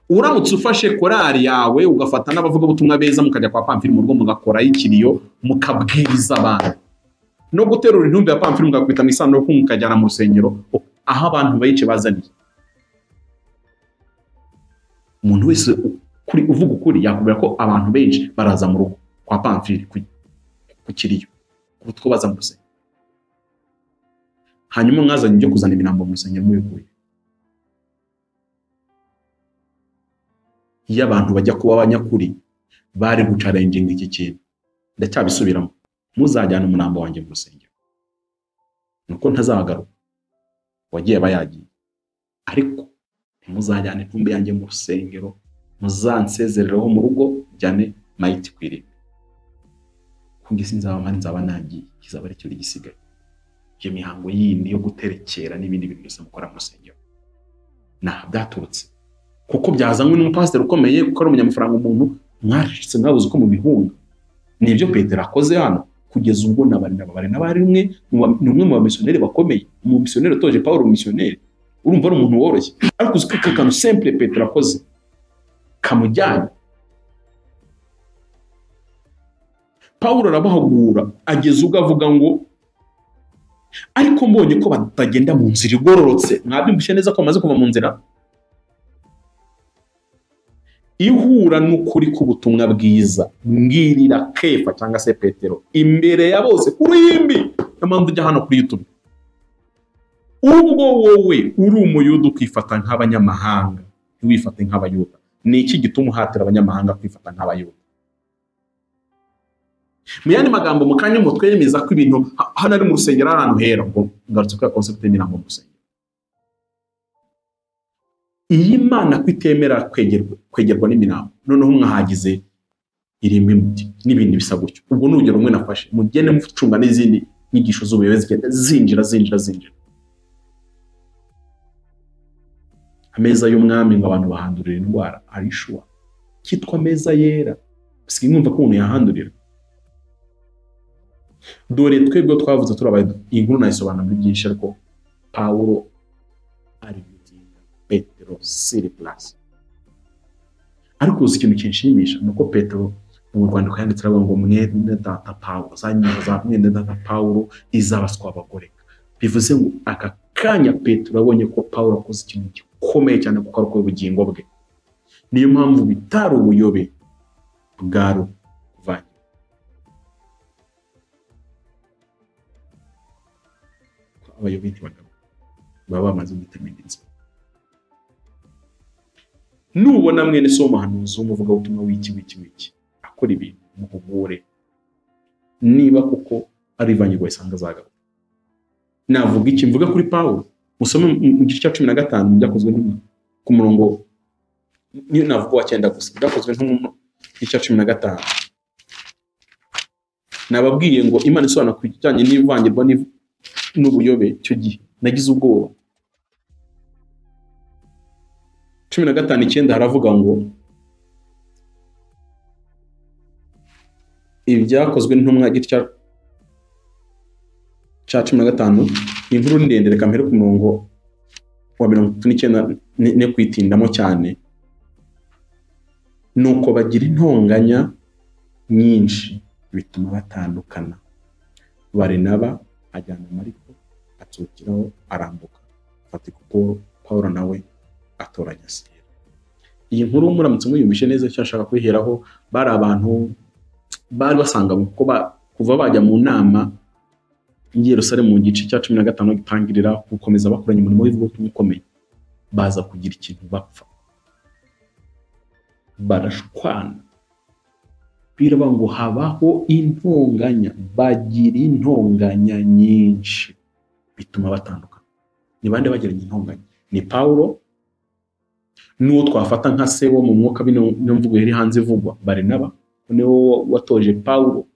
Uramutse ufashe korari yawe ugafata n'abavuga ubutumwa beza mukajya kwa Pamfili mu rugo mugakora ikiriyo mukabwiriza abantu, no guterura intumbi ya Pamfili mugakubita mu isanduku mukajyana mu rusengero, aho abantu bayice bazaniye. Umuntu wese uvuga ukuri yakubwira ko abantu benshi baraza mu rugo kwa Pamfili ku kiriyo ubutwo baza mu rusengero, hanyuma mwazanye ibyo kuzana imirambo mu rusengero mubikuye. Iyo abantu bajya kuba abanyakuri bari gucarenginga iki kintu, ndacyabisubiramo, muzajyana umurambo wanjye mu rusengero, nuko ntazagaruka, wagiye bayagiye, ariko ntimuzajyane intumbi yanjye mu rusengero, muzansezereraho mu rugo, jyane mayiti kwiriye. Kungisi nzaba nagiye, kizaba ari cyo gisigaye. Iyo mihango yindi yo guterekera n'ibindi bintu byose mukora mu rusengero byaturutse kuko byazanywe n'umupasiteri ukomeye, kuko ari umunyamafaranga, umuntu mwashitse mwabuze uko mu bihunga. Nibyo Petero akoze hano, kugeza ubwo na Barinaba ari umwe mu bamisiyoneri bakomeye, mu misiyoneri utoje Pawulo misiyoneri. Urumva ari umuntu woroshye, ariko uzi ko akantu simple Petero akoze kamujyanye. Pawulo arabahagura ageze ubwo avuga ngo ariko mbonye ko batagenda mu nzira igororotse. Mwabyumvise neza ko bamaze kuva mu nzira ihura n'ukuri k'ubutumwa bwiza, mbwirira Kefa cyangwa se Petero imbere ya bose ku ruhimbi. Mpamvu ujya hano kuri YouTube, ubwo wowe uri umuyuda ukifata nk'abanyamahanga, ntiwifate nk'abayuda. Ni iki gituma uhatira abanyamahanga kwifata nk'abayuda? Mu yandi magambo, mu kanya mutwemeza ko ibintu hano ari mu rusengero ari ahantu hera, ngo ngarutse ko concept y'imirambo mu rusengero. Iyi Mana kwitemera kwegerwa n'imirambo, noneho mwahagize irimbi muti n'ibindi bisa gutyo. Ubwo n'urugero rumwe nafashe, mugende mucunga n'izindi nyigisho z'ubuyobe zigenda zinjira. Ameza y'umwami ngo abantu bahandurira indwara, ari shuwa kitwa ameza yera, bisigaye mwumva ko umuntu yahandurira. Dore twebwe twavuze turabaye, iyi nkuru nayisobanura muri byinshi, ariko Pawulo ari muti Petero sur place. Ariko uzi ikintu kinshimisha nuko Petero mu rwandiko yanditse aravuga ngo mwene data Pawulo za mwene data Pawulo izabaswa abagoreka. Bivuze ngo aka kanya Petero abonye ko Pawulo akoze ikintu gikomeye cyane kuko ari ubugingo bwe. Niyo mpamvu bitari ubuyobe bwaro kuvanye. Abayobe ntibagabo baba bamaze gutemera inzira. Nubona mwene so umuhanuzi umuvuga ubutumwa wiki akora ibintu muhugure niba kuko ari ivangirwa isanga zagabo. Navuga iki? Mvuga kuri Pawulo musome mu gice cya 15 byakozwe ku murongo niyo navuga wa 9 gusa byakozwe mu gice cya 15. Nababwiye ngo Imana isobanura kujyanye n'ivangirwa n'ubuyobe cyo gihe nagize ubwoba. 15:9 haravuga ngo ibyakozwe n'intumwa gice cya 15 inkuru ndende reka mpere ku murongo wa 39 ne kwitindamo cyane. Nuko bagira intonganya nyinshi bituma batandukana. Barinaba ajyana Mariko atsukiraho arambuka fatika Pawulo nawe atoranya Sira. Iyi nkuru muramutse muyumvishe neza cyashaka kwiheraho bari abantu bari basanga kuko kuva bajya mu nama i Yerusalemu mu gice cya 15 gitangirira gukomeza bakoranye umurimo w'ivugabutumwa ukomeye baza kugira ikintu bapfa barashwana biraba ngo habaho intonganya bagira intonganya nyinshi bituma batandukana. Ni bande bagiranye intonganya? Ni Pawulo n'uwo twafata nka se wo mu mwuka bino mvugo yari hanze ivugwa Barinaba niwo watoje Pawulo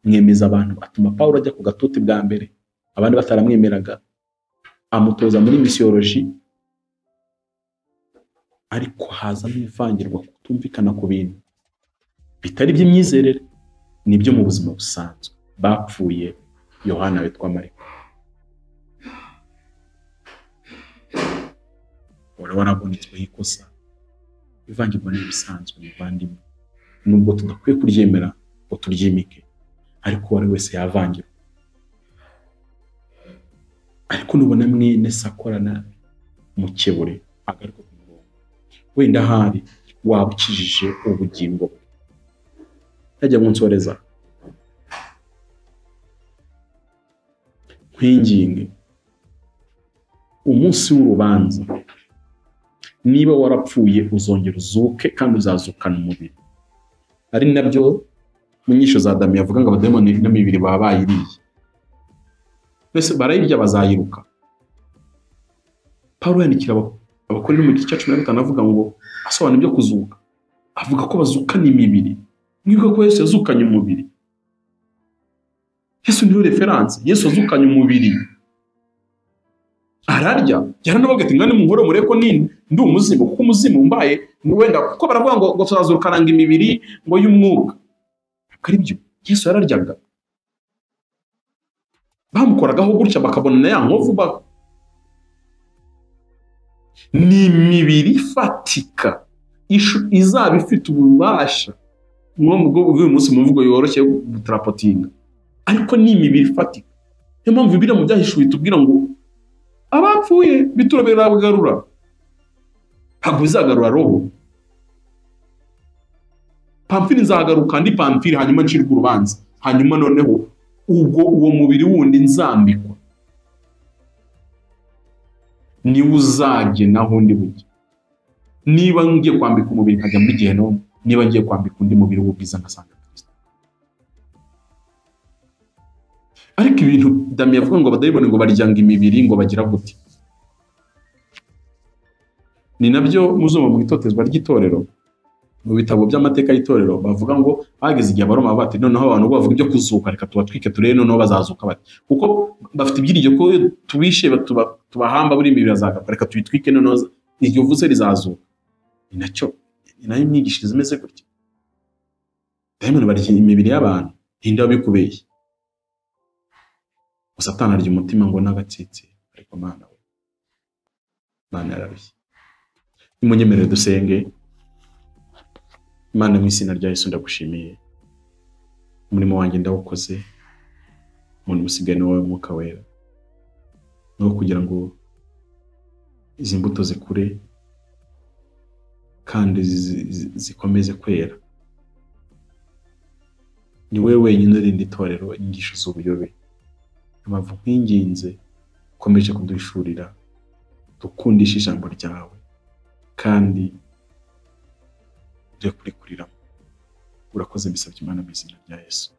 mwemeza abantu atuma Pawulo ajya ku gatuti bwa mbere abandi bataramwemeraga amutoza muri misiyoloji. Ariko haza n'ivangirwa kutumvikana ku bintu bitari by'imyizerere nibyo mu buzima busanzwe. Bapfuye Yohana witwa Mariko. Warabonetsweho ikosa. Ivangirwa n'ibisanzwe bivandimwe nubwo tudakwiye kuryemera ngo turyimike ariko wari wese yavangirwa. Ariko nubona mwene sakorana mukebure agaruka ku murongo wenda hari wabukijije ubugingo bwe. Yajya munsoreza kwinginge umunsi w'urubanza niba warapfuye uzongera uzuke kandi uzazukana umubiri. Ari nabyo mu nyisho za Adamu yavuga ngo abademoni n'imibiri baba bayiriye bese barayirya bazayiruka. Pawulo yandikira abakorera mu gice cya 15 avuga ngo asobanura ibyo kuzuka avuga ko bazukana imibiri. Mwibuka ko Yesu yazukanye umubiri. Yesu niwe reference. Yesu yazukanye umubiri ararya yaranavuga ati ngane munkore mureko ndi umuzimu kuko umuzimu mbaye wenda kuko baravuga ngo tuzazurukananga imibiri ngo y'umwuka kari byo. Yesu yararyaga bamukoragaho gutya bakabona na ya nkovu ni imibiri fatika izaba ifite ububasha mwo bw'uyu munsi mu mvugo yoroshye gutarapotinga ariko ni imibiri fatika. Niyo mpamvu bibiri mu byahishuwe tubwira ngo abapfuye biturabera bagarura ntabwo bizagarura roho. Pamfili nzagaruka ndi Pamfili hanyuma ncirwa urubanza hanyuma noneho ubwo uwo mubiri wundi nzambikwa ni uzage naho ndi bujye. Niba ngiye kwambika umubiri nkajya muri Gehinomu, niba ngiye kwambika undi mubiri w'ubwiza nkasanga Kristo. Ariko ibintu Dami yavuga ngo abadayimoni ngo baryanga imibiri ngo bagira gute. Ni nabyo muzoma mu itotezwa ry'itorero mu bitabo by'amateka y'itorero bavuga ngo bageze igihe Abaroma bati noneho abantu bavuga ibyo kuzuka reka tubatwike turebe noneho bazazuka bati kuko bafite ibyiringiro ko tubishe tubahamba buri imibiri azagakora reka tubitwike noneho iryo vuze rizazuka. Ni nacyo nayo myigishirize imeze gutya. Dayimoni barya imibiri y'abantu hinda bikubeshye. Satani arya umutima ngo n'agatsitsi ariko Mana we Mana yararushye. Nimunyemerere dusenge. Imana mu izina rya Yesu ndagushimiye. Umurimo wanjye ndawukoze. Umuntu musigaye ni wowe Mwuka Wera. No kugira ngo izi mbuto zikure kandi zikomeze kwera. Ni wowe wenyine urinda itorero inyigisho z'ubuyobe. Impamvu nkwinginze ukomeje kuduhishurira dukundisha ijambo ryawe kandi uje kurikuriramo. Urakoze, mbisabye Imana mu izina rya Yesu.